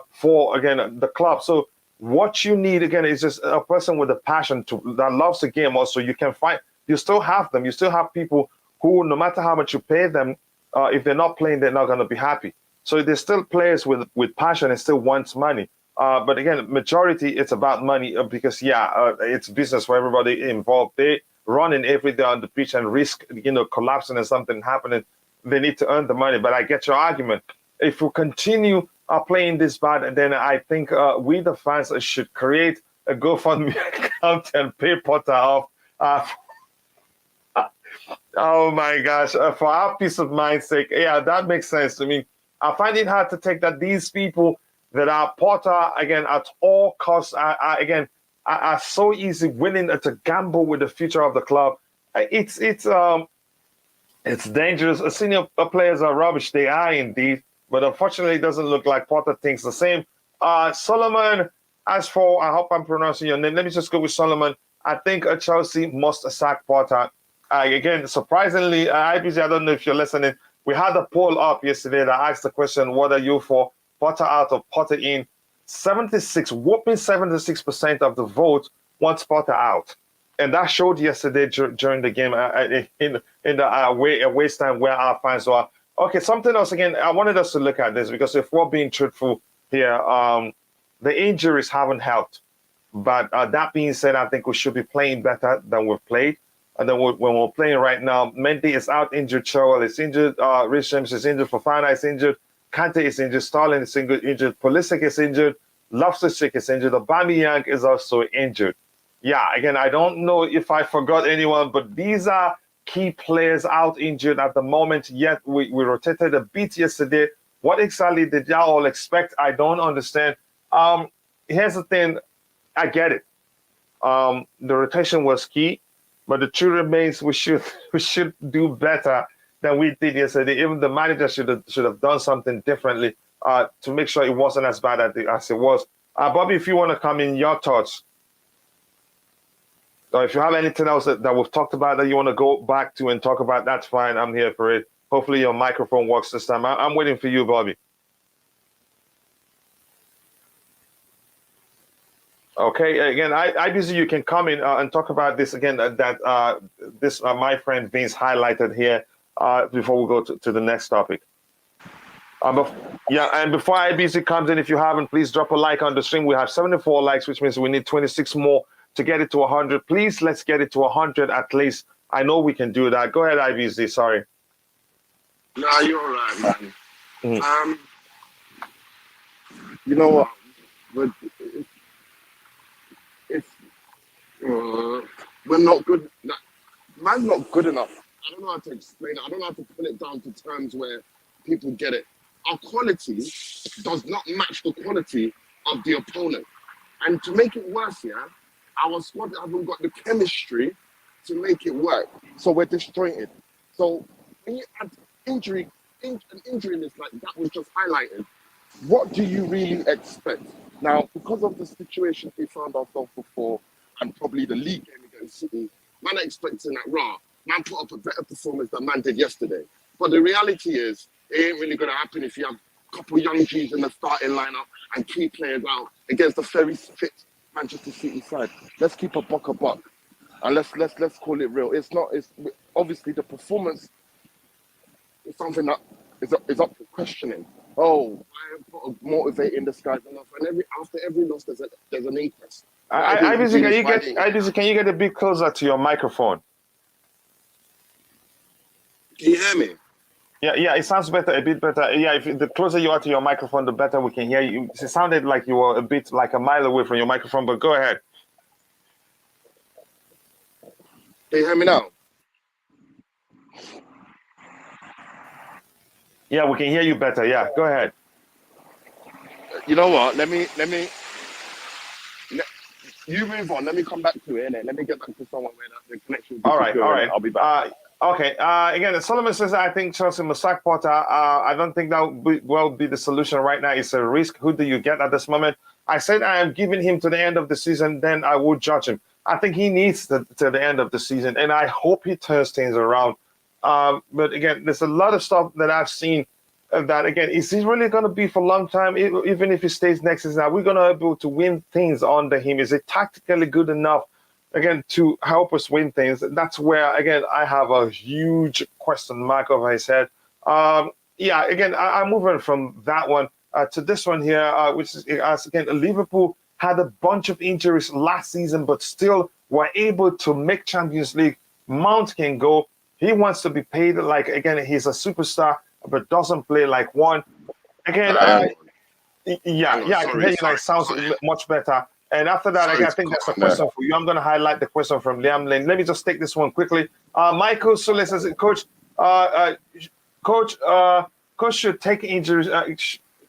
for again the club. So what you need again is just a person with a passion that loves the game. Also, you can find, you still have them. You still have people who, no matter how much you pay them, if they're not playing, they're not going to be happy. So there's still players with passion and still wants money. But again, majority it's about money because it's business for everybody involved. They running every day on the pitch and risk collapsing and something happening. They need to earn the money. But I get your argument. If we continue playing this bad, then I think we the fans should create a GoFundMe account and pay Potter off. Oh my gosh, for our peace of mind's sake, that makes sense to me. I find it hard to take that these people that are Potter again at all costs are so easy willing to gamble with the future of the club. It's dangerous. Senior players are rubbish. They are indeed. But unfortunately, it doesn't look like Potter thinks the same. Solomon, as for, I hope I'm pronouncing your name. Let me just go with Solomon. I think Chelsea must sack Potter. Again, surprisingly, IBC, I don't know if you're listening. We had a poll up yesterday that asked the question, what are you for? Potter out or Potter in? 76% of the vote wants Potter out. And that showed yesterday during the game in the waste time where our fans were. Okay, something else again. I wanted us to look at this because if we're being truthful here, the injuries haven't helped. But that being said, I think we should be playing better than we've played. And then when we're playing right now, Mendy is out injured, Chilwell is injured, Rich James is injured, Fofana is injured, Kante is injured, Sterling is injured, Pulisic is injured, Loftus-Cheek is injured, Aubameyang is also injured. Yeah, again, I don't know if I forgot anyone, but these are key players out injured at the moment, yet we rotated a bit yesterday. What exactly did y'all all expect? I don't understand. Here's the thing. I get it. The rotation was key, but the truth remains we should do better than we did yesterday. Even the manager should have done something differently to make sure it wasn't as bad as it was. Bobby, if you want to come in, your thoughts. If you have anything else that we've talked about that you want to go back to and talk about, that's fine. I'm here for it. Hopefully your microphone works this time. I'm waiting for you, Bobby. Okay, again, IBC, you can come in and talk about this again, this my friend Vince highlighted here before we go to the next topic. And before IBC comes in, if you haven't, please drop a like on the stream. We have 74 likes, which means we need 26 more to get it to 100. Please, let's get it to 100 at least. I know we can do that. Go ahead, IBC. Sorry. No, you're all right, man. Mm. You know what? But it's we're not good. Man's not good enough I don't know how to explain it. I don't know how to put it down to terms where people get it. Our quality does not match the quality of the opponent. And to make it worse, yeah, our squad haven't got the chemistry to make it work. So we're disjointed. So when you add an injury list like that was just highlighted, what do you really expect? Now, because of the situation we found ourselves before, and probably the league game against City, man are expecting that man put up a better performance than man did yesterday. But the reality is, it ain't really going to happen if you have a couple of young G's in the starting lineup and key players out against the very fit Manchester City side. Let's keep a buck, and let's call it real. It's not. It's obviously the performance is something that is up for questioning. Oh, I am motivating this guy enough, and after every loss, there's an inquest. Can you get a bit closer to your microphone? Can you hear me? Yeah, it sounds better, a bit better. Yeah, if the closer you are to your microphone, the better we can hear you. It sounded like you were a bit like a mile away from your microphone, but go ahead. Can you hear me now? Yeah, we can hear you better. Yeah, go ahead. You know what? You move on. Let me come back to it, innit? Let me get back to someone where the connection. All right. I'll be back. Okay. Again, Solomon says, I think Chelsea must sack Potter. I don't think that will be the solution right now. It's a risk. Who do you get at this moment? I said I am giving him to the end of the season, then I would judge him. I think he needs to the end of the season, and I hope he turns things around. But again, there's a lot of stuff that I've seen that, again, is he really going to be for a long time? Even if he stays next season, are we going to be able to win things under him? Is it tactically good enough, again, to help us win things? That's where, again, I have a huge question mark over his head. Yeah, again, I'm moving from that one to this one here, which is, again, Liverpool had a bunch of injuries last season, but still were able to make Champions League. Mount can go. He wants to be paid like, again, he's a superstar, but doesn't play like one. Again, I can hear you now. It sounds much better. And after that, I think that's a question for you. I'm going to highlight the question from Liam Lane. Let me just take this one quickly. Michael Sule says, Coach should take injuries.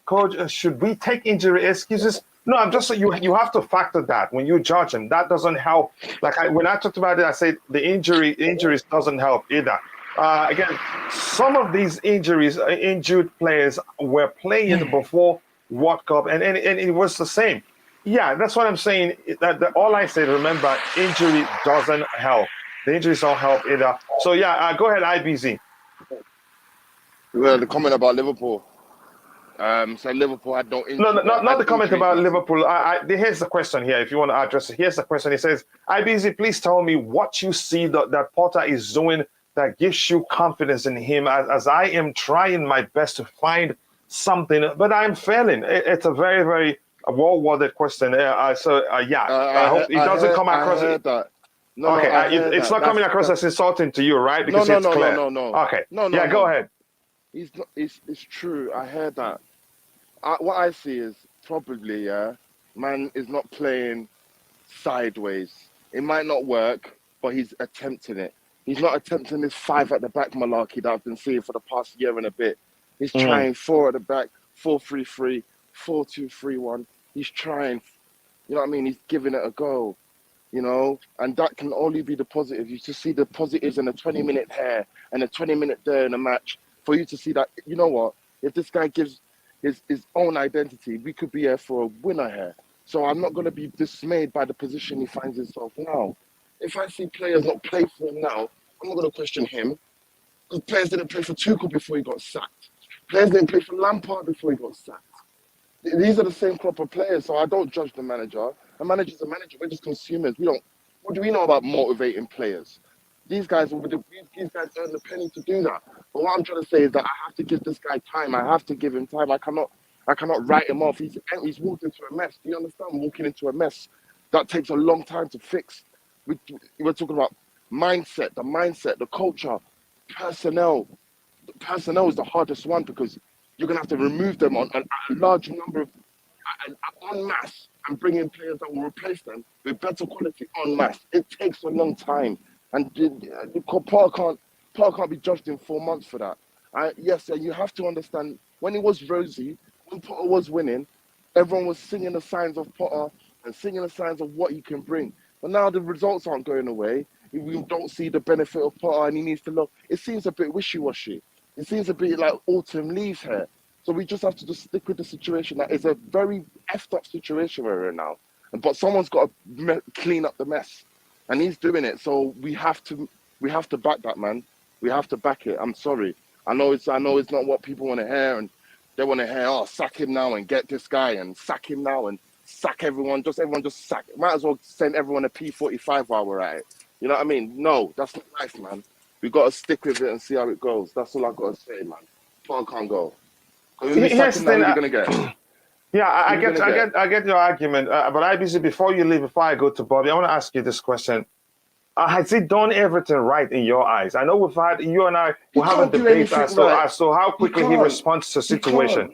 Coach, should we take injury excuses? No, I'm just you have to factor that when you judge him. That doesn't help. Like when I talked about it, I said the injuries doesn't help either. Again, some of these injured players were playing before World Cup, and it was the same. Yeah, that's what I'm saying. All I said, remember, injury doesn't help. The injuries don't help either. So yeah, go ahead, IBZ. Well, the comment about Liverpool. So Liverpool had no injury. No, not the comment about Liverpool. Here's the question here. If you want to address it, here's the question. He says, IBZ, please tell me what you see that Potter is doing that gives you confidence in him, as I am trying my best to find something, but I'm failing. It's a very, very well-worded question. I hope it doesn't come across. It's not coming across as insulting to you, right? Because it's clear. No. Okay. Go ahead. It's true. I heard that. What I see is probably, man is not playing sideways. It might not work, but he's attempting it. He's not attempting this 5 at the back malarkey that I've been seeing for the past year and a bit. He's trying 4 at the back, 4-3-3, 4-2-3-1. He's trying, you know what I mean? He's giving it a go, you know? And that can only be the positive. You just see the positives in a 20-minute here and a 20-minute there in a match for you to see that, you know what? If this guy gives his own identity, we could be here for a winner here. So I'm not going to be dismayed by the position he finds himself now. If I see players not play for him now, I'm not going to question him. Because players didn't play for Tuchel before he got sacked. Players didn't play for Lampard before he got sacked. These are the same crop of players, so I don't judge the manager. The manager's a manager. We're just consumers. What do we know about motivating players? These guys earn the penny to do that. But what I'm trying to say is that I have to give this guy time. I have to give him time. I cannot write him off. He's walked into a mess. Do you understand? Walking into a mess that takes a long time to fix. We're talking about mindset, the culture, personnel. The personnel is the hardest one because you're going to have to remove them on a large number of, en masse, and bring in players that will replace them with better quality en masse. It takes a long time. And Potter Potter can't be judged in 4 months for that. Yes, and you have to understand, when it was rosy, when Potter was winning, everyone was singing the signs of Potter and singing the signs of what he can bring. But now the results aren't going away. We don't see the benefit of Potter, and he needs to look. It seems a bit wishy-washy. It seems a bit like autumn leaves here. So we just have to just stick with the situation. That is a very effed up situation we're in now. But someone's got to clean up the mess, and he's doing it. So we have to back that, man. We have to back it. I'm sorry. I know it's not what people want to hear, and they want to hear, oh, sack him now and get this guy, and sack him now and sack everyone. Everyone just sack. Might as well send everyone a P45 while we're at it. You know what I mean? No, that's not life, man. We got to stick with it and see how it goes. That's all I got to say, man. Paul can't go. Who you sacking now? Who you gonna get? Yeah, I get your argument. But IBC, before you leave, before I go to Bobby, I want to ask you this question. Has he done everything right in your eyes? I know we've had, you and I, we'll have a debate as to how quickly he responds to situation.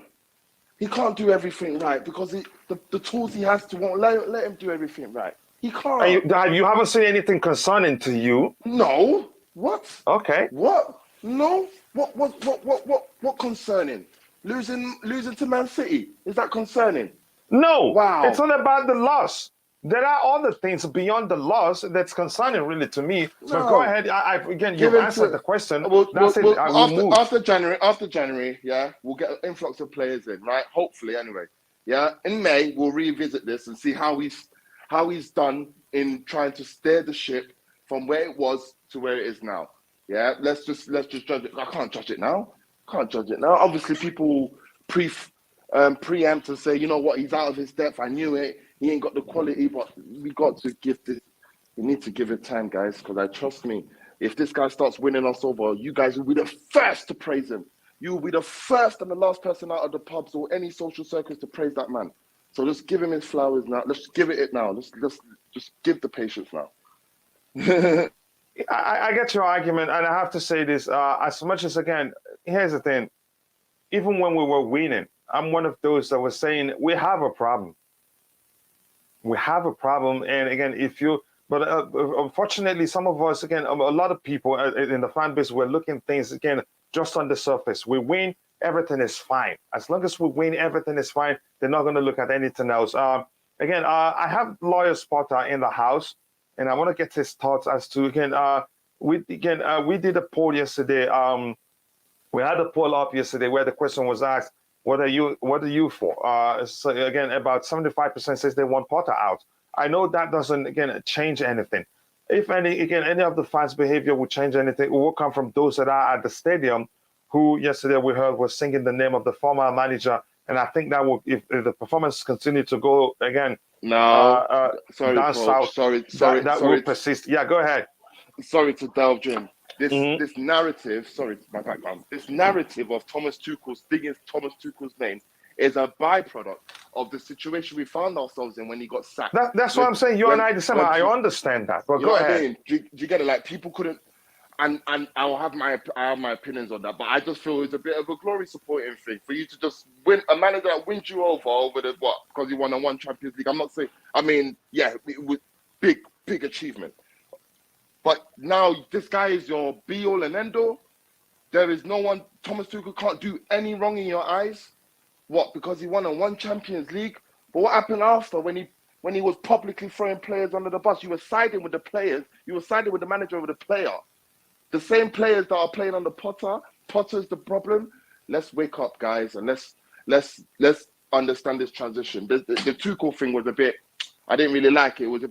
He can't do everything right because the tools he has to won't let him do everything right. He can't. And you haven't seen anything concerning to you? No. What? Okay. What? No. What concerning? Losing to Man City, is that concerning? No. Wow. It's not about the loss. There are other things beyond the loss that's concerning, really, to me. So go ahead. Again, you've answered the question. After January, yeah, we'll get an influx of players in, right? Hopefully, anyway. Yeah. In May, we'll revisit this and see how he's done in trying to steer the ship from where it was to where it is now. Yeah. Let's just judge it. I can't judge it now. Obviously, people preempt and say, you know what, he's out of his depth. I knew it. He ain't got the quality, but we got to give this. We need to give it time, guys, because I trust me. If this guy starts winning us over, you guys will be the first to praise him. You will be the first and the last person out of the pubs or any social circles to praise that man. So just give him his flowers now. Let's give it now. Let's just give the patience now. I get your argument, and I have to say this. As much as, again, here's the thing. Even when we were winning, I'm one of those that was saying we have a problem. We have a problem, and again, unfortunately, some of us, again, a lot of people in the fan base, we're looking things, again, just on the surface. We win, everything is fine. As long as we win, everything is fine. They're not going to look at anything else. Again, I have Lawyer Spotter in the house, and I want to get his thoughts as to, again, we did a poll yesterday. We had a poll up yesterday where the question was asked, what are you for? So again, about 75% says they want Potter out. I know that doesn't, again, change anything. If any of the fans' behavior will change anything, it will come from those that are at the stadium, who yesterday we heard was singing the name of the former manager. And I think that will, if the performance continue to go again, down south, that will persist. Yeah, go ahead. Sorry to delve in. This narrative, sorry, my background. This narrative of Thomas Tuchel's digging Thomas Tuchel's name is a byproduct of the situation we found ourselves in when he got sacked. That's what I'm saying. You and I, December. I understand that, but go ahead. I mean? Do you get it? Like, people couldn't, and I have my opinions on that, but I just feel it's a bit of a glory supporting thing for you to just win a manager that wins you over the what, because he won one Champions League. I'm not saying. I mean, yeah, it was big achievement. But now this guy is your be-all and end-all. There is no one, Thomas Tuchel can't do any wrong in your eyes. What? Because he won one Champions League? But what happened after when he was publicly throwing players under the bus? You were siding with the players. You were siding with the manager over the player. The same players that are playing under Potter. Potter's the problem. Let's wake up, guys, and let's understand this transition. The Tuchel thing was a bit, I didn't really like it. It was a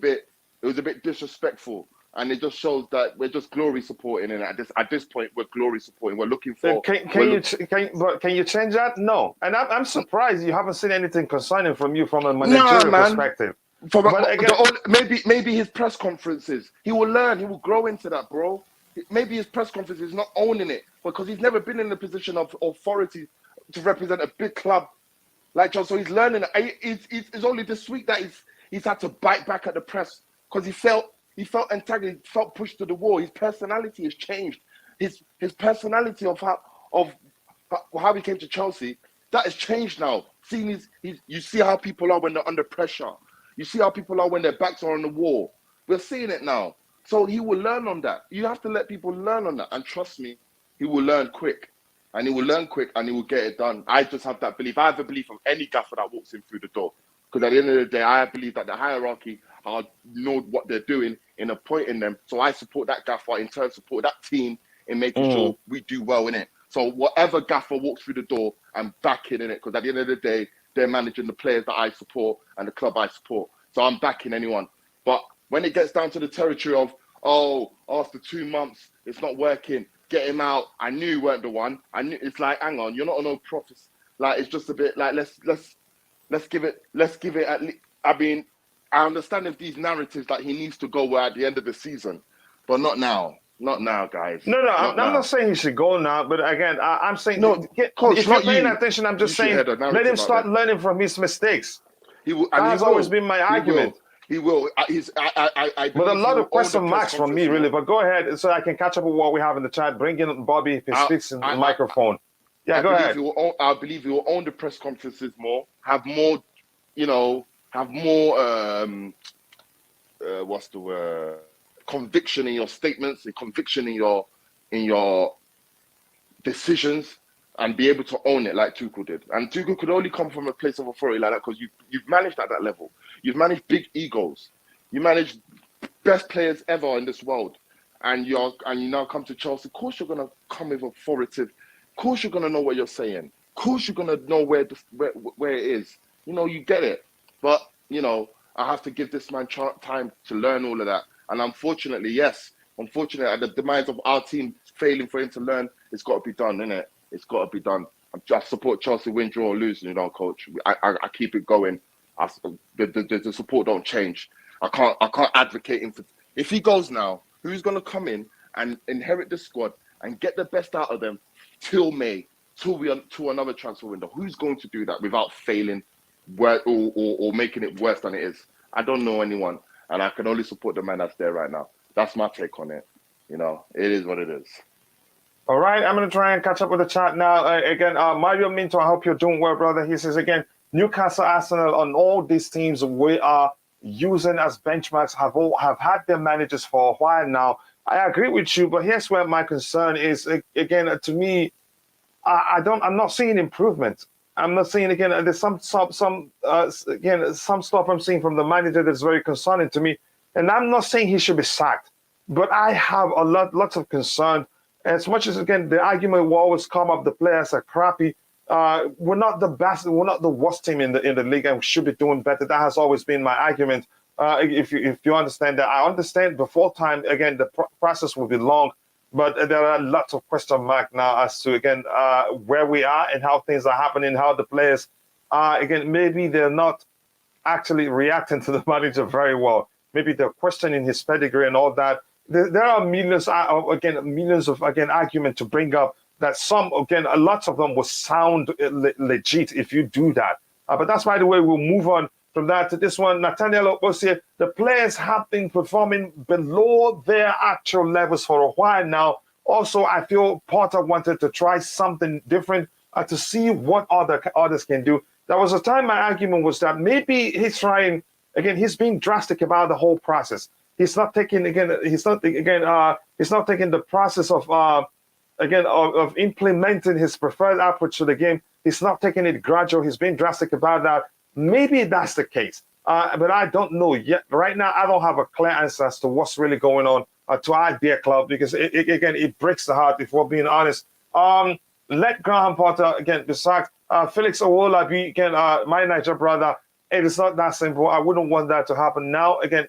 bit disrespectful. And it just shows that we're just glory supporting, and at this point we're glory supporting. We're looking for. Can you change that? No, and I'm surprised you haven't seen anything concerning from you from a managerial perspective. Maybe his press conferences. He will learn. He will grow into that, bro. Maybe his press conference is not owning it because he's never been in a position of authority to represent a big club like John. So he's learning. It's only this week that he's had to bite back at the press because he felt antagonized, he felt pushed to the wall. His personality has changed. His personality of how he came to Chelsea, that has changed now. You see how people are when they're under pressure. You see how people are when their backs are on the wall. We're seeing it now. So he will learn on that. You have to let people learn on that. And trust me, he will learn quick. And he will learn quick and he will get it done. I just have that belief. I have a belief of any gaffer that walks in through the door. Because at the end of the day, I believe that the hierarchy know what they're doing in appointing them. So I support that gaffer in turn, support that team in making sure we do well in it. So whatever gaffer walks through the door, I'm backing in it. Because at the end of the day, they're managing the players that I support and the club I support. So I'm backing anyone. But when it gets down to the territory of, oh, after 2 months, it's not working, get him out. I knew you weren't the one. I knew. It's like, hang on, you're not no prophet. Like, it's just a bit like, let's give it at least. I mean, I understand if these narratives that he needs to go at the end of the season, but not now. Not now, guys. No, I'm not saying he should go now, but again, I'm saying, Coach, if you're paying attention, I'm just saying, let him start learning from his mistakes. He will, that has always been my argument. He will. But a lot of question marks from me, really. But go ahead, so I can catch up with what we have in the chat. Bring in Bobby if he speaks in the microphone. Go ahead. I believe he will own the press conferences more, have more, what's the word? Conviction in your statements, a conviction in your decisions, and be able to own it like Tuchel did. And Tuchel could only come from a place of authority like that because you've managed at that level. You've managed big egos. You managed best players ever in this world, and you now come to Chelsea. Of course, you're gonna come with authoritative. Of course, you're gonna know what you're saying. Of course, you're gonna know where it is. You get it. But I have to give this man time to learn all of that. And unfortunately, at the demise of our team failing for him to learn, it's got to be done, innit? It's got to be done. I support Chelsea win, draw, or lose, coach. I keep it going. The support don't change. I can't advocate him for. If he goes now, who's going to come in and inherit the squad and get the best out of them till May, till another transfer window? Who's going to do that without failing, or making it worse than it is? I don't know anyone. And I can only support the man that's there right now. That's my take on it. It is what it is. All right, I'm going to try and catch up with the chat now. Again, Mario Minto, I hope you're doing well, brother. He says, again, Newcastle, Arsenal, on all these teams we are using as benchmarks have had their managers for a while now. I agree with you, but here's where my concern is. Again, to me, I'm not seeing improvement. I'm not seeing, again, there's some stuff I'm seeing from the manager that's very concerning to me. And I'm not saying he should be sacked, but I have lots of concern. As much as, again, the argument will always come up, the players are crappy. We're not the best, we're not the worst team in the league, and we should be doing better. That has always been my argument. If you understand that, I understand before time, again, the process will be long. But there are lots of question marks now as to, again, where we are and how things are happening, how the players are. Again, maybe they're not actually reacting to the manager very well. Maybe they're questioning his pedigree and all that. There are millions of argument to bring up that lots of them will sound legit if you do that. But that's, by the way, we'll move on from that to this one. Nathaniel Obosie, the players have been performing below their actual levels for a while now. Also, I feel Potter wanted to try something different to see what others can do. There was a time my argument was that maybe he's trying, again, he's being drastic about the whole process. He's not taking, he's not taking the process of implementing his preferred approach to the game. He's not taking it gradual. He's being drastic about that. Maybe that's the case, but I don't know yet. Right now, I don't have a clear answer as to what's really going on to our dear club, because it breaks the heart, if we're being honest. Let Graham Potter, again, be sacked. Felix Owolabi, again, my Niger brother, it is not that simple. I wouldn't want that to happen now. Again,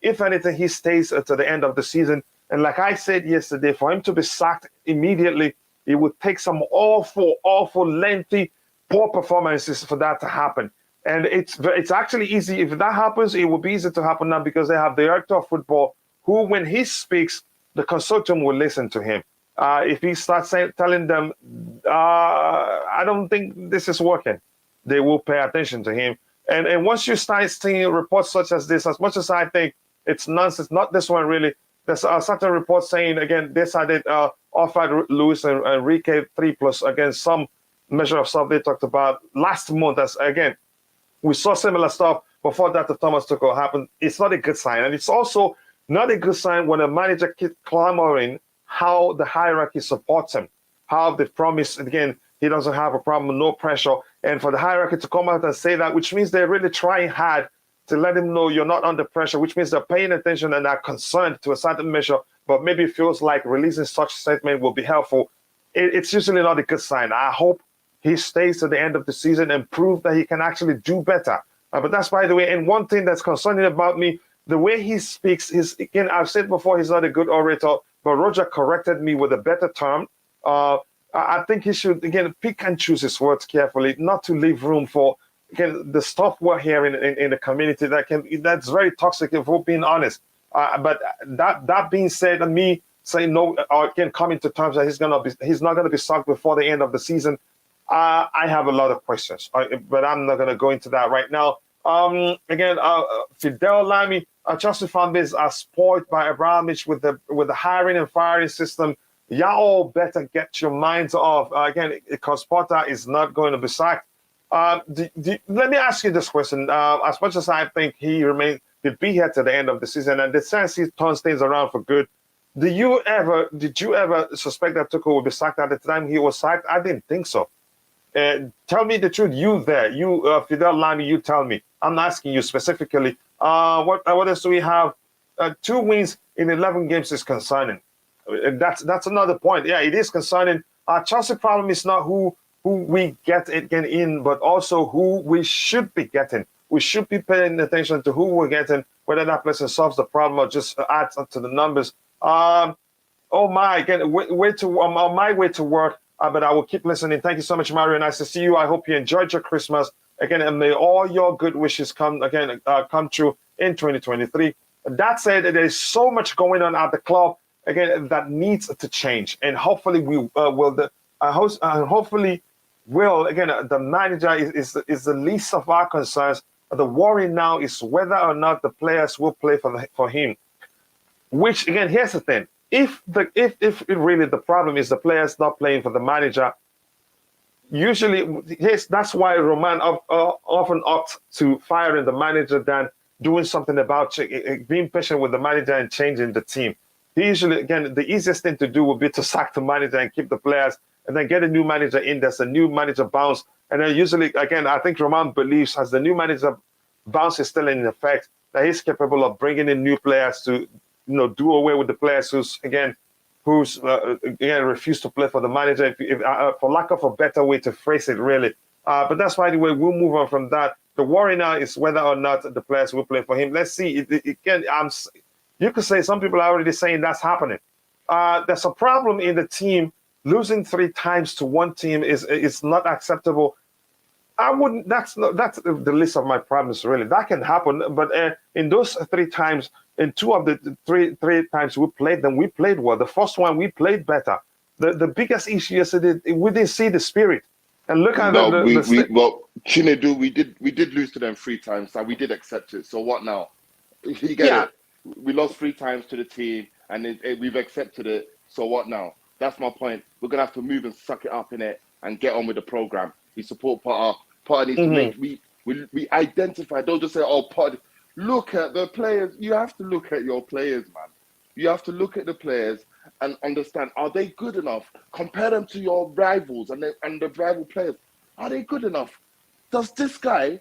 if anything, he stays to the end of the season. And like I said yesterday, for him to be sacked immediately, it would take some awful, lengthy, poor performances for that to happen. And it's actually easy. If that happens, it will be easy to happen now because they have the director of football who, when he speaks, the consortium will listen to him. If he starts telling them, I don't think this is working, they will pay attention to him. And once you start seeing reports such as this, as much as I think it's nonsense, not this one really, there's certain reports saying, again, they decided offered Luis and Enrique 3+ against some measure of stuff they talked about last month. As again, we saw similar stuff before that the Thomas Tuchel happened. It's not a good sign. And it's also Not a good sign when a manager keeps clamoring how the hierarchy supports him, how they promise, again, he doesn't have a problem, no pressure. And for the hierarchy to come out and say that, which means they're really trying hard to let him know you're not under pressure, which means they're paying attention and are concerned to a certain measure, but maybe it feels like releasing such statement will be helpful. It's usually not a good sign. I hope he stays to the end of the season and prove that he can actually do better. But that's, by the way, and one thing that's concerning about me, the way he speaks, again, I've said before, he's not a good orator, but Roger corrected me with a better term. I think he should, again, pick and choose his words carefully, not to leave room for, again, the stuff we're hearing in the community that's very toxic, if we're being honest. But that being said, and me saying no, or again, coming to terms that he's not gonna be sacked before the end of the season, I have a lot of questions, but I'm not gonna go into that right now. Again, Fidel Lamy, Chelsea fan base are spoiled by Abramovich with the hiring and firing system. Y'all better get your minds off. Again, because Potter is not going to be sacked. Let me ask you this question. As much as I think he'll be here to the end of the season, and the sense he turns things around for good, did you ever suspect that Tuchel would be sacked at the time he was sacked? I didn't think so. Tell me the truth. Fidel Lamy, you tell me. I'm asking you specifically. What else do we have? 2 wins in 11 games is concerning. That's another point. Yeah, it is concerning. Our Chelsea problem is not who we get in, but also who we should be getting. We should be paying attention to who we're getting, whether that person solves the problem or just adds up to the numbers. On my way to work, but I will keep listening. Thank you so much, Mario. Nice to see you. I hope you enjoyed your Christmas again, and may all your good wishes come true in 2023. That said, there is so much going on at the club again that needs to change, and hopefully the manager is the least of our concerns. The worry now is whether or not the players will play for him. Which again, here's the thing: if really the problem is the players not playing for the manager, usually that's why Roman often opts to firing the manager than doing something about being patient with the manager and changing the team. Usually, again, the easiest thing to do would be to sack the manager and keep the players, and then get a new manager in. There's a new manager bounce, and then usually, again, I think Roman believes as the new manager bounce is still in effect, that he's capable of bringing in new players to, do away with the players who's refused to play for the manager, for lack of a better way to phrase it, really. But that's why the way we'll move on from that. The worry now is whether or not the players will play for him. Let's see. You could say some people are already saying that's happening. There's a problem in the team. Losing 3 times to one team is not acceptable. I wouldn't. That's the list of my problems, really. That can happen, but in those 3 times, in 2 of the three times we played them, we played well. The first one we played better. The biggest issue yesterday, we didn't see the spirit. And look at Chinedu, we did lose to them 3 times, and we did accept it. So what now? You get it. We lost 3 times to the team, and we've accepted it. So what now? That's my point. We're gonna have to move and suck it up in it and get on with the program. We support Potter. Potter needs to make we identify. Don't just say, "Oh, Potter." Look at the players. You have to look at your players, man. You have to look at the players and understand: are they good enough? Compare them to your rivals and the rival players. Are they good enough? Does this guy?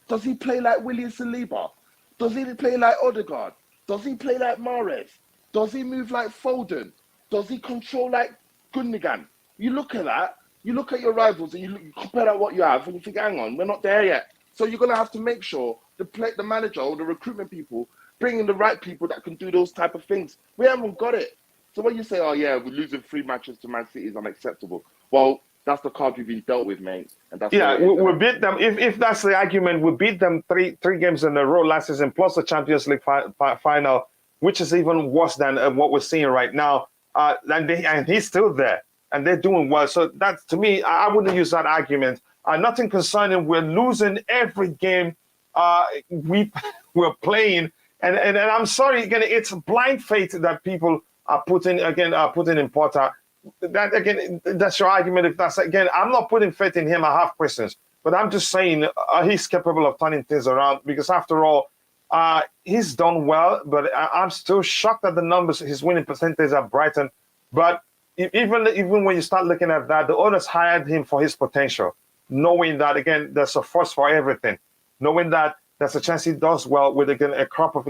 Does he play like William Saliba? Does he play like Odegaard? Does he play like Mahrez? Does he move like Foden? Does he control like Gundogan? You look at that, you look at your rivals and you compare that what you have and you think, hang on, we're not there yet. So you're going to have to make sure the manager or the recruitment people bring in the right people that can do those type of things. We haven't got it. So when you say, oh yeah, we're losing 3 matches to Man City is unacceptable. Well, that's the card we've been dealt with, mate. And that's we beat them. If that's the argument, we beat them three games in a row last season, plus the Champions League final, which is even worse than what we're seeing right now. And he's still there, and they're doing well. So that, to me, I wouldn't use that argument. Nothing concerning. We're losing every game we're playing, and I'm sorry again. It's blind faith that people are putting in Potter. That again, that's your argument. If that's again, I'm not putting faith in him. I have questions, but I'm just saying he's capable of turning things around because after all, He's done well, but I'm still shocked at the numbers. His winning percentage at Brighton. But even when you start looking at that, the owners hired him for his potential, knowing that again there's a force for everything, knowing that there's a chance he does well with again a crop of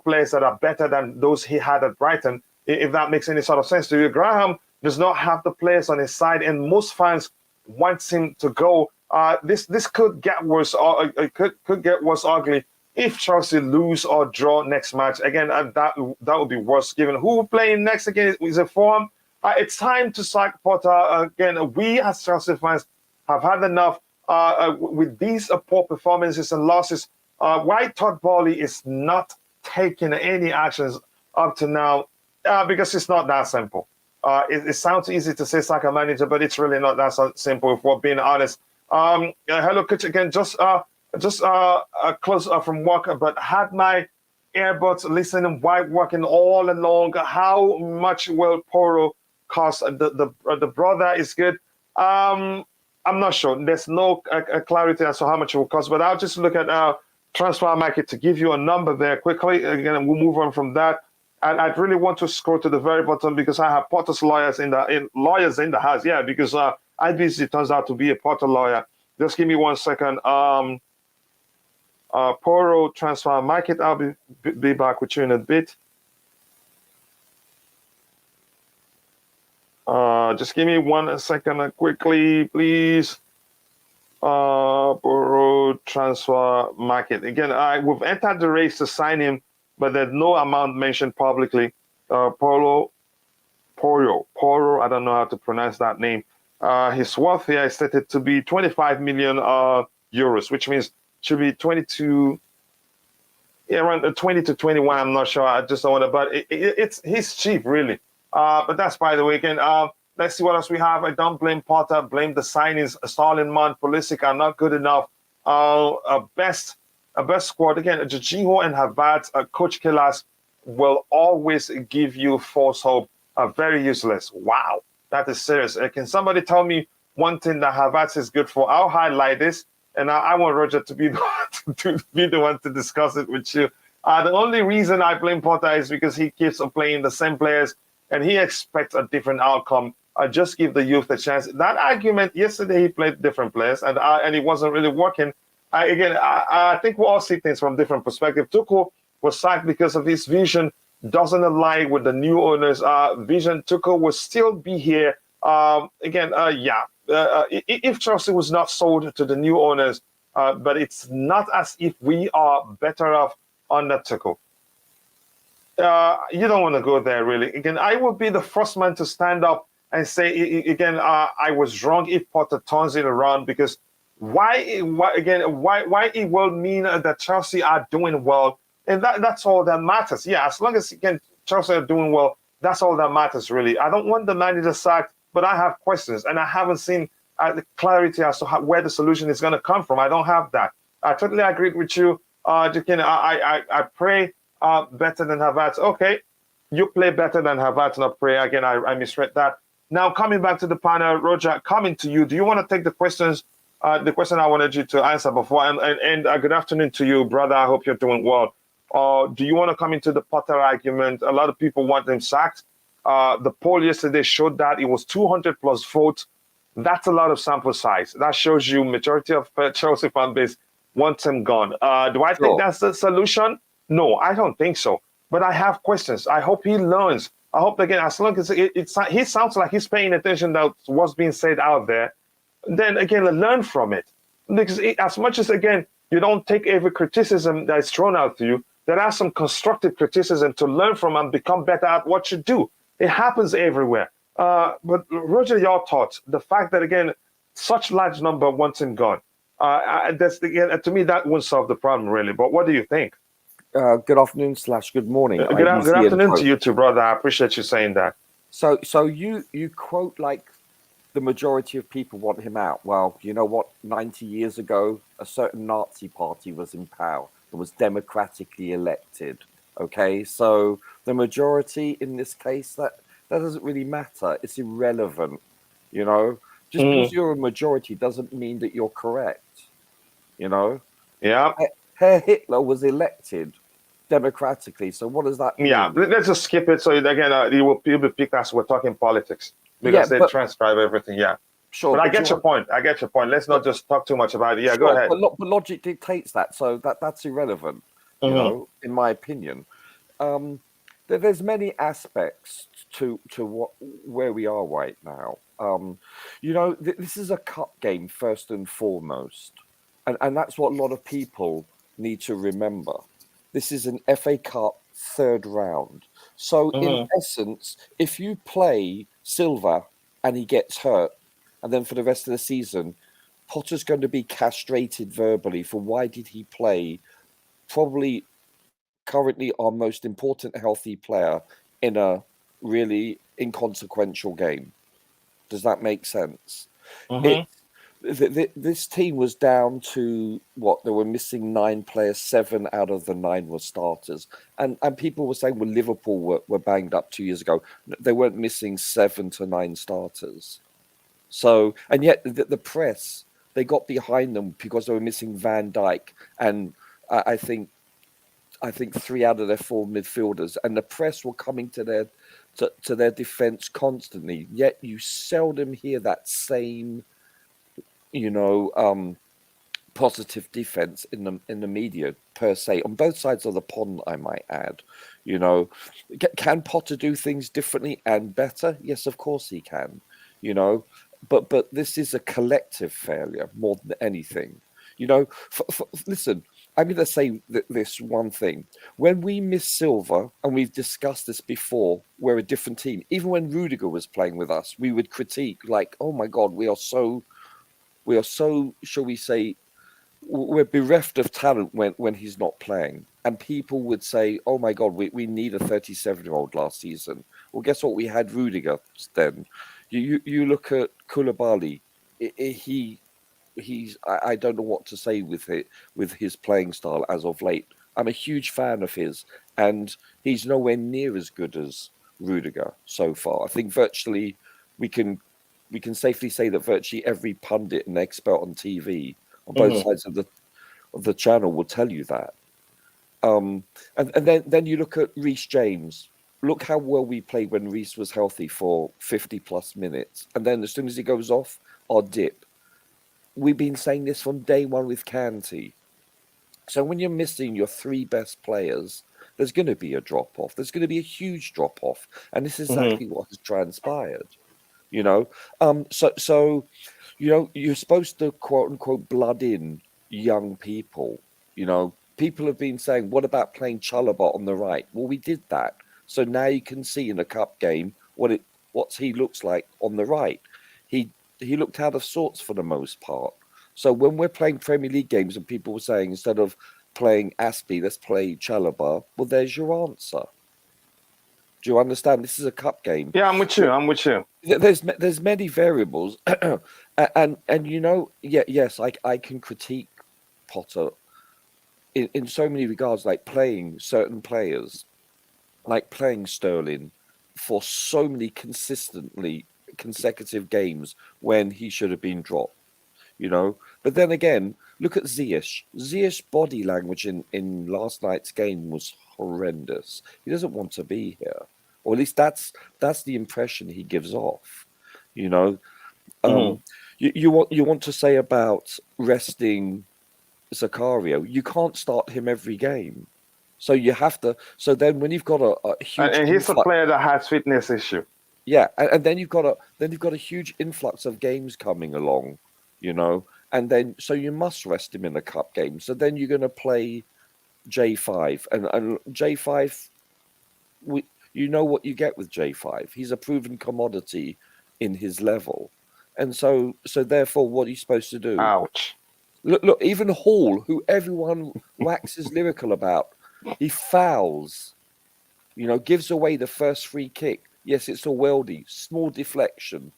players that are better than those he had at Brighton. If that makes any sort of sense to you, Graham does not have the players on his side, and most fans want him to go. This could get worse, or it could get worse ugly if Chelsea lose or draw next match. Again, that would be worse. Given who playing next again is a form. It's time to sack Potter. Again, we as Chelsea fans have had enough with these poor performances and losses. Why Todd Boehly is not taking any actions up to now? Because it's not that simple. It sounds easy to say sack a manager, but it's really not that simple, if we're being honest. Hello, Coach, again, just close from work, but had my earbuds listening while working all along. How much will Poro cost? The brother is good. I'm not sure. There's no clarity as to how much it will cost, but I'll just look at transfer market to give you a number there quickly. Again, we'll move on from that. And I'd really want to scroll to the very bottom because I have Potter's lawyers in the house. Yeah, because IBC turns out to be a Potter lawyer. Just give me 1 second. Poro transfer market. I'll be back with you in a bit. Just give me 1 second quickly, please. Poro transfer market. Again, we've entered the race to sign him, but there's no amount mentioned publicly. Poro, I don't know how to pronounce that name. His worth here is stated to be 25 million euros, which means should be 22, around 20 to 21. I'm not sure. I just don't want to, but he's cheap, really. But that's by the way. Again, let's see what else we have. I don't blame Potter. Blame the signings. Starlinman, Pulisic are not good enough. Best squad again. Jorginho and Havertz, coach killers will always give you false hope. Very useless. Wow, that is serious. Can somebody tell me one thing that Havertz is good for? I'll highlight this, and I want Roger to be the one to discuss it with you. The only reason I blame Potter is because he keeps on playing the same players, and he expects a different outcome. Just give the youth a chance. That argument yesterday, he played different players, and it wasn't really working. I think we all see things from different perspectives. Tuchel was sacked because of his vision doesn't align with the new owners' vision. Tuchel will still be here. If Chelsea was not sold to the new owners, but it's not as if we are better off under Tuchel. You don't want to go there, really. Again, I will be the first man to stand up and say, again, I was wrong if Potter turns it around, because why it will mean that Chelsea are doing well, and that's all that matters. Yeah, as long as again Chelsea are doing well, that's all that matters, really. I don't want the manager sacked, but I have questions, and I haven't seen the clarity as to where the solution is going to come from. I don't have that. I totally agree with you. I pray better than Havertz. Okay, you play better than Havertz, not pray. Again, I misread that. Now, coming back to the panel, Roger, coming to you. Do you want to take the questions? The question I wanted you to answer before, and good afternoon to you, brother. I hope you're doing well. Do you want to come into the Potter argument? A lot of people want him sacked. The poll yesterday showed that it was 200 plus votes. That's a lot of sample size. That shows you majority of Chelsea fan base wants him gone. Do I think that's the solution? No, I don't think so. But I have questions. I hope he learns. I hope, again, as long as he sounds like he's paying attention to what's being said out there, then, again, learn from it. Because as much as, again, you don't take every criticism that is thrown out to you, there are some constructive criticism to learn from and become better at what you do. It happens everywhere. But, Roger, your thoughts? The fact that, again, such large number wants him gone. To me, that won't solve the problem, really. But what do you think? Good afternoon / good morning. Good afternoon to you too, brother. I appreciate you saying that. So you quote like the majority of people want him out. Well, you know what? 90 years ago, a certain Nazi party was in power. It was democratically elected. Okay, so the majority in this case, that doesn't really matter. It's irrelevant. You know, just because you're a majority doesn't mean that you're correct. You know. Yeah. Herr Hitler was elected democratically. So what does that mean? Yeah, let's just skip it. So again, you'll be picked as we're talking politics because they transcribe everything. Yeah, sure. But I get your point. I get your point. Let's not just talk too much about it. Yeah, go ahead. But logic dictates that, so that's irrelevant. You know, in my opinion. There's many aspects to where we are right now. You know, this is a cup game first and foremost, and that's what a lot of people need to remember. This is an FA Cup third round. So in essence, if you play Silva and he gets hurt, and then for the rest of the season, Potter's going to be castrated verbally for why did he play probably currently our most important healthy player in a really inconsequential game. Does that make sense? This team was down to what? They were missing 9 players, 7 out of the 9 were starters. And people were saying, well, Liverpool were banged up 2 years ago. They weren't missing 7 to 9 starters. So, and yet the press, they got behind them because they were missing Van Dijk. And I think 3 out of their 4 midfielders, and the press were coming to their defense constantly. Yet you seldom hear that same, positive defense in the media per se on both sides of the pond. I might add, can Potter do things differently and better? Yes, of course he can. But this is a collective failure more than anything. Listen. I'm going to say this one thing. When we miss Silva, and we've discussed this before, we're a different team. Even when Rudiger was playing with us, we would critique like, oh my God, we are so, shall we say, we're bereft of talent when he's not playing. And people would say, oh my God, we need a 37-year-old last season. Well, guess what? We had Rudiger then. You look at Koulibaly, I don't know what to say with his playing style as of late. I'm a huge fan of his, and he's nowhere near as good as Rudiger so far. I think virtually we can safely say that virtually every pundit and expert on TV on both sides of the channel will tell you that. And then you look at Reece James. Look how well we played when Reece was healthy for 50 plus minutes, and then as soon as he goes off, our dip. We've been saying this from day one with Kanté. So when you're missing your 3 best players, there's going to be a drop-off. There's going to be a huge drop-off. And this is exactly what has transpired, So, you're supposed to, quote-unquote, blood in young people. People have been saying, what about playing Chalobah on the right? Well, we did that. So now you can see in a cup game what he looks like on the right. He looked out of sorts for the most part. So when we're playing Premier League games and people were saying instead of playing Aspie, let's play Chalobah, well, there's your answer. Do you understand? This is a cup game. Yeah, I'm with you. There's many variables, and yes, I can critique Potter in so many regards, like playing certain players, like playing Sterling for so many consecutive games when he should have been dropped, But then again, look at Ziyech. Ziyech's body language in last night's game was horrendous. He doesn't want to be here, or at least that's the impression he gives off. You want to say about resting Zakario? You can't start him every game. So you have to. So then, when you've got a huge, and he's a player that has fitness issue. Yeah, and then you've got a huge influx of games coming along, and then so you must rest him in a cup game. So then you're going to play J5, and J5, you know what you get with J5. He's a proven commodity in his level, and so therefore, what are you supposed to do? Ouch! Look, even Hall, who everyone waxes lyrical about, he fouls, gives away the first free kick. Yes, it's a worldie, small deflection.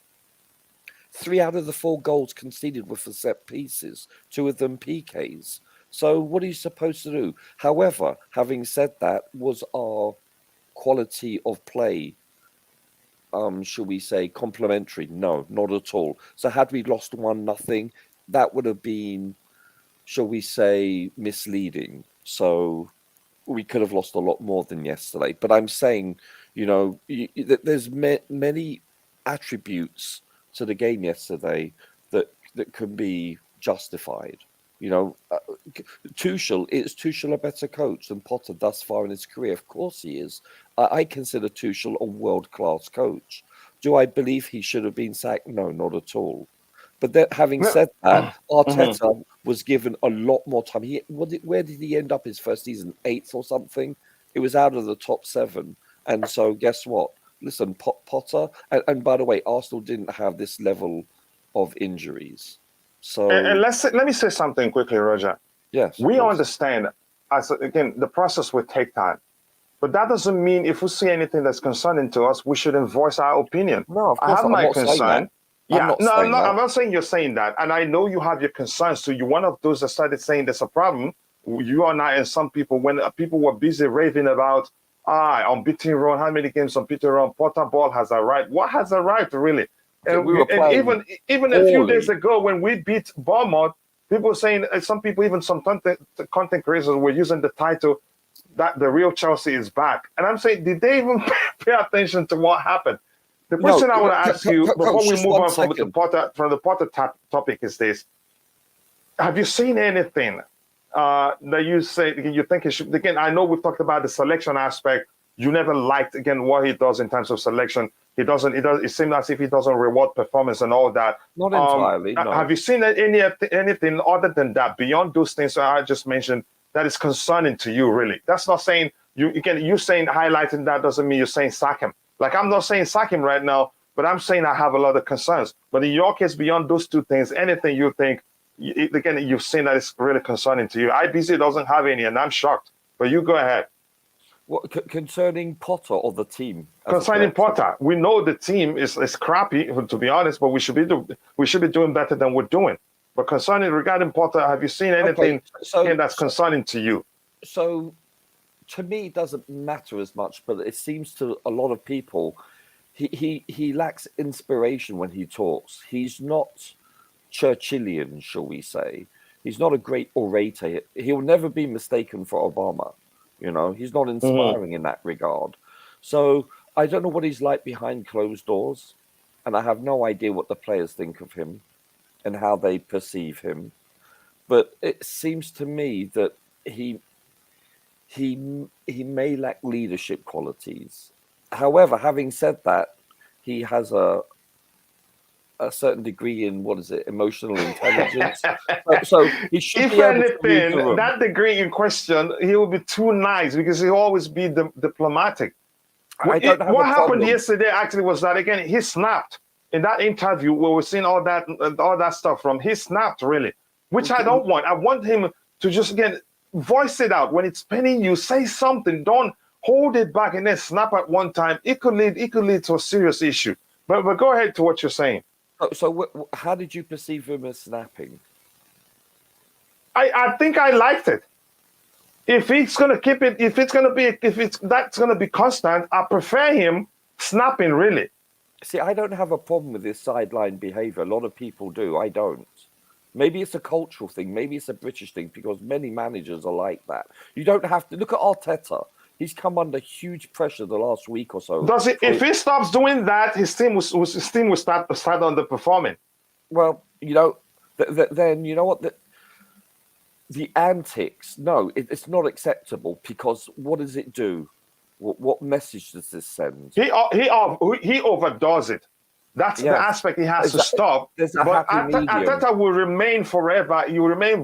3 out of the 4 goals conceded were for set pieces, 2 of them PKs. So what are you supposed to do? However, having said that, was our quality of play, shall we say, complementary? No, not at all. So had we lost 1-0, that would have been shall we say, misleading. So we could have lost a lot more than yesterday. But I'm saying, there's many attributes to the game yesterday that can be justified. Tuchel a better coach than Potter thus far in his career? Of course he is. I consider Tuchel a world-class coach. Do I believe he should have been sacked? No, not at all. But then, having said that, Arteta was given a lot more time. Where did he end up his first season? 8th or something? It was out of the top 7. And so, guess what? Listen, Potter, and by the way, Arsenal didn't have this level of injuries. So, and let me say something quickly, Roger. Yes, we understand. Again, the process will take time. But that doesn't mean if we see anything that's concerning to us, we shouldn't voice our opinion. No, of course, I have my concern. I'm not saying you're saying that. And I know you have your concerns. So you're one of those that started saying there's a problem. You are not, and some people, when people were busy raving about, unbeaten run, how many games unbeaten run, Potter Ball has a right. What has a right, really? And even a few days ago when we beat Bournemouth, people were saying, some people, even some content creators were using the title that the real Chelsea is back. And I'm saying, did they even pay attention to what happened? The question I want to ask you before we move on from the Potter topic is this: have you seen anything that you think it should? Again, I know we've talked about the selection aspect. You never liked what he does in terms of selection. It seems as if he doesn't reward performance and all that. Not entirely. No. Have you seen anything other than that beyond those things I just mentioned that is concerning to you? Really, that's not saying you saying highlighting that doesn't mean you're saying sack him. Like, I'm not saying sack him right now, but I'm saying I have a lot of concerns. But in your case, beyond those two things, anything you think, you've seen that is really concerning to you. IBC doesn't have any, and I'm shocked. But you go ahead. What, concerning Potter or the team? Concerning Potter, we know the team is crappy, to be honest, but we should be doing better than we're doing. But regarding Potter, have you seen anything that's concerning to you? So, to me, it doesn't matter as much, but it seems to a lot of people, he lacks inspiration when he talks. He's not Churchillian, shall we say. He's not a great orator. He'll never be mistaken for Obama. He's not inspiring in that regard. So I don't know what he's like behind closed doors, and I have no idea what the players think of him and how they perceive him. But it seems to me that he may lack leadership qualities. However, having said that, he has a certain degree in emotional intelligence. So he should if be able anything, to read the room. that degree in question, he will be too nice because he'll always be diplomatic. What happened yesterday actually was that, again, he snapped in that interview where we're seeing all that stuff from. He snapped, really, which I don't want. I want him to just, again, voice it out. When it's paining you, say something. Don't hold it back and then snap at one time. It could lead to a serious issue. But go ahead to what you're saying. So how did you perceive him as snapping? I think I liked it. If he's gonna keep it, that's gonna be constant, I prefer him snapping, really. See, I don't have a problem with his sideline behavior. A lot of people do. I don't. Maybe it's a cultural thing. Maybe it's a British thing because many managers are like that. You don't have to look at Arteta. He's come under huge pressure the last week or so. If he stops doing that, his team will start underperforming. Well, then you know what? The antics. No, it's not acceptable because what does it do? What message does this send? He overdoes it. That's the aspect he has to stop. But Arteta will remain forever. You remain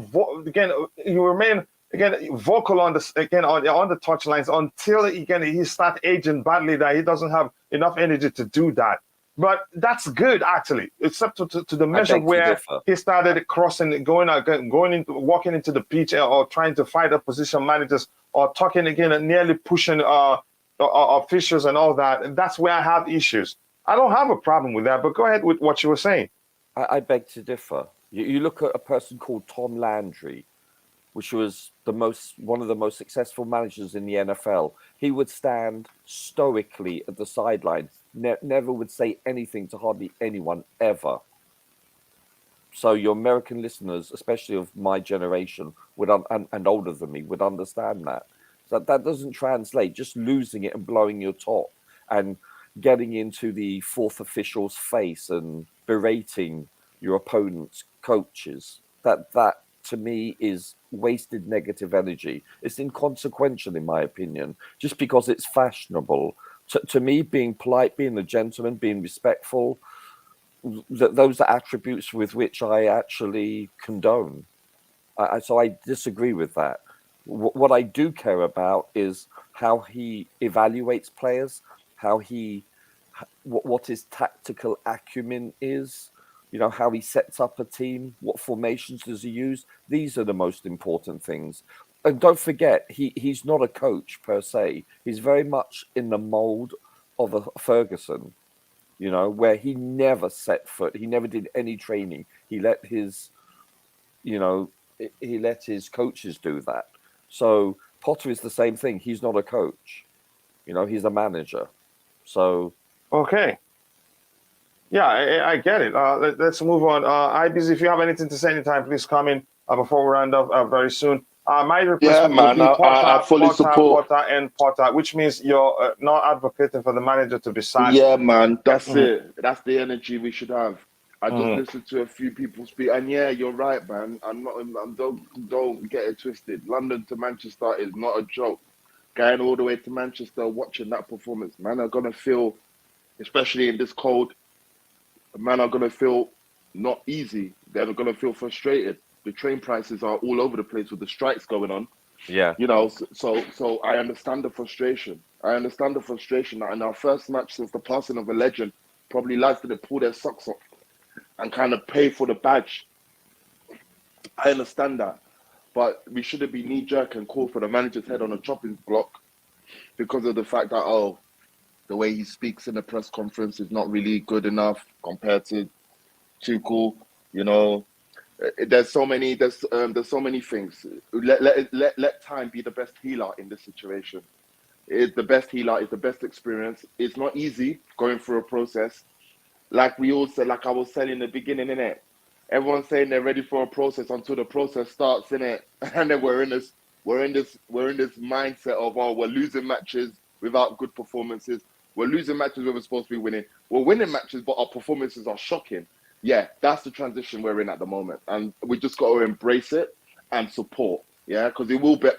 vocal on the touchlines until he starts aging badly that he doesn't have enough energy to do that. But that's good, actually, except to the measure where he started crossing, walking into the pitch or trying to fight opposition managers or talking again and nearly pushing officials and all that. And that's where I have issues. I don't have a problem with that, but go ahead with what you were saying. I beg to differ. You look at a person called Tom Landry, which was one of the most successful managers in the NFL. He would stand stoically at the sideline, never would say anything to hardly anyone ever. So your American listeners, especially of my generation, and older than me, would understand that. That doesn't translate. Just losing it and blowing your top and getting into the fourth official's face and berating your opponent's coaches. That to me is wasted negative energy. It's inconsequential, in my opinion, just because it's fashionable. To me, being polite, being a gentleman, being respectful, those are attributes with which I actually condone. So I disagree with that. What I do care about is how he evaluates players, how what his tactical acumen is, how he sets up a team, what formations does he use. These are the most important things. And don't forget, he's not a coach per se. He's very much in the mold of a Ferguson, where he never set foot. He never did any training. He let his coaches do that. So Potter is the same thing. He's not a coach. He's a manager. So Okay. Yeah, I get it. Let's move on. IBs, if you have anything to say anytime, please come in before we round up very soon. My request would be I fully support. Potter, and Potter, which means you're not advocating for the manager to be sacked. Yeah, man, that's it. That's the energy we should have. I just listened to a few people speak, and yeah, you're right, man. Don't get it twisted. London to Manchester is not a joke. Going all the way to Manchester, watching that performance, man, are gonna feel, especially in this cold, man, are gonna feel not easy. They're gonna feel frustrated. The train prices are all over the place with the strikes going on. yeah, So I understand the frustration. I understand the frustration that in our first match since the passing of a legend, probably lads didn't pull their socks off and kind of pay for the badge. I understand that. But we shouldn't be knee-jerk and call for the manager's head on a chopping block because of the fact that, the way he speaks in the press conference is not really good enough compared to Tuchel. There's so many things. Let time be the best healer in this situation. It's the best healer. It's the best experience. It's not easy going through a process. Like we all said, like I was saying in the beginning, innit? Everyone's saying they're ready for a process until the process starts, innit? And then we're in this mindset of we're losing matches without good performances. We're losing matches where we're supposed to be winning. We're winning matches, but our performances are shocking. Yeah, that's the transition we're in at the moment, and we just got to embrace it and support. Yeah, because it will get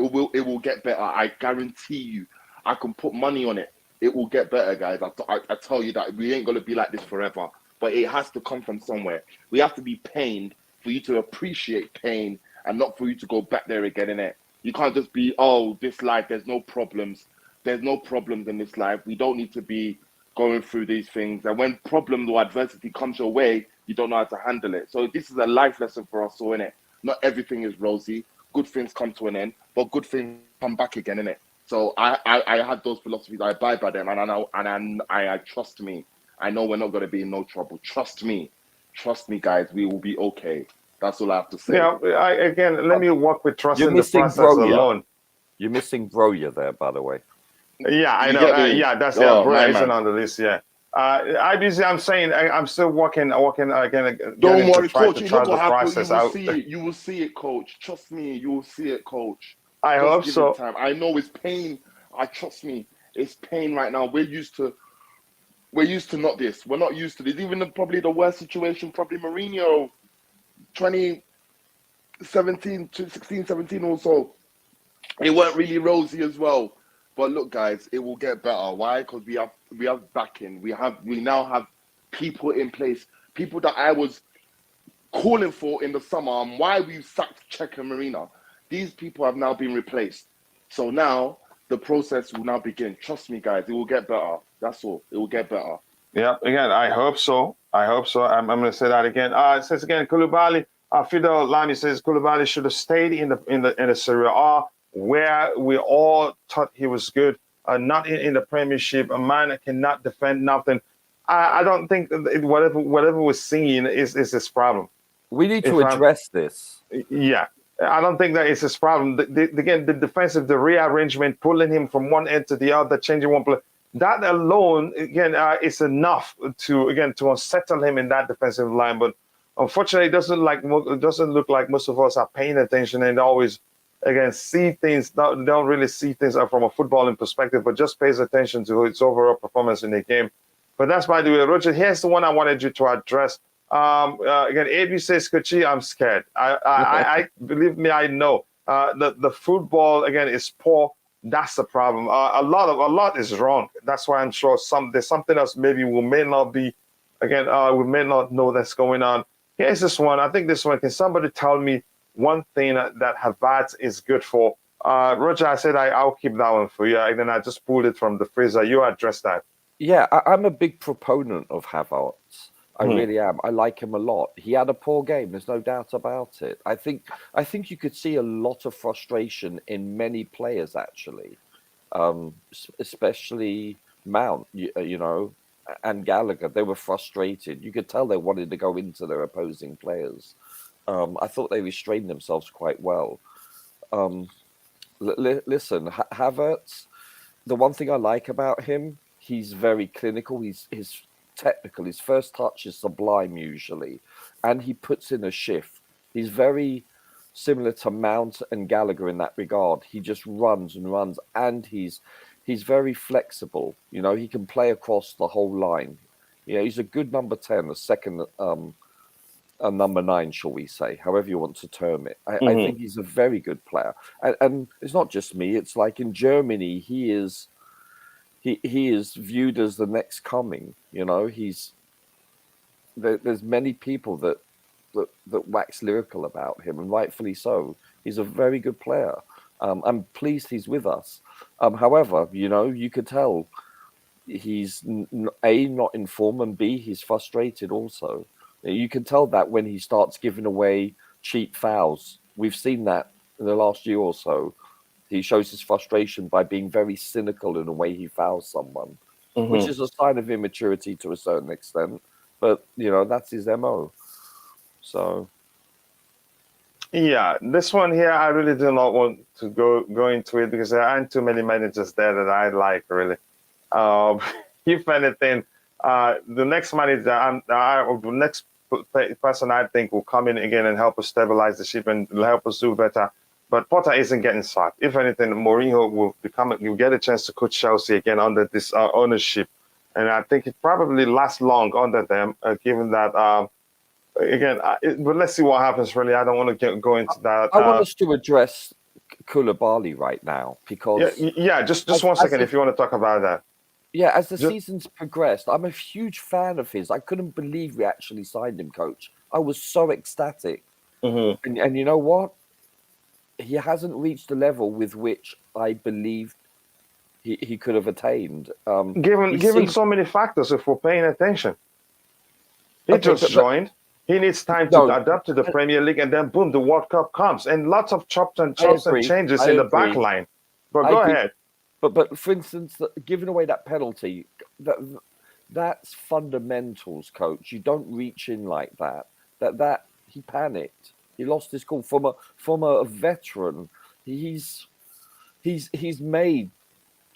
better. I guarantee you. I can put money on it. It will get better, guys. I tell you that we ain't gonna be like this forever. But it has to come from somewhere. We have to be pained for you to appreciate pain, and not for you to go back there again in it. You can't just be, this life, there's no problems. There's no problems in this life. We don't need to be going through these things. And when problems or adversity comes your way, you don't know how to handle it. So this is a life lesson for us all, innit? Not everything is rosy. Good things come to an end, but good things come back again, innit? So I had those philosophies. I abide by them, and I trust me. I know we're not going to be in no trouble. Trust me, guys. We will be okay. That's all I have to say. Yeah, let me work with trust in the process Broya. alone. You're missing Broya there, by the way. Yeah, I know. That's Broya isn't on the list. Yeah. I'm saying I'm still working again. Don't worry, coach. To You try know the what happens. process You will out. see it. You will see it, coach. Trust me. You will see it, coach. I Just hope give so. it time. I know it's pain. Trust me. It's pain right now. We're used to not this. We're not used to this. Even probably the worst situation, probably Mourinho, 2017 to 16, 17 or so. It weren't really rosy as well. But look, guys, it will get better. Why? Because we have backing. We now have people in place. People that I was calling for in the summer, and why we sacked Czech and Marina. These people have now been replaced. So now the process will now begin. Trust me, guys, it will get better. That's all. It will get better. Yeah, again, I hope so. I'm going to say that again. It says again, Koulibaly. Fidel Lani says Koulibaly should have stayed in the Serie A, where we all thought he was good. Not in the Premiership. A man cannot defend nothing. I don't think whatever we're seeing is his problem. We need to address this. Yeah. I don't think that is his problem. Again, the defensive, the rearrangement, pulling him from one end to the other, changing one play, that alone, again, is enough to unsettle him in that defensive line. But Unfortunately, it doesn't look like most of us are paying attention and always again see things. Don't really see things from a footballing perspective, but just pays attention to its overall performance in the game. But that's by the way, Roger. Here's the one I wanted you to address. Again, AB says, "Kochi, I'm scared. I believe me, I know. The football again is poor. That's the problem. A lot is wrong. That's why I'm sure there's something else. Maybe we may not be. Again, we may not know that's going on. Here's this one. I think this one. Can somebody tell me one thing that Havertz is good for? Roger, I said I'll keep that one for you. And then I just pulled it from the freezer. You address that. Yeah, I'm a big proponent of Havertz. I really am. I like him a lot. He had a poor game. There's no doubt about it. I think you could see a lot of frustration in many players actually, especially Mount. You know, and Gallagher. They were frustrated. You could tell they wanted to go into their opposing players. I thought they restrained themselves quite well. Listen, Havertz. The one thing I like about him, he's very clinical. His technical. His first touch is sublime usually, and he puts in a shift. He's very similar to Mount and Gallagher in that regard. He just runs and runs, and he's very flexible. You know, he can play across the whole line. You know, he's a good number 10, a second a number 9, shall we say, however you want to term it. I think he's a very good player, and it's not just me. It's like in Germany, he is viewed as the next coming. You know, there's many people that wax lyrical about him, and rightfully so. He's a very good player. I'm pleased he's with us. However, you know, you could tell he's A, not in form, and B, he's frustrated also. You can tell that when he starts giving away cheap fouls. We've seen that in the last year or so. He shows his frustration by being very cynical in the way he fouls someone, which is a sign of immaturity to a certain extent. But, you know, that's his MO. So. Yeah, this one here, I really do not want to go into it because there aren't too many managers there that I like, really. If anything, the next manager, the next person I think will come in again and help us stabilize the ship and help us do better. But Potter isn't getting sacked. If anything, Mourinho will get a chance to coach Chelsea again under this ownership, and I think it probably lasts long under them, given that. But let's see what happens. Really, I don't want to go into that. I want us to address Koulibaly right now because just 1 second if you want to talk about that. Yeah, as the season's progressed, I'm a huge fan of his. I couldn't believe we actually signed him, Coach. I was so ecstatic. And you know what? He hasn't reached the level with which I believed he could have attained. Given so many factors, if we're paying attention. He just joined. He needs time to adapt to the Premier League, and then boom, the World Cup comes, and lots of chops and changes in the back line. But go ahead. But for instance, giving away that penalty, that's fundamentals, Coach. You don't reach in like that. That he panicked. He lost his cool from a veteran. He's made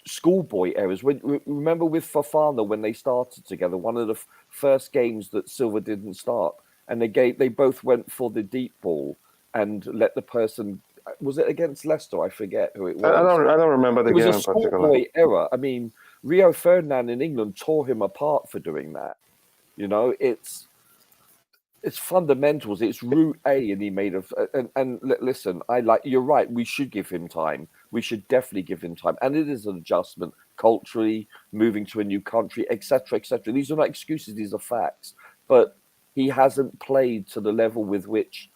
schoolboy errors. Remember with Fofana when they started together, one of the first games that Silva didn't start, and they both went for the deep ball and let the person. Was it against Leicester? I forget who it was. I don't remember the game in particular. It was a schoolboy error. I mean, Rio Ferdinand in England tore him apart for doing that. You know, it's fundamentals. It's route A, and he made listen. You're right. We should give him time. We should definitely give him time, and it is an adjustment culturally, moving to a new country, etc., etc. These are not excuses. These are facts. But he hasn't played to the level with which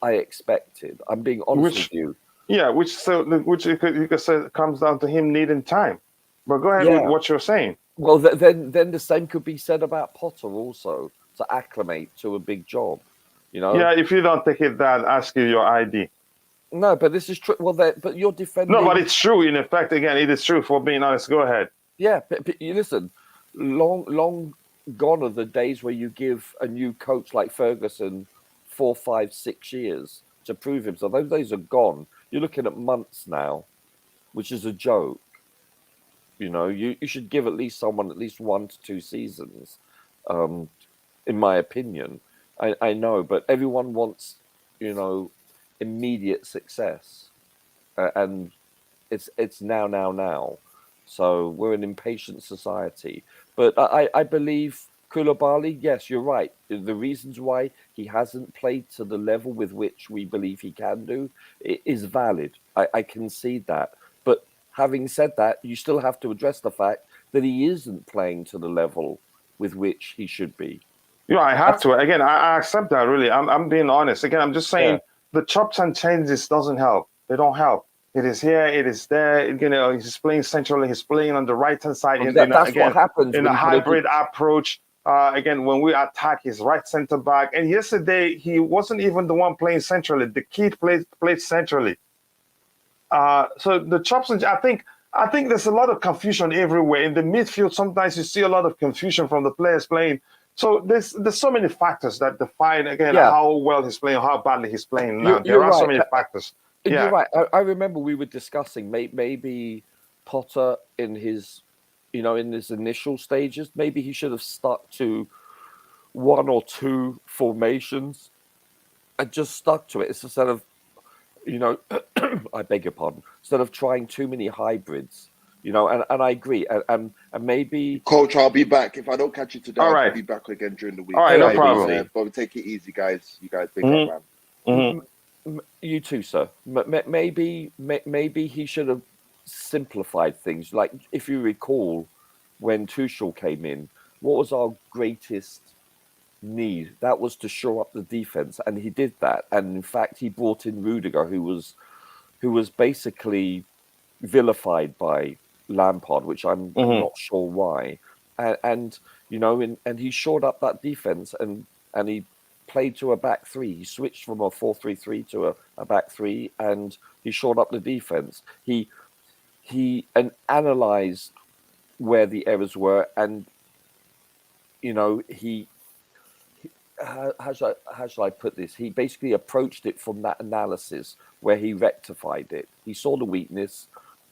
I expected. I'm being honest with you. Yeah, which you could say comes down to him needing time. But go ahead with what you're saying. Well, then the same could be said about Potter also, to acclimate to a big job. You know. Yeah, if you don't take it, that ask you your ID. No, but this is true. Well, but you're defending. No, but it's true. In effect, again, it is true. For being honest, go ahead. Yeah, but you listen. Long gone are the days where you give a new coach like Ferguson 4, 5, 6 years to prove himself. Those days are gone. You're looking at months now, which is a joke. You know, you should give at least someone at least 1 to 2 seasons, in my opinion. I know, but everyone wants, you know, immediate success, and it's now. So we're an impatient society. But I believe Koulibaly, yes, you're right. The reasons why he hasn't played to the level with which we believe he can do is valid. I concede that. But having said that, you still have to address the fact that he isn't playing to the level with which he should be. Yeah, I have to. Again, I accept that. Really, I'm being honest. Again, I'm just saying the chops and changes doesn't help. They don't help. It is here. It is there. You know, he's playing centrally. He's playing on the right hand side. That's what happens in when a hybrid approach. Again, when we attack, his right center back. And yesterday, he wasn't even the one playing centrally. The kid played centrally. So the chops and I think there's a lot of confusion everywhere in the midfield. Sometimes you see a lot of confusion from the players playing. So there's so many factors that define again how well he's playing, how badly he's playing now. There are so many factors. You're right. I remember we were discussing maybe Potter in his, you know, in his initial stages, maybe he should have stuck to one or two formations and just stuck to it. It's instead of, you know, I beg your pardon, instead of trying too many hybrids. You know, and I agree, and maybe Coach, I'll be back. If I don't catch you today, I'll be back again during the week. All right, no problem. But take it easy, guys. You guys big up, man. You too, sir. Maybe he should have simplified things. Like if you recall, when Tuchel came in, what was our greatest need? That was to shore up the defense, and he did that. And in fact, he brought in Rudiger, who was basically vilified by Lampard, which I'm not sure why. And you know, and he shored up that defense, and he played to a back three. He switched from a 4-3-3 to a back three, and he shored up the defense. He analyzed where the errors were, and you know, how shall I put this? He basically approached it from that analysis where he rectified it. He saw the weakness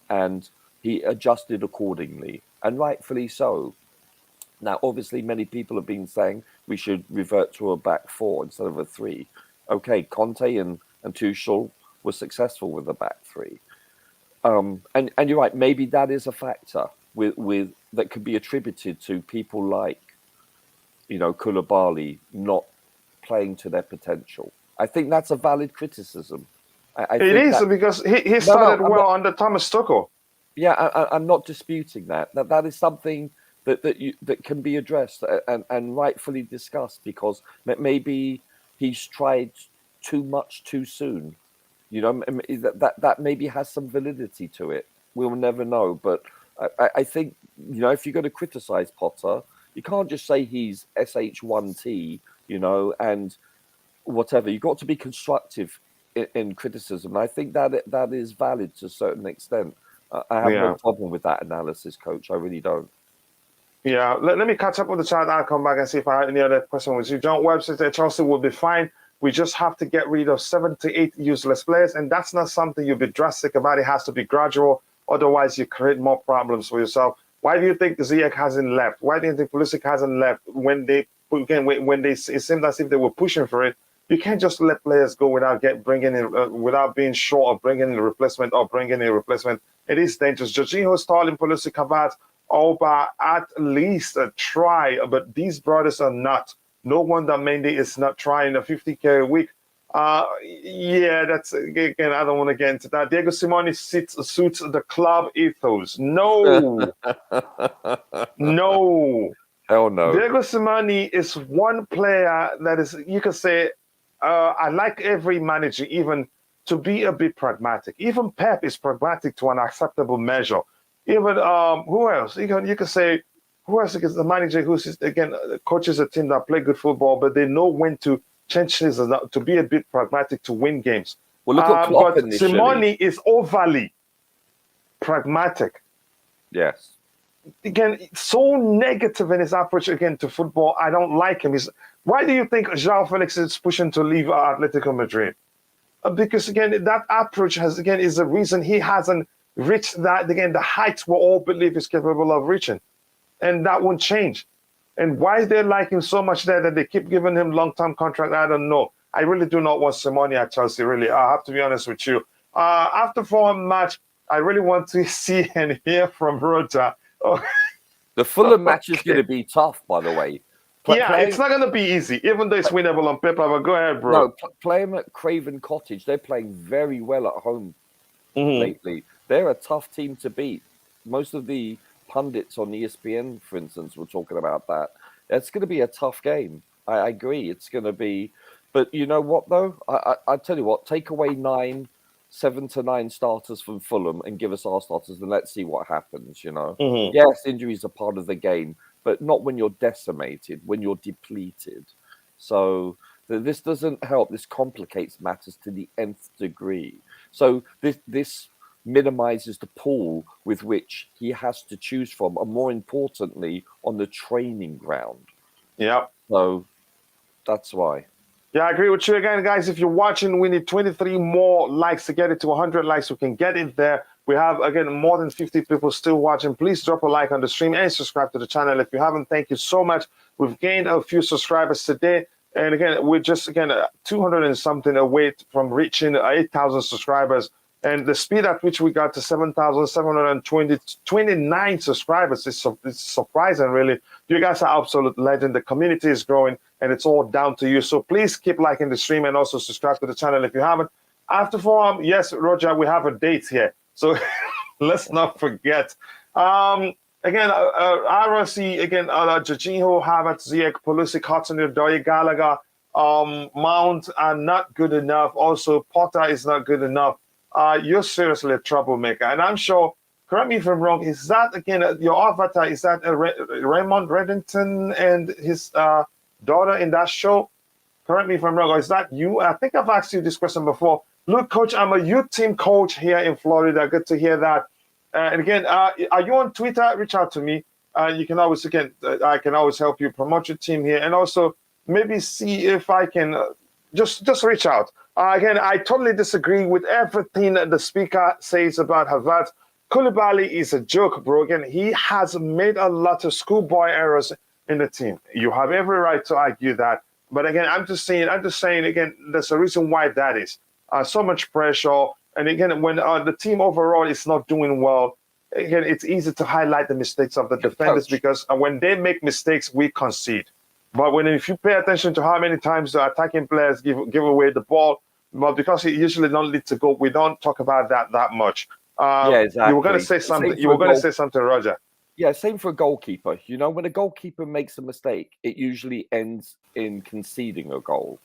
and he adjusted accordingly, and rightfully so. Now, obviously, many people have been saying we should revert to a back four instead of a three. Okay, Conte and Tuchel were successful with the back three. And you're right, maybe that is a factor with that could be attributed to people like, you know, Koulibaly not playing to their potential. I think that's a valid criticism. It is because he started well under Thomas Tuchel. Yeah, I'm not disputing that. That is something that can be addressed and rightfully discussed, because maybe he's tried too much too soon. You know, that maybe has some validity to it. We'll never know. But I think, you know, if you're going to criticize Potter, you can't just say he's SH1T, you know, and whatever. You've got to be constructive in criticism. I think that is valid to a certain extent. I have no problem with that analysis, Coach. I really don't. Yeah, let me catch up with the chat. I'll come back and see if I have any other question with you. John Webb says that Chelsea will be fine. We just have to get rid of 7 to 8 useless players, and that's not something you'll be drastic about. It has to be gradual. Otherwise, you create more problems for yourself. Why do you think Ziyech hasn't left? Why do you think Pulisic hasn't left? When it seemed as if they were pushing for it, you can't just let players go without without being sure of bringing in a replacement or bringing in a replacement. It is dangerous. Jorginho, Sterling, Pulisic, Havertz, Alba, at least a try, but these brothers are not. No wonder Mendy is not trying a 50K a week. Yeah, that's again. I don't want to get into that. Diego Simone suits the club ethos. No, no, hell no. Diego Simone is one player that is. You could say, I like every manager, even to be a bit pragmatic. Even Pep is pragmatic to an acceptable measure. Even who else? You could say, who else is the manager who coaches a team that play good football, but they know when to change things to be a bit pragmatic to win games. Well, look at Klopp but initially. Simone is overly pragmatic. Yes. Again, so negative in his approach again to football. I don't like him. Why do you think João Felix is pushing to leave Atletico Madrid? Because again, that approach is the reason he hasn't reached the heights we all believe he's capable of reaching, and that won't change. And why they like him so much there that they keep giving him long-term contract, I don't know. I really do not want Simone at Chelsea, really. I have to be honest with you. After 4 match, I really want to see and hear from Roger. Oh, The Fulham match is okay. going to be tough, by the way. It's not going to be easy, even though it's winnable on paper. But go ahead, bro. No, play them at Craven Cottage. They're playing very well at home lately. They're a tough team to beat. Most of the pundits on ESPN, for instance, were talking about that. It's going to be a tough game. I agree. It's going to be. But you know what, though? I tell you what, take away 7 to 9 starters from Fulham and give us our starters, and let's see what happens, you know? Yes, injuries are part of the game, but not when you're decimated, when you're depleted. So this doesn't help. This complicates matters to the nth degree. So this minimizes the pool with which he has to choose from, and more importantly, on the training ground. Yep. So that's why. Yeah, I agree with you again, guys. If you're watching, we need 23 more likes to get it to 100 likes. We can get it there. We have, again, more than 50 people still watching. Please drop a like on the stream and subscribe to the channel. If you haven't, thank you so much. We've gained a few subscribers today. And again, we're just, 200 and something away from reaching 8,000 subscribers. And the speed at which we got to 7,729 subscribers is surprising, really. You guys are absolute legend. The community is growing, and it's all down to you. So please keep liking the stream and also subscribe to the channel if you haven't. After forum, yes, Roger, we have a date here. So let's not forget. Again, RSC, again, Jorginho, Havertz, Ziyech, Pulisic, Hudson-Odoi, Gallagher, Mount are not good enough. Also, Potter is not good enough. You're seriously a troublemaker. And I'm sure, correct me if I'm wrong, is that, again, your avatar, is that Raymond Reddington and his daughter in that show? Correct me if I'm wrong, or is that you? I think I've asked you this question before. Look, Coach, I'm a youth team coach here in Florida. Good to hear that. And again, are you on Twitter? Reach out to me. You can always, again, I can always help you promote your team here. And also maybe see if I can just reach out. Again, I totally disagree with everything that the speaker says about Havertz. Koulibaly is a joke, bro. Again, he has made a lot of schoolboy errors in the team. You have every right to argue that. But again, I'm just saying, again, there's a reason why that is. So much pressure. And again, when the team overall is not doing well, again, it's easy to highlight the mistakes of the defenders because when they make mistakes, we concede. But if you pay attention to how many times the attacking players give away the ball, well, because it usually don't lead to goal, we don't talk about that much. Yeah, exactly. You were going to say something. You were going to say something, Roger. Yeah, same for a goalkeeper. You know, when a goalkeeper makes a mistake, it usually ends in conceding a goal.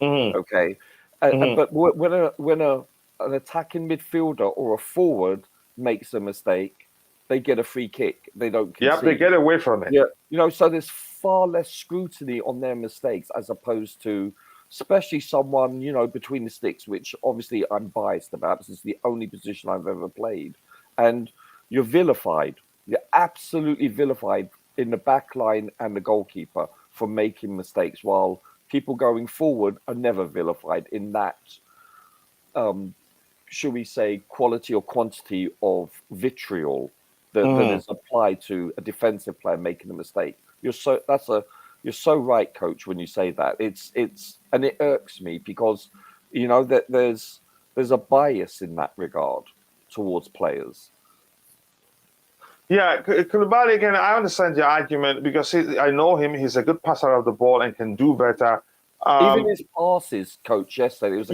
Okay, but when an attacking midfielder or a forward makes a mistake, they get a free kick. They don't concede. Yeah, they get away from it. Yeah, you know, so there's far less scrutiny on their mistakes as opposed to, especially someone, you know, between the sticks, which obviously I'm biased about. This is the only position I've ever played, and you're vilified. You're absolutely vilified in the back line and the goalkeeper for making mistakes, while people going forward are never vilified in that, should we say, quality or quantity of vitriol that is applied to a defensive player making a mistake. You're so right, Coach, when you say that. It's and it irks me because, you know, that there's a bias in that regard towards players. Yeah, Koulibaly, again, I understand your argument because I know him. He's a good passer of the ball and can do better. Even his passes, Coach, yesterday. It was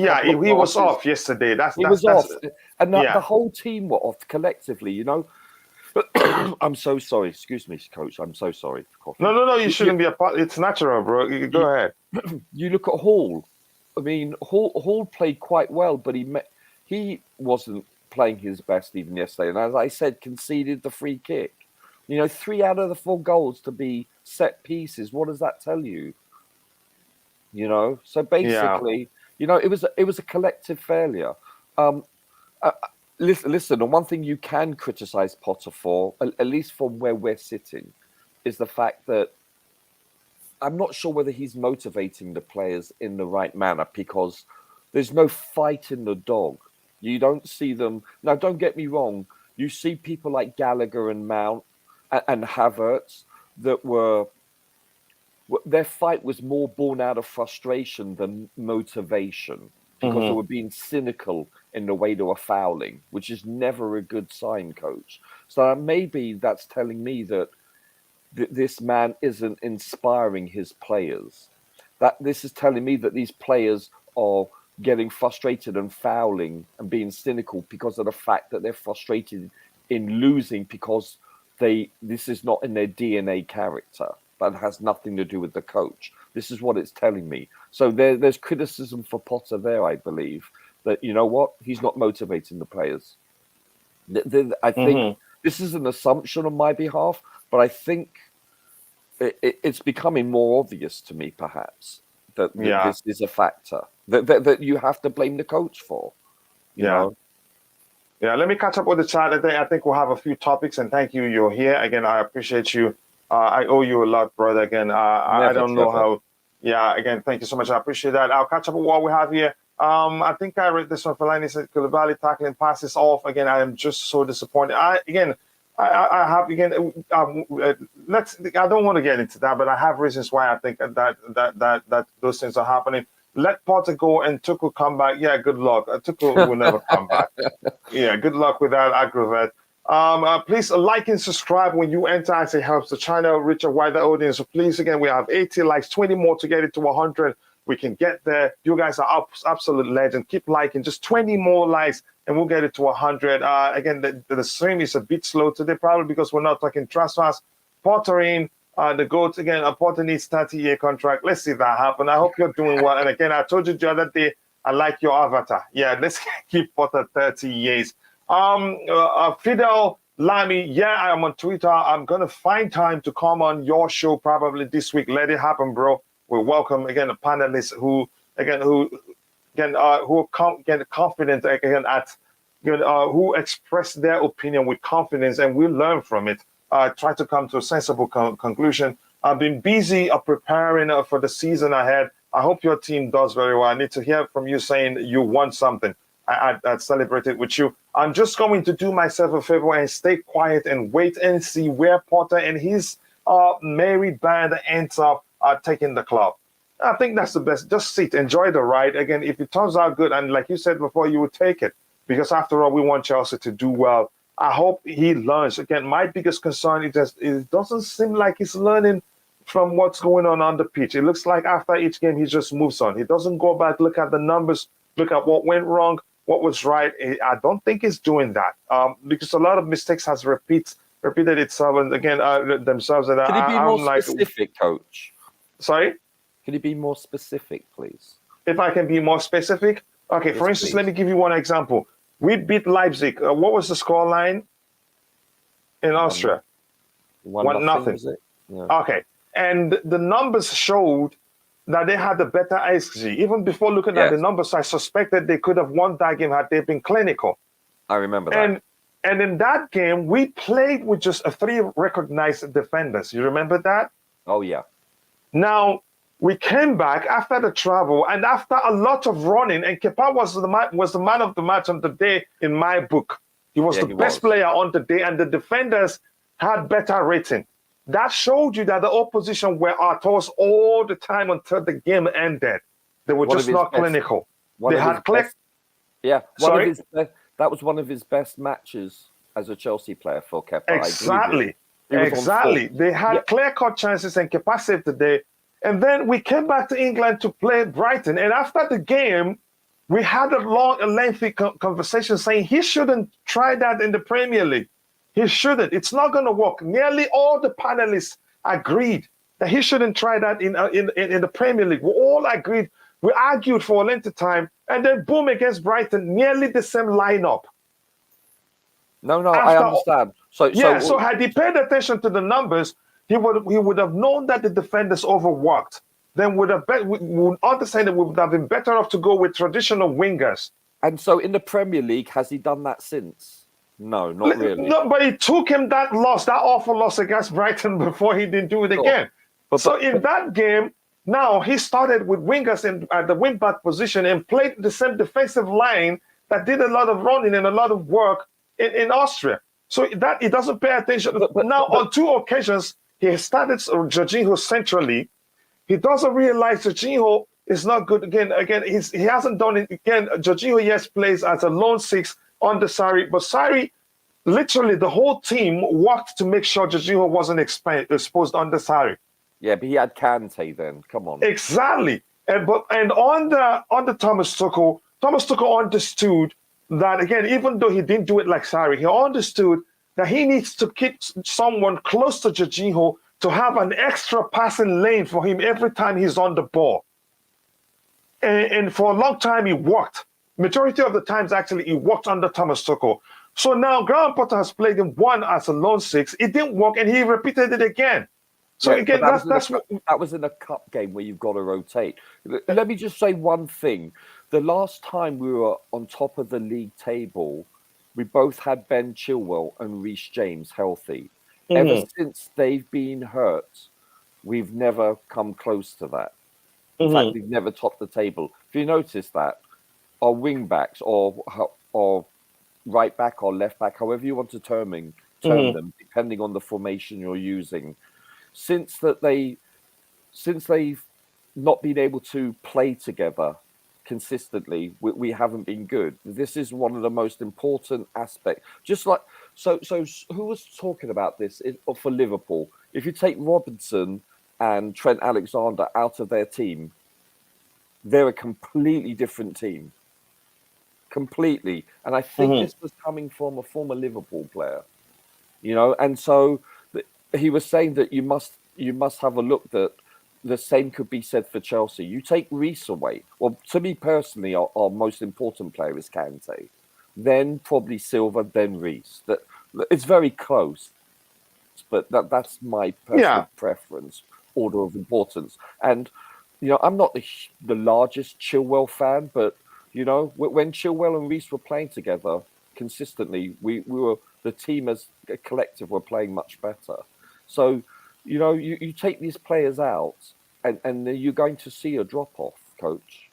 he was off yesterday. He was off. And the whole team were off collectively, you know. I'm so sorry. Excuse me, Coach. I'm so sorry. No. You shouldn't be a part. It's natural, bro. Go ahead. You look at Hall. I mean, Hall played quite well, but he wasn't playing his best even yesterday. And as I said, conceded the free kick. You know, 3 out of the 4 goals to be set pieces. What does that tell you? You know, so basically, you know, it was a collective failure. Listen, and one thing you can criticize Potter for, at least from where we're sitting, is the fact that I'm not sure whether he's motivating the players in the right manner because there's no fight in the dog. You don't see them. Now, don't get me wrong. You see people like Gallagher and Mount and Havertz that were their fight was more born out of frustration than motivation, because they were being cynical in the way they were fouling, which is never a good sign, coach. So maybe that's telling me that this man isn't inspiring his players. That this is telling me that these players are getting frustrated and fouling and being cynical because of the fact that they're frustrated in losing, because this is not in their DNA character. That has nothing to do with the coach. This is what it's telling me. So there's criticism for Potter there, I believe, that, you know what, he's not motivating the players. I think this is an assumption on my behalf, but I think it's becoming more obvious to me, perhaps, that this is a factor that you have to blame the coach for. You know? Yeah, let me catch up with the chat today. I think we'll have a few topics, and thank you. You're here. Again, I appreciate you. I owe you a lot, brother. Again, I don't know how. Yeah, again, thank you so much. I appreciate that. I'll catch up with what we have here. I think I read this one. Fellaini said Koulibaly tackling passes off. Again, I am just so disappointed. I have let's. I don't want to get into that, but I have reasons why I think that those things are happening. Let Potter go and Tuchel come back. Yeah, good luck. Tuchel will never come back. Yeah, good luck with that, Aggravate. Please like and subscribe when you enter, as it helps the channel reach a wider audience. So please, again, we have 80 likes, 20 more to get it to 100. We can get there. You guys are absolute legend. Keep liking. Just 20 more likes, and we'll get it to 100. Again, the stream is a bit slow today, probably because we're not talking transfers. Potter in. The GOAT, again, Potter needs 30-year contract. Let's see that happen. I hope you're doing well. And again, I told you the other day, I like your avatar. Yeah, let's keep Potter 30 years. Fidel Lamy, yeah, I am on Twitter. I'm going to find time to come on your show probably this week. Let it happen, bro. We welcome, again, the panelists who get confident, again, who express their opinion with confidence, and we learn from it. Try to come to a sensible conclusion. I've been busy preparing for the season ahead. I hope your team does very well. I need to hear from you saying you won something. I'd celebrate it with you. I'm just going to do myself a favor and stay quiet and wait and see where Potter and his merry band ends up taking the club. I think that's the best. Just sit, enjoy the ride. Again, if it turns out good, and like you said before, you would take it. Because after all, we want Chelsea to do well. I hope he learns. Again, my biggest concern is it doesn't seem like he's learning from what's going on the pitch. It looks like after each game, he just moves on. He doesn't go back, look at the numbers, look at what went wrong, what was right. I don't think he's doing that because a lot of mistakes has repeated itself, and again, themselves. And Can you be more specific, Coach? Sorry? Can you be more specific, please? If I can be more specific? Okay, yes, for instance, please. Let me give you one example. We beat Leipzig. What was the scoreline in Austria? 1-0. Yeah. Okay. And the numbers showed that they had a better XG. Even before looking at the numbers, I suspected they could have won that game had they been clinical. I remember that. And in that game, we played with just 3 recognized defenders. You remember that? Oh, yeah. Now, we came back after the travel and after a lot of running, and Kepa was the man of the match on the day in my book. He was the best player on the day, and the defenders had better rating. That showed you that the opposition were at us all the time until the game ended. They were just not clinical. They had clear. Yeah, that was one of his best matches as a Chelsea player for Kepa. Exactly. Exactly. They had clear-cut chances, and Kepa saved the day. And then we came back to England to play Brighton. And after the game, we had a lengthy conversation saying he shouldn't try that in the Premier League. He shouldn't. It's not going to work. Nearly all the panelists agreed that he shouldn't try that in the Premier League. We all agreed. We argued for a length of time. And then boom, against Brighton, nearly the same lineup. No, I understand. So had he paid attention to the numbers, he would have known that the defenders overworked. Then we would understand that we would have been better off to go with traditional wingers. And so in the Premier League, has he done that since? No, not really. No, but it took him that awful loss against Brighton before he didn't do it again. So in that game, now he started with wingers at the wing-back position and played the same defensive line that did a lot of running and a lot of work in Austria. So that he doesn't pay attention. But now on 2 occasions, he started Jorginho centrally. he doesn't realize Jorginho is not good. Again, he hasn't done it. Again, Jorginho, yes, plays as a lone six under Sarri, but Sarri, literally the whole team worked to make sure Jorginho wasn't exposed under Sarri. Yeah, but he had Kante then. Come on. Exactly. And under Thomas Tuchel understood that, again, even though he didn't do it like Sarri, he understood that he needs to keep someone close to Jorginho to have an extra passing lane for him every time he's on the ball. And for a long time, it worked. Majority of the times, actually, it worked under Thomas Tuchel. So now Graham Potter has played him one as a lone six. It didn't work, and he repeated it again. So Yeah, again, but that was in a cup game where you've got to rotate. Let me just say one thing. The last time we were on top of the league table, we both had Ben Chilwell and Reece James healthy. Ever since they've been hurt, we've never come close to that. In fact, we've never topped the table. If you notice that, our wing backs or right back or left back, however you want to term them, depending on the formation you're using, since they've not been able to play together consistently, we haven't been good. This is one of the most important aspects. Just like so who was talking about this for Liverpool? If you take Robinson and Trent Alexander out of their team, they're a completely different team. Completely. And I think this was coming from a former Liverpool player, and so he was saying that you must have a look that the same could be said for Chelsea. You take Reece away. Well, to me personally, our most important player is Kante, then probably Silva, then Reece. That it's very close, but that's my personal preference, order of importance. And I'm not the largest Chilwell fan, but when Chilwell and Reece were playing together consistently, we were the team as a collective were playing much better. So, you take these players out, and you're going to see a drop off, coach.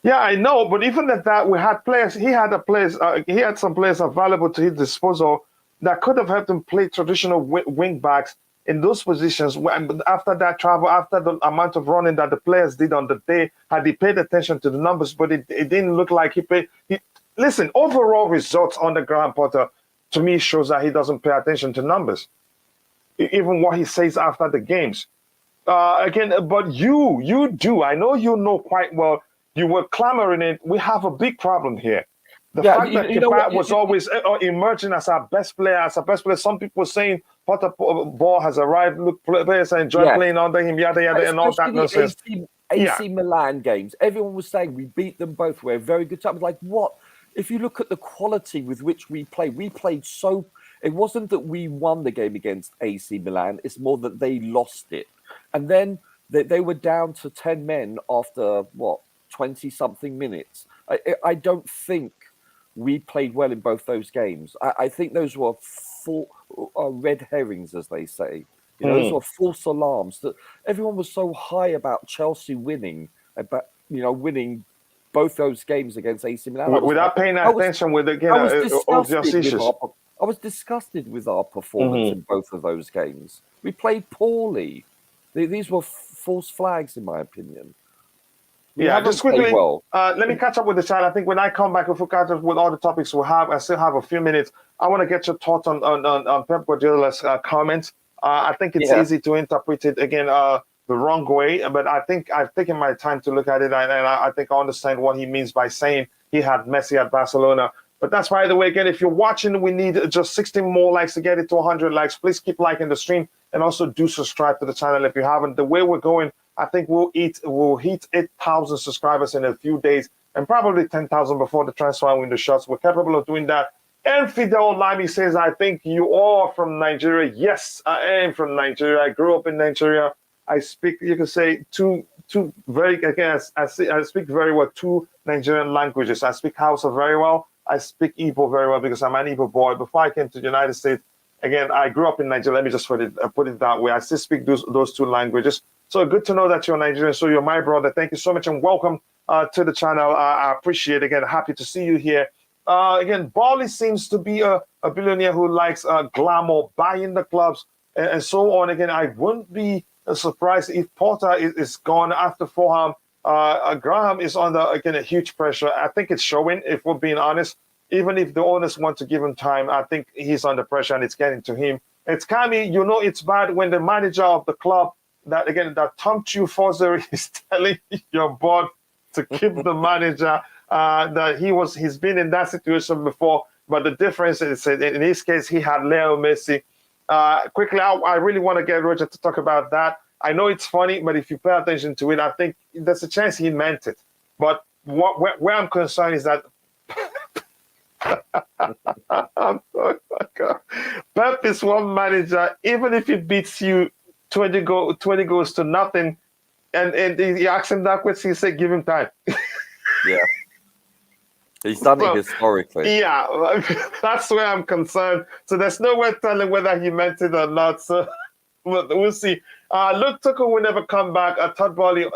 Yeah, I know, but even at that, we had players. He had some players available to his disposal that could have helped him play traditional wing backs in those positions. After that travel, after the amount of running that the players did on the day, had he paid attention to the numbers, but it didn't look like he paid. Listen, overall results under Graham Potter, to me, shows that he doesn't pay attention to numbers, even what he says after the games. But you do. I know you know quite well. You were clamoring it. We have a big problem here. The fact that Kepa was always emerging as our best player, Some people were saying Potter ball has arrived. Look, players enjoy playing under him, yada yada, and all that nonsense. AC Milan games. Everyone was saying we beat them both. We're a very good team. Like what? If you look at the quality with which we played so. It wasn't that we won the game against AC Milan. It's more that they lost it. And then they were down to 10 men after, 20-something minutes. I don't think we played well in both those games. I think those were full red herrings, as they say. Those were false alarms. That everyone was so high about Chelsea winning, winning both those games against AC Milan. Without paying attention with, obvious issues. I was disgusted with our performance in both of those games. We played poorly. These were false flags, in my opinion. Just quickly, let me catch up with the chat. I think when I come back, if we catch up with all the topics I still have a few minutes. I want to get your thoughts on Pep Guardiola's comments. I think it's easy to interpret it, again, the wrong way, but I think I've taken my time to look at it, and I think I understand what he means by saying he had Messi at Barcelona. But that's, by the way, again, if you're watching, we need just 16 more likes to get it to 100 likes. Please keep liking the stream, and also do subscribe to the channel if you haven't. The way we're going, I think we'll hit 8,000 subscribers in a few days, and probably 10,000 before the transfer window shuts. We're capable of doing that. And Fidel Lamy says, I think you are from Nigeria. Yes, I am from Nigeria. I grew up in Nigeria. I speak, you can say, two very, again, I speak very well two Nigerian languages. I speak Hausa very well. I speak Igbo very well because I'm an Igbo boy. Before I came to the United States, again, I grew up in Nigeria. Let me just put it that way. I still speak those two languages. So good to know that you're Nigerian. So you're my brother. Thank you so much, and welcome to the channel. I appreciate it. Again, happy to see you here. Again, Boehly seems to be a billionaire who likes glamour, buying the clubs, and so on. Again, I wouldn't be surprised if Potter is gone after Fulham. Graham is under, again, a huge pressure. I think it's showing, if we're being honest. Even if the owners want to give him time, I think he's under pressure and it's getting to him. It's Kami, it's bad when the manager of the club that Tom Forzery is telling your board to keep the manager, that he's been in that situation before. But the difference is, in his case, he had Leo Messi. Quickly, I really want to get Roger to talk about that. I know it's funny, but if you pay attention to it, I think there's a chance he meant it. But where I'm concerned is that Pep is one manager, even if he beats you 20 goals to nothing, and he asks him that question, he said, give him time. Yeah. He's done it historically. Yeah, that's where I'm concerned. So there's no way telling whether he meant it or not. So we'll see. Luke Tuchel will never come back. Todd Boehly,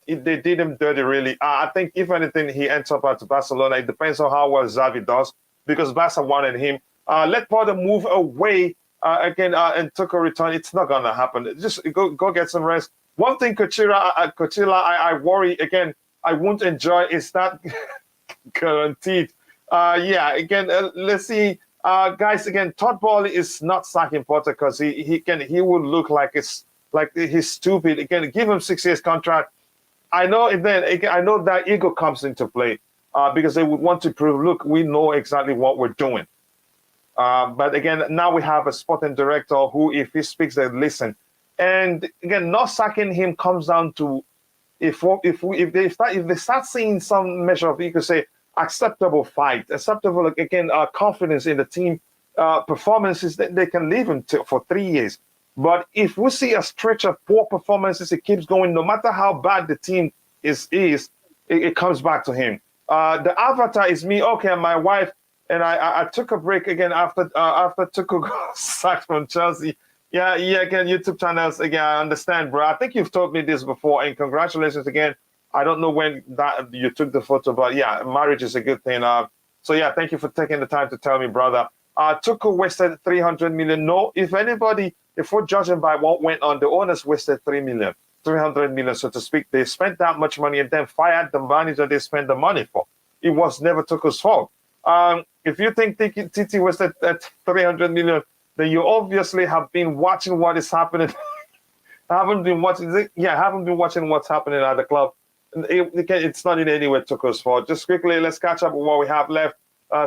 they did him dirty, really. I think, if anything, he ends up at Barcelona. It depends on how well Xavi does, because Barca wanted him. Let Potter move away again and Tuchel return. It's not going to happen. Just go get some rest. One thing, Coachella, I worry, again, I won't enjoy is that guaranteed. Let's see. Guys, again, Todd Boehly is not sacking Potter because he will look like he's stupid. Again, give him 6 years contract. I know. And then again, I know that ego comes into play because they would want to prove, look, we know exactly what we're doing. But again, now we have a sporting director who, if he speaks, they listen. And again, not sacking him comes down to if they start seeing some measure of, you could say, acceptable fight, acceptable, again, confidence in the team, performances, that they can leave him for 3 years. But if we see a stretch of poor performances, it keeps going, no matter how bad the team is, it comes back to him. The avatar is me, okay, and my wife, and I took a break again after Tuchel got sacked from Chelsea. Yeah, again, YouTube channels, again, I understand, bro. I think you've told me this before, and congratulations again. I don't know when that you took the photo, but yeah, marriage is a good thing. So yeah, thank you for taking the time to tell me, brother. Tuchel wasted 300 million. No, if we're judging by what went on, the owners wasted 300 million, so to speak. They spent that much money and then fired the manager they spent the money for. It was never Tuchel's fault. If you think Titi wasted 300 million, then you obviously have been watching what is happening. haven't been watching what's happening at the club. It's not in any way Tuchel's fault. Just quickly, let's catch up with what we have left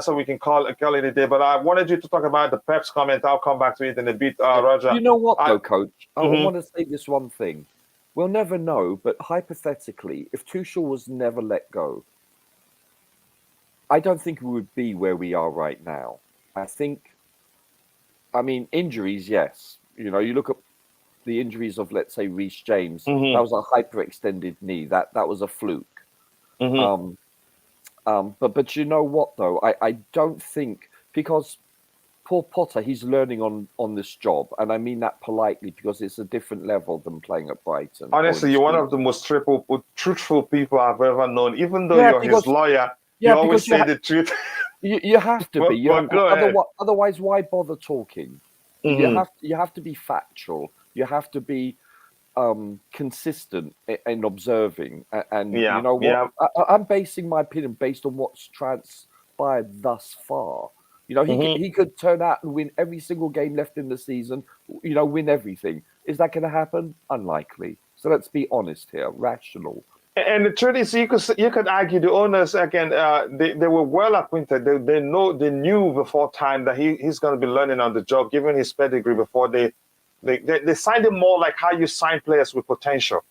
so we can call it a day. But I wanted you to talk about the Pep's comment. I'll come back to it in a bit, Roger. You know what, though, Coach? I want to say this one thing. We'll never know, but hypothetically, if Tuchel was never let go, I don't think we would be where we are right now. I mean, injuries, yes. You look at the injuries of, let's say, Reece James. That was a hyperextended knee. That was a fluke. But you know what, though? I don't think, because poor Potter, he's learning on this job. And I mean that politely, because it's a different level than playing at Brighton. Honestly, you're one of the most truthful people I've ever known. Even though you're his lawyer, you always say the truth. You have to be. Otherwise, why bother talking? You have to be factual. You have to be consistent in observing. And you know what? I'm basing my opinion based on what's transpired thus far. He could turn out and win every single game left in the season. Win everything. Is that going to happen? Unlikely. So let's be honest here, rational. And the truth is, you could argue the owners again. They were well acquainted. They knew before time that he's going to be learning on the job, given his pedigree. Before they signed him more like how you sign players with potential,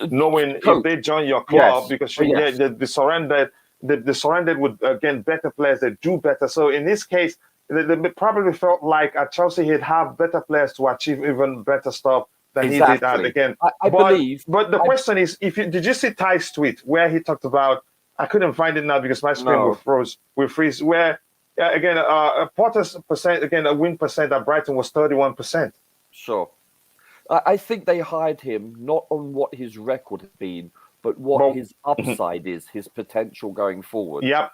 knowing if they join your club, because they surrendered. They surrendered with, again, better players that do better. So in this case, they probably felt like at Chelsea he'd have better players to achieve even better stuff than he did that again. I believe. But the question is, did you see Ty's tweet where he talked about? I couldn't find it now because my screen will freeze. Where again, Potter's a win percent at Brighton was 31%. Sure, I think they hired him not on what his record had been, but what his upside is, his potential going forward. Yeah.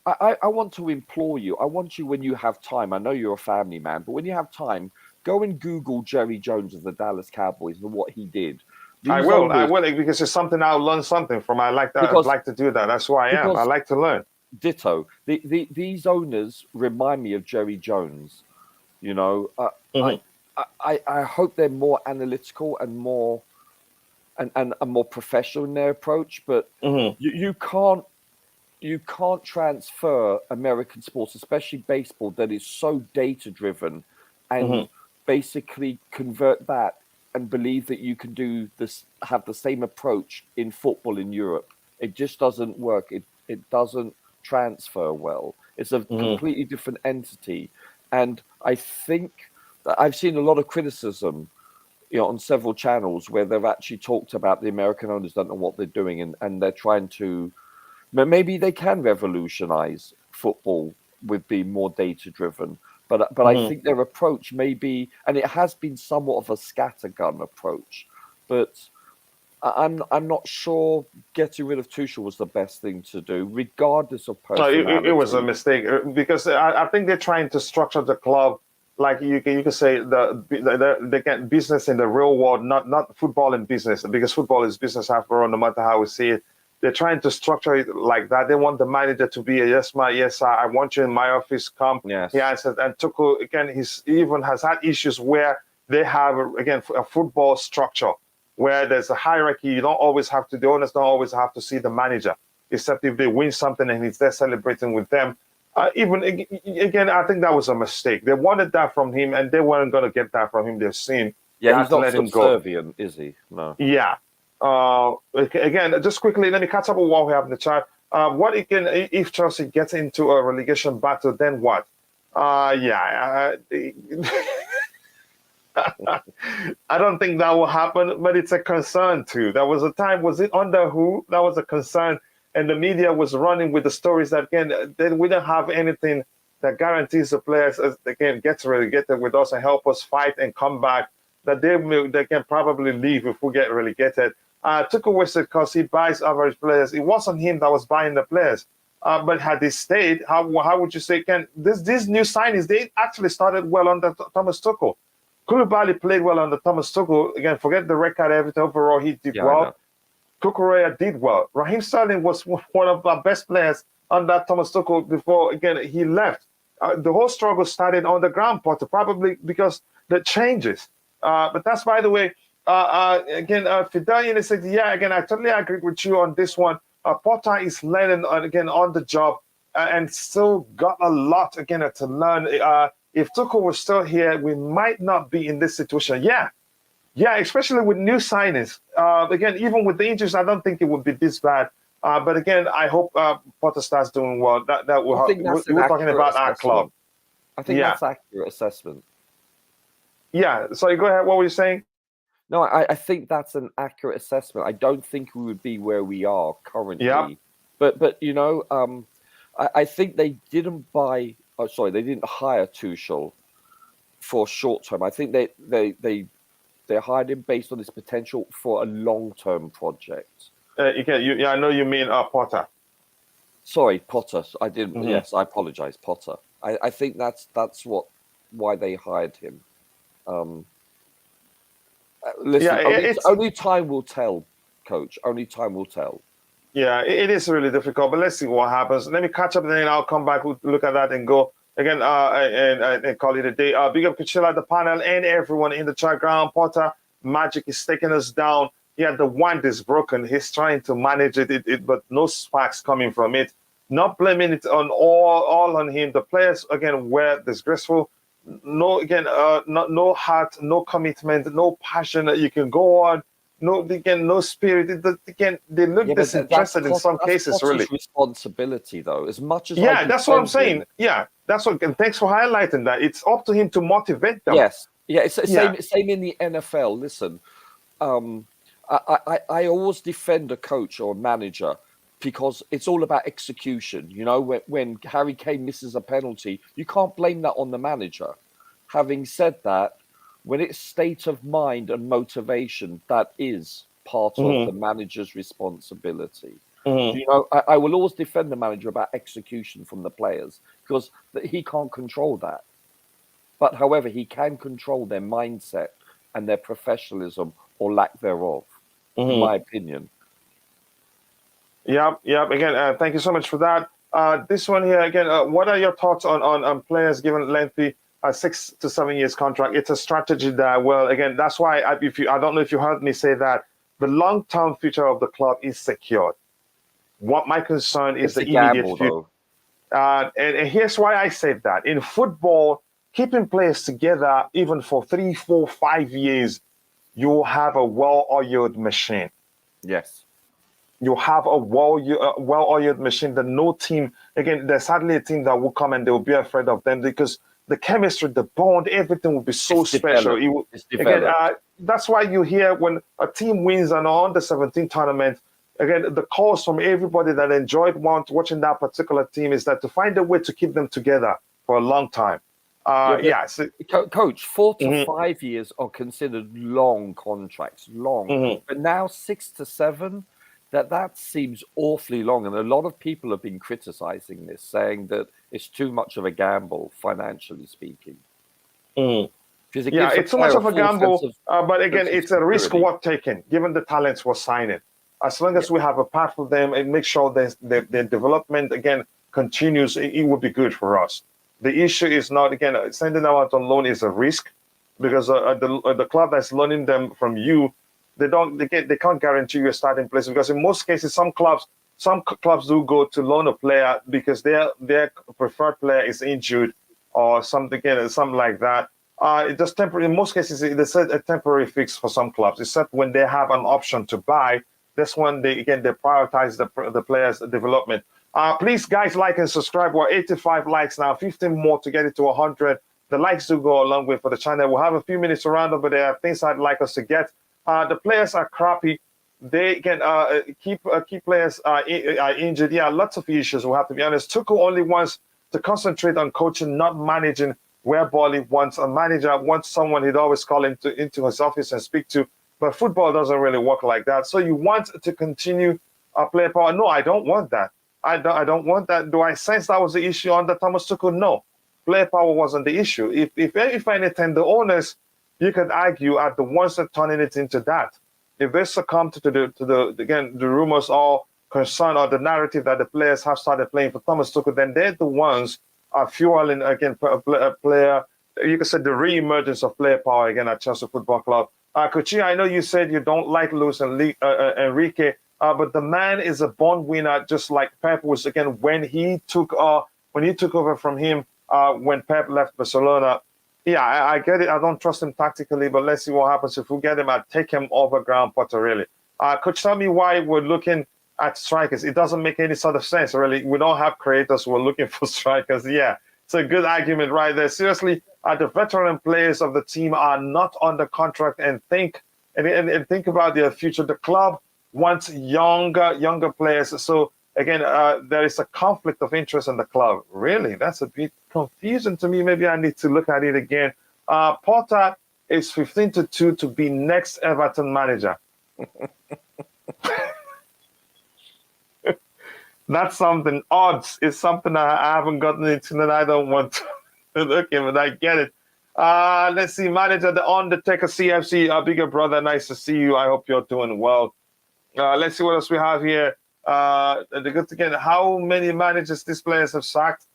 I want to implore you. I want you, when you have time. I know you're a family man, but when you have time, go and Google Jerry Jones of the Dallas Cowboys and what he did. I These will, owners, because it's something I'll learn something from. I like that. I'd because like to do that. That's who I am. I like to learn. ditto. These owners remind me of Jerry Jones. You know, Mhm. I hope they're more analytical and more and more professional in their approach. But Mhm. you can't transfer American sports, especially baseball, that is so data driven, and Mhm. basically convert that and believe that you can do this, have the same approach in football in Europe. It just doesn't work. It doesn't transfer well. It's a Mhm. completely different entity, and I think that I've seen a lot of criticism, you know, on several channels where they've actually talked about the American owners don't know what they're doing, and they're trying to, but maybe they can revolutionize football with being more data driven. But I Mhm. think their approach may be, and it has been somewhat of a scattergun approach. But I'm not sure getting rid of Tuchel was the best thing to do, regardless of So it was a personality. mistake because I think they're trying to structure the club like you can say they get business in the real world, not football and business, because football is business after all, no matter how we see it. They're trying to structure it like that. They want the manager to be a yes, my yes, sir, I want you in my office. Come, Yes. he answered. And Tuchel again, he even has had issues where they have again a football structure where there's a hierarchy. You don't always have to. The owners don't always have to see the manager, except if they win something and he's there celebrating with them. Even again, I think that was a mistake. They wanted that from him, and they weren't going to get that from him. They've seen. They Yeah, had he's to not let him go. subservient, is he? No. Yeah. Again, just quickly, let me catch up with what we have in the chat. What again if Chelsea gets into a relegation battle? Then what? Yeah. I don't think that will happen, but it's a concern too. There was a time, was it under who? That was a concern, and the media was running with the stories that again, then we don't have anything that guarantees the players again gets relegated with us and help us fight and come back. That they can probably leave if we get relegated. Tuchel was because he buys average players. It wasn't him that was buying the players. But had they stayed, how would you say? Can these new signings? They actually started well under Thomas Tuchel. Koulibaly played well under Thomas Tuchel. Again, forget the record, everything. Overall, he did Yeah, I well. know. Kukurea did well. Raheem Sterling was one of our best players under Thomas Tuchel before, again, he left. The whole struggle started on the ground, Potter, probably because the changes. But that's, by the way, again, Fidel said, yeah, again, I totally agree with you on this one. Potter is learning, again, on the job and still got a lot, again, to learn. If Tuchel was still here, we might not be in this situation. Yeah, especially with new signings. Again, even with the injuries, I don't think it would be this bad. But again, I hope Potter starts doing well. That will. I think that's an We're talking accurate about our club. assessment. I think Yeah, that's accurate assessment. yeah. So go ahead. What were you saying? No, I think that's an accurate assessment. I don't think we would be where we are currently. Yeah. But you know, I think they didn't buy. Oh, sorry, they didn't hire Tuchel for short term. I think they hired him based on his potential for a long term project. Yeah, I know you mean Potter. Sorry, Potter. I didn't. Mhm. Yes, I apologize, Potter. I think that's why they hired him. Listen, Yeah, only time will tell, Coach. Only time will tell. Yeah, it is really difficult, but let's see what happens. Let me catch up, and then I'll come back, look at that, and go again and call it a day. Big up Kuchila, the panel, and everyone in the chat. Ground Potter, Magic is taking us down. Yeah, the wand is broken. He's trying to manage it, but no sparks coming from it. Not blaming it on all on him. The players again were disgraceful. No, again, no heart, no commitment, no passion that you can go on. No, again, no spirit. Again, they look Yeah, but disinterested in some cases, Potter's really. responsibility, though. As much as Yeah, that's what I'm defend him, saying. Yeah, that's what. And thanks for highlighting that. It's up to him to motivate them. yes, yeah, it's Yeah. same in the NFL. Listen, I always defend a coach or a manager because it's all about execution. You know, when Harry Kane misses a penalty, you can't blame that on the manager. Having said that, when it's state of mind and motivation, that is part of the manager's responsibility. Mhm. You know, I will always defend the manager about execution from the players because he can't control that. But however, he can control their mindset and their professionalism or lack thereof, in my opinion. Yep. Again, thank you so much for that. This one here again. What are your thoughts on players given lengthy 6 to 7 years contract? It's a strategy that, well, again, that's why I don't know if you heard me say that the long-term future of the club is secured. What my concern is It's the a immediate gamble, future. though. And here's why I said that. In football, keeping players together even for 3, 4, 5 years, you have a well-oiled machine. Yes. You have a well-oiled machine that no team, again, there's hardly a team that will come and they will be afraid of them because the chemistry, the bond, everything will be so It's special. developed. It's developed. Again, that's why you hear when a team wins an under-17 tournament, again, the calls from everybody that enjoyed watching that particular team is that to find a way to keep them together for a long time. Coach, 4 to 5 years are considered long contracts, long. But now 6 to 7, that seems awfully long. And a lot of people have been criticizing this, saying that it's too much of a gamble, financially speaking. It's too much of a gamble, but again, it's a risk security. worth taking, given the talents we're signing. As long as we have a path for them and make sure their development, again, continues, it will be good for us. The issue is not, again, sending them out on loan is a risk because the club that's loaning them from you, they can't guarantee you a starting place because in most cases, some clubs do go to loan a player because their preferred player is injured or something, again, something like that. It just temporary. In most cases, it's a temporary fix for some clubs, except when they have an option to buy. That's when they prioritize the players' development. Please, guys, like and subscribe. We're 85 likes now, 15 more to get it to 100. The likes do go a long way for the channel. We'll have a few minutes around, but there are things I'd like us to get. The players are crappy. They can keep players are injured. Yeah, lots of issues. We'll have to be honest. Tuchel only wants to concentrate on coaching, not managing. Where Boehly wants a manager, wants someone he'd always call into his office and speak to. But football doesn't really work like that. So you want to continue player power? No, I don't want that. I don't want that. Do I sense that was the issue under Thomas Tuchel? No, player power wasn't the issue. If anything, the owners, you could argue, are the ones that turning it into that. If they succumb to the rumors or concern or the narrative that the players have started playing for Thomas Tuchel, then they're the ones are fueling again a player. You could say the re-emergence of player power again at Chelsea Football Club. Kuchi, I know you said you don't like Luis Enrique, but the man is a born winner, just like Pep was again when he took over from him when Pep left Barcelona. Yeah, I get it. I don't trust him tactically, but let's see what happens if we get him. I'd take him over Graham Potter, really. Coach, tell me why we're looking at strikers. It doesn't make any sort of sense, really. We don't have creators. We're looking for strikers. Yeah, it's a good argument right there. Seriously, the veteran players of the team are not under contract and think about their future. The club wants younger players. So again, there is a conflict of interest in the club. Really, that's a bit confusing to me. Maybe I need to look at it again. Potter is 15-2 to be next Everton manager. That's something. Odds is something I haven't gotten into and I don't want to look at, but I get it. Let's see, manager, the Undertaker CFC, our bigger brother, nice to see you. I hope you're doing well. Let's see what else we have here. The good again, how many managers these players have sacked?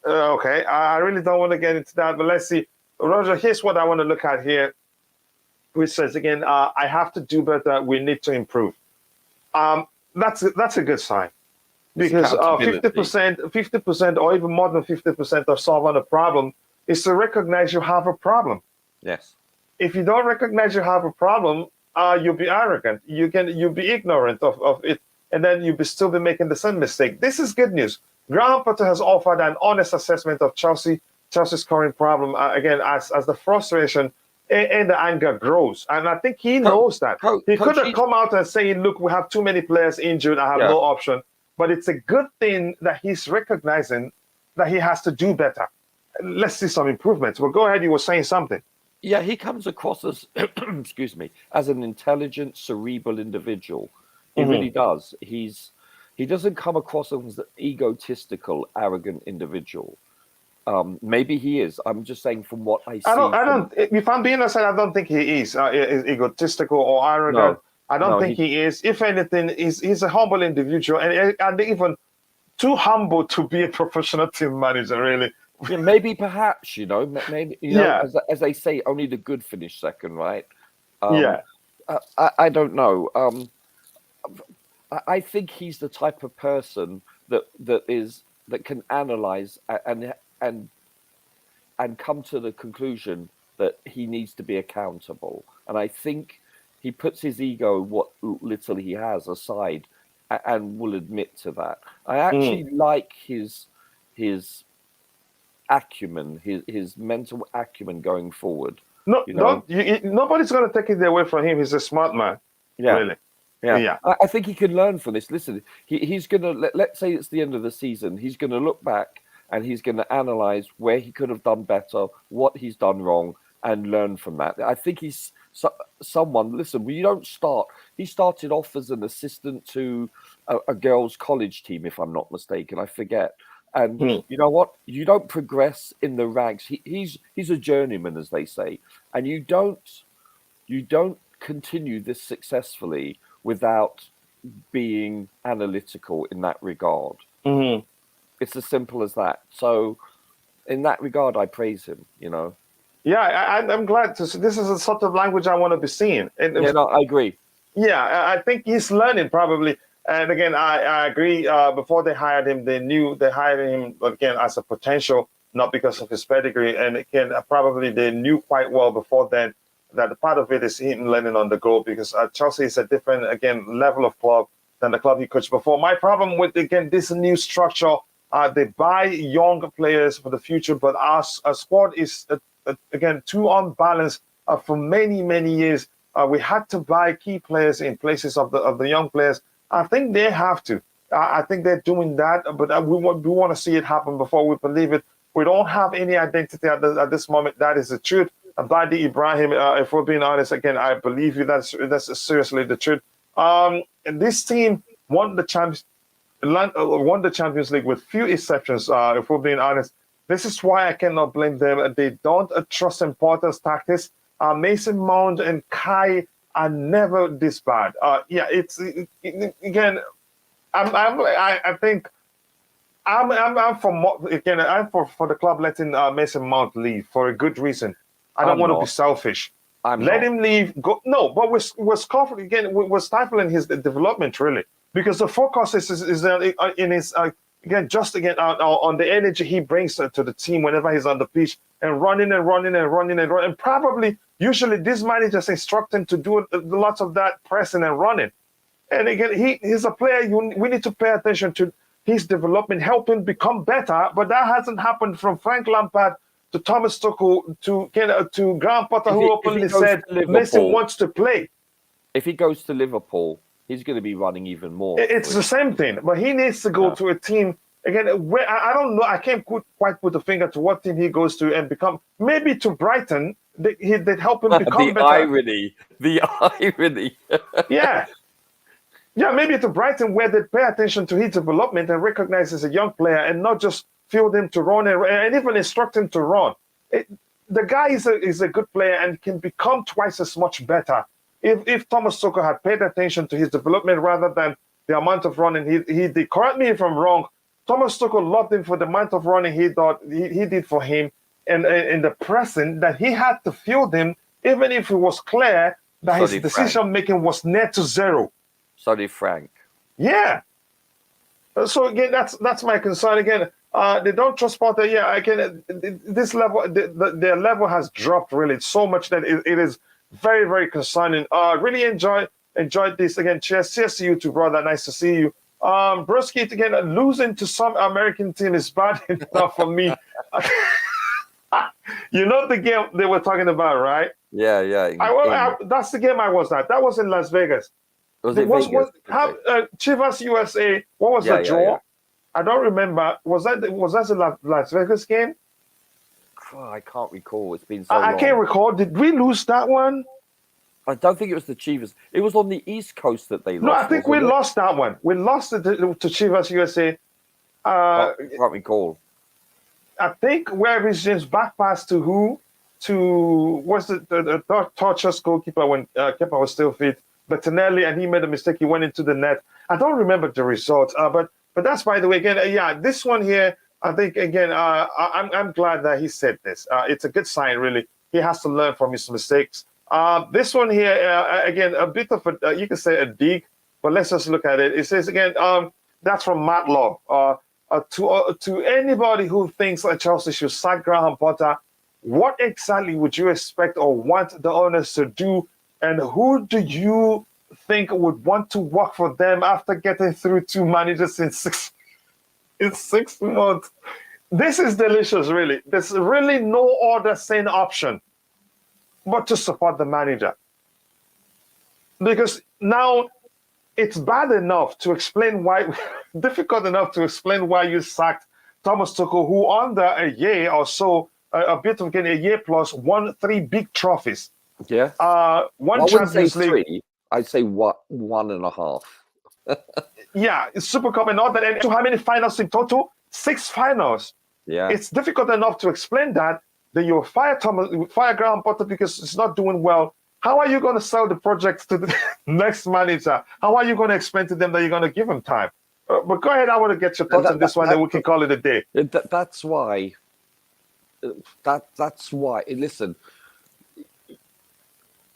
Okay, I really don't want to get into that, but let's see. Roger, here's what I want to look at here, which says again, I have to do better. We need to improve. That's a good sign. Because 50%, or even more than 50% of solving a problem is to recognize you have a problem. Yes. If you don't recognize you have a problem, you'll be arrogant. You'll be ignorant of it, and then you'll still be making the same mistake. This is good news. Graham Potter has offered an honest assessment of Chelsea's current problem. Again, as the frustration and the anger grows, and I think he knows that. He could have come out and saying, "Look, we have too many players injured. I have no option." But it's a good thing that he's recognizing that he has to do better. Let's see some improvements. Well, go ahead. You were saying something. Yeah, he comes across as, excuse me, as an intelligent, cerebral individual. He really does. He doesn't come across as an egotistical, arrogant individual. Maybe he is. I'm just saying from what I see. I don't. If I'm being honest, I don't think he is egotistical or arrogant. No, I don't no, think he is. If anything, he's a humble individual, and even too humble to be a professional team manager. Really. Yeah, maybe, perhaps, maybe, Yeah. as they say, only the good finish second, right? Yeah. I don't know. I think he's the type of person that can analyze and come to the conclusion that he needs to be accountable. And I think he puts his ego, what little he has, aside, and will admit to that. I actually like his acumen, his mental acumen going forward. No, nobody's going to take it away from him. He's a smart man. Yeah. Really. Yeah. Yeah. I think he can learn from this. Listen, he's going to, let's say it's the end of the season, he's going to look back and he's going to analyze where he could have done better, what he's done wrong, and learn from that. I think he's someone, listen, you don't start. He started off as an assistant to a girls' college team, if I'm not mistaken. I forget. And you know what? You don't progress in the ranks. He's a journeyman, as they say, and you don't continue this successfully without being analytical in that regard. Mm-hmm. It's as simple as that. So, in that regard, I praise him. Yeah, I'm glad to see. This is the sort of language I want to be seeing. I agree. Yeah, I think he's learning probably. And again, I agree. Before they hired him, they hired him again as a potential, not because of his pedigree. And again, probably they knew quite well before then that part of it is him learning on the go, because Chelsea is a different, again, level of club than the club he coached before. My problem with, again, this new structure, they buy young players for the future, but our squad is, again, too unbalanced for many, many years. We had to buy key players in places of the young players. I think they have to. I think they're doing that, but we want to see it happen before we believe it. We don't have any identity at this moment. That is the truth. Abadi Ibrahim, if we're being honest, again, I believe you. That's seriously the truth. And this team won the Champions League with few exceptions. If we're being honest, this is why I cannot blame them. They don't trust important tactics. Mason Mount and Kai are never this bad. Again, I think I'm for the club letting Mason Mount leave for a good reason. I don't want to be selfish. Let him leave. Go. No, but we're stifling again. We're stifling his development really, because the focus is in his again on the energy he brings to the team whenever he's on the pitch and running. And probably usually these managers instruct him to do lots of that pressing and running. And again, he's a player. We need to pay attention to his development, help him become better. But that hasn't happened from Frank Lampard to Thomas Tuchel to Graham Potter, who openly said Mason wants to play. If he goes to Liverpool, he's going to be running even more. It's the same thing, but he needs to go to a team again. Where I don't know, I can't quite put a finger to what team he goes to and become. Maybe to Brighton, they'd help him become better. The irony. Yeah, maybe to Brighton, where they pay attention to his development and recognize he's a young player and not just field him to run and even instruct him to run. The guy is a good player and can become twice as much better if Thomas Tuchel had paid attention to his development rather than the amount of running he did. Correct me if I'm wrong. Thomas Tuchel loved him for the amount of running he did for him, and in the pressing that he had to field him, even if it was clear that his decision making was near to zero. So did Frank. Yeah. So again, that's my concern. Again, they don't trust Potter. Yeah, again, this level, their level has dropped really so much that it is very, very concerning. Really enjoyed this again. Cheers to you too, brother. Nice to see you. Broski, again, losing to some American team is bad enough for me. You know the game they were talking about, right? Yeah. That's the game I was at. That was in Las Vegas. Chivas USA. What was the draw? Yeah. I don't remember. Was that the Las Vegas game? I can't recall. It's been so long. I can't recall. Did we lose that one? I don't think it was the Chivas. It was on the East Coast that they lost. No, I think we lost that one. We lost it to Chivas USA. I can't recall. I think where Rhys James back pass to who? To what's the Torches goalkeeper when Kepa was still fit, Bettinelli, and he made a mistake. He went into the net. I don't remember the result, but that's by the way again. Yeah, this one here. I think again. I'm glad that he said this. It's a good sign, really. He has to learn from his mistakes. This one here again, a bit of a you can say a dig, but let's just look at it. It says again. That's from Matt Love. To anybody who thinks that Chelsea should sack Graham Potter, what exactly would you expect or want the owners to do? And who do you think would want to work for them after getting through 2 managers in 6 months? This is delicious, really. There's really no other sane option but to support the manager. Because now it's bad enough to explain why, difficult enough to explain why you sacked Thomas Tuchel, who under a year or so, a bit of a year plus, won 3 big trophies. Yeah. One Champions League. 3. I'd say what 1.5. Yeah, Super Cup and all that. And how many finals in total? 6 finals. Yeah. It's difficult enough to explain that. Then you fire Graham Potter because it's not doing well. How are you going to sell the project to the next manager? How are you going to explain to them that you're going to give them time? But go ahead. I want to get your thoughts on this one, then we can call it a day. That's why. That's why. Listen,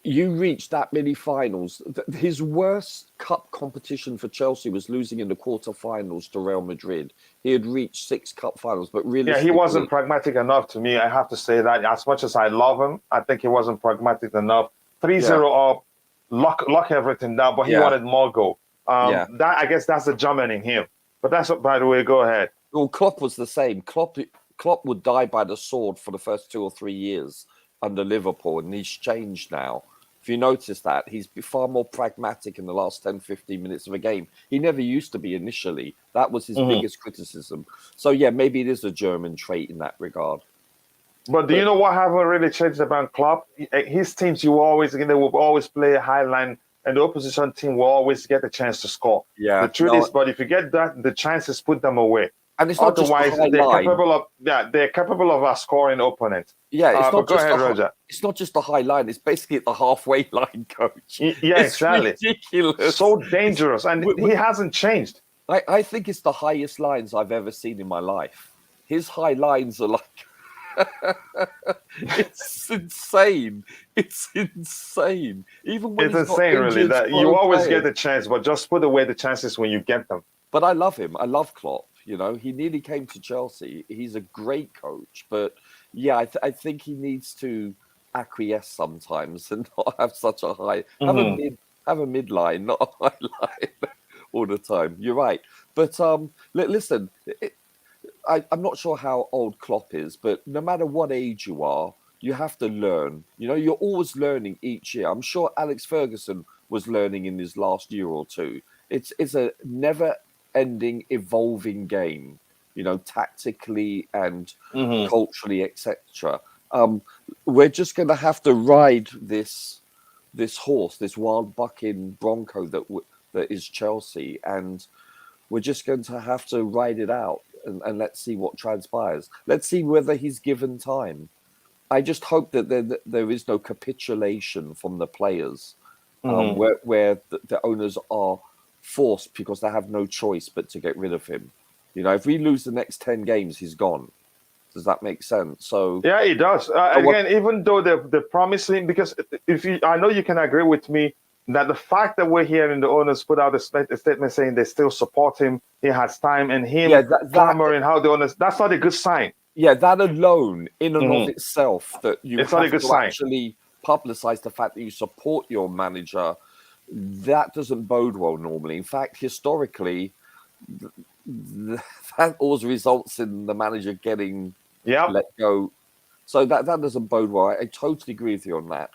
you reached that many finals. His worst cup competition for Chelsea was losing in the quarterfinals to Real Madrid. He had reached 6 cup finals, but really, yeah, he wasn't pragmatic enough to me. I have to say that. As much as I love him, I think he wasn't pragmatic enough. 3-0 up, lock everything down, but he wanted more goal. That I guess that's the German in him. But that's by the way. Go ahead. Well, Klopp was the same. Klopp would die by the sword for the first 2 or 3 years under Liverpool, and he's changed now. If you notice that, he's far more pragmatic in the last 10, 15 minutes of a game. He never used to be initially. That was his biggest criticism. So, yeah, maybe it is a German trait in that regard. But do you know what haven't really changed about Klopp? His teams, they will always play a high line, and the opposition team will always get a chance to score. Yeah. The truth is, but if you get that, the chances put them away. And it's not otherwise just they're capable of scoring opponents. Yeah, it's not go just ahead, Roger. It's not just the high line; it's basically at the halfway line, coach. Yeah, it's exactly. Ridiculous. So dangerous, and he hasn't changed. I think it's the highest lines I've ever seen in my life. His high lines are like it's insane. It's insane. Even when it's insane, really. That you always get the chance, but just put away the chances when you get them. But I love him. I love Klopp. You know, he nearly came to Chelsea. He's a great coach, but yeah, I think he needs to acquiesce sometimes and not have such a high. Have a midline, not a high line all the time. You're right. But listen, I'm not sure how old Klopp is, but no matter what age you are, you have to learn. You know, you're always learning each year. I'm sure Alex Ferguson was learning in his last year or two. It's a never-ending, evolving game, you know, tactically and culturally, etc. We're just going to have to ride this horse, this wild bucking bronco that is Chelsea, and we're just going to have to ride it out. And let's see what transpires. Let's see whether he's given time. I just hope that there is no capitulation from the players, where the owners are forced because they have no choice but to get rid of him. You know, if we lose the next 10 games, he's gone. Does that make sense? So yeah, it does. Even though they're promising, because I know you can agree with me that the fact that we're hearing the owners put out a statement saying they still support him, he has time, and him clamoring how the owners, that's not a good sign. Yeah, that alone, in and of itself, that you it's have not a good to sign. Actually publicize the fact that you support your manager, that doesn't bode well normally. In fact, historically, that always results in the manager getting let go. So that doesn't bode well. I totally agree with you on that.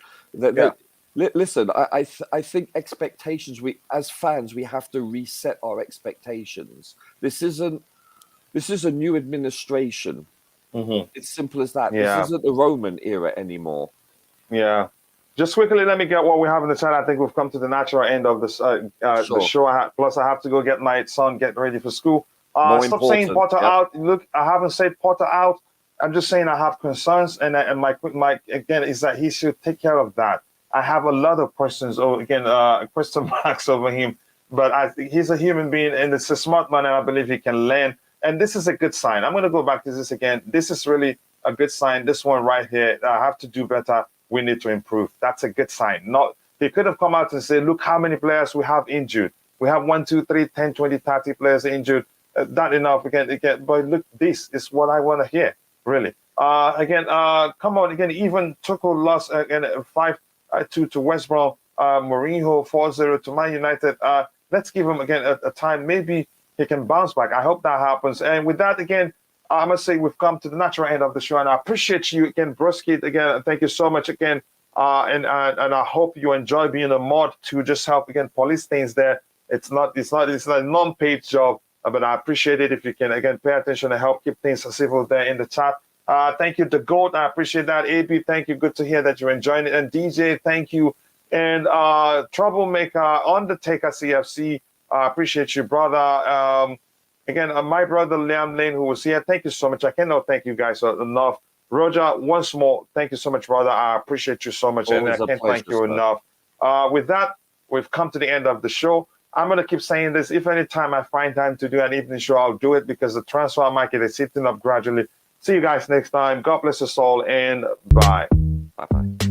Listen, I think expectations. As fans, we have to reset our expectations. This is a new administration. It's simple as that. Yeah. This isn't the Roman era anymore. Yeah. Just quickly, let me get what we have in the chat. I think we've come to the natural end of this the show. Plus, I have to go get my son get ready for school. Stop saying Potter out. Look, I haven't said Potter out. I'm just saying I have concerns, and my again is that he should take care of that. I have a lot of questions, question marks over him, but I think he's a human being, and it's a smart man, and I believe he can learn. And this is a good sign. I'm going to go back to this again. This is really a good sign. This one right here, I have to do better. We need to improve. That's a good sign. Not he could have come out and said, look how many players we have injured. We have 1, 2, 3, 10, 20, 30 players injured. Not enough again. But look, this is what I want to hear. Really. Come on again. Even Tuchel lost again 5-2 to West Brom. Mourinho 4-0 to Man United. Let's give him again a time. Maybe he can bounce back. I hope that happens. And with that, again, I must say we've come to the natural end of the show, and I appreciate you again, Broski. Again, thank you so much again. And I hope you enjoy being a mod to just help again police things there. It's not a non-paid job, but I appreciate it if you can again pay attention and help keep things civil there in the chat. Thank you, the GOAT. I appreciate that. AB, thank you. Good to hear that you're enjoying it. And DJ, thank you. And Troublemaker, Undertaker CFC, I appreciate you, brother. My brother Liam Lane, who was here, thank you so much. I cannot thank you guys enough. Roger, once more, thank you so much, brother. I appreciate you so much, Always and I can't thank you enough. With that, we've come to the end of the show. I'm going to keep saying this. If any time I find time to do an evening show, I'll do it because the transfer market is hitting up gradually. See you guys next time. God bless us all, and bye. Bye-bye.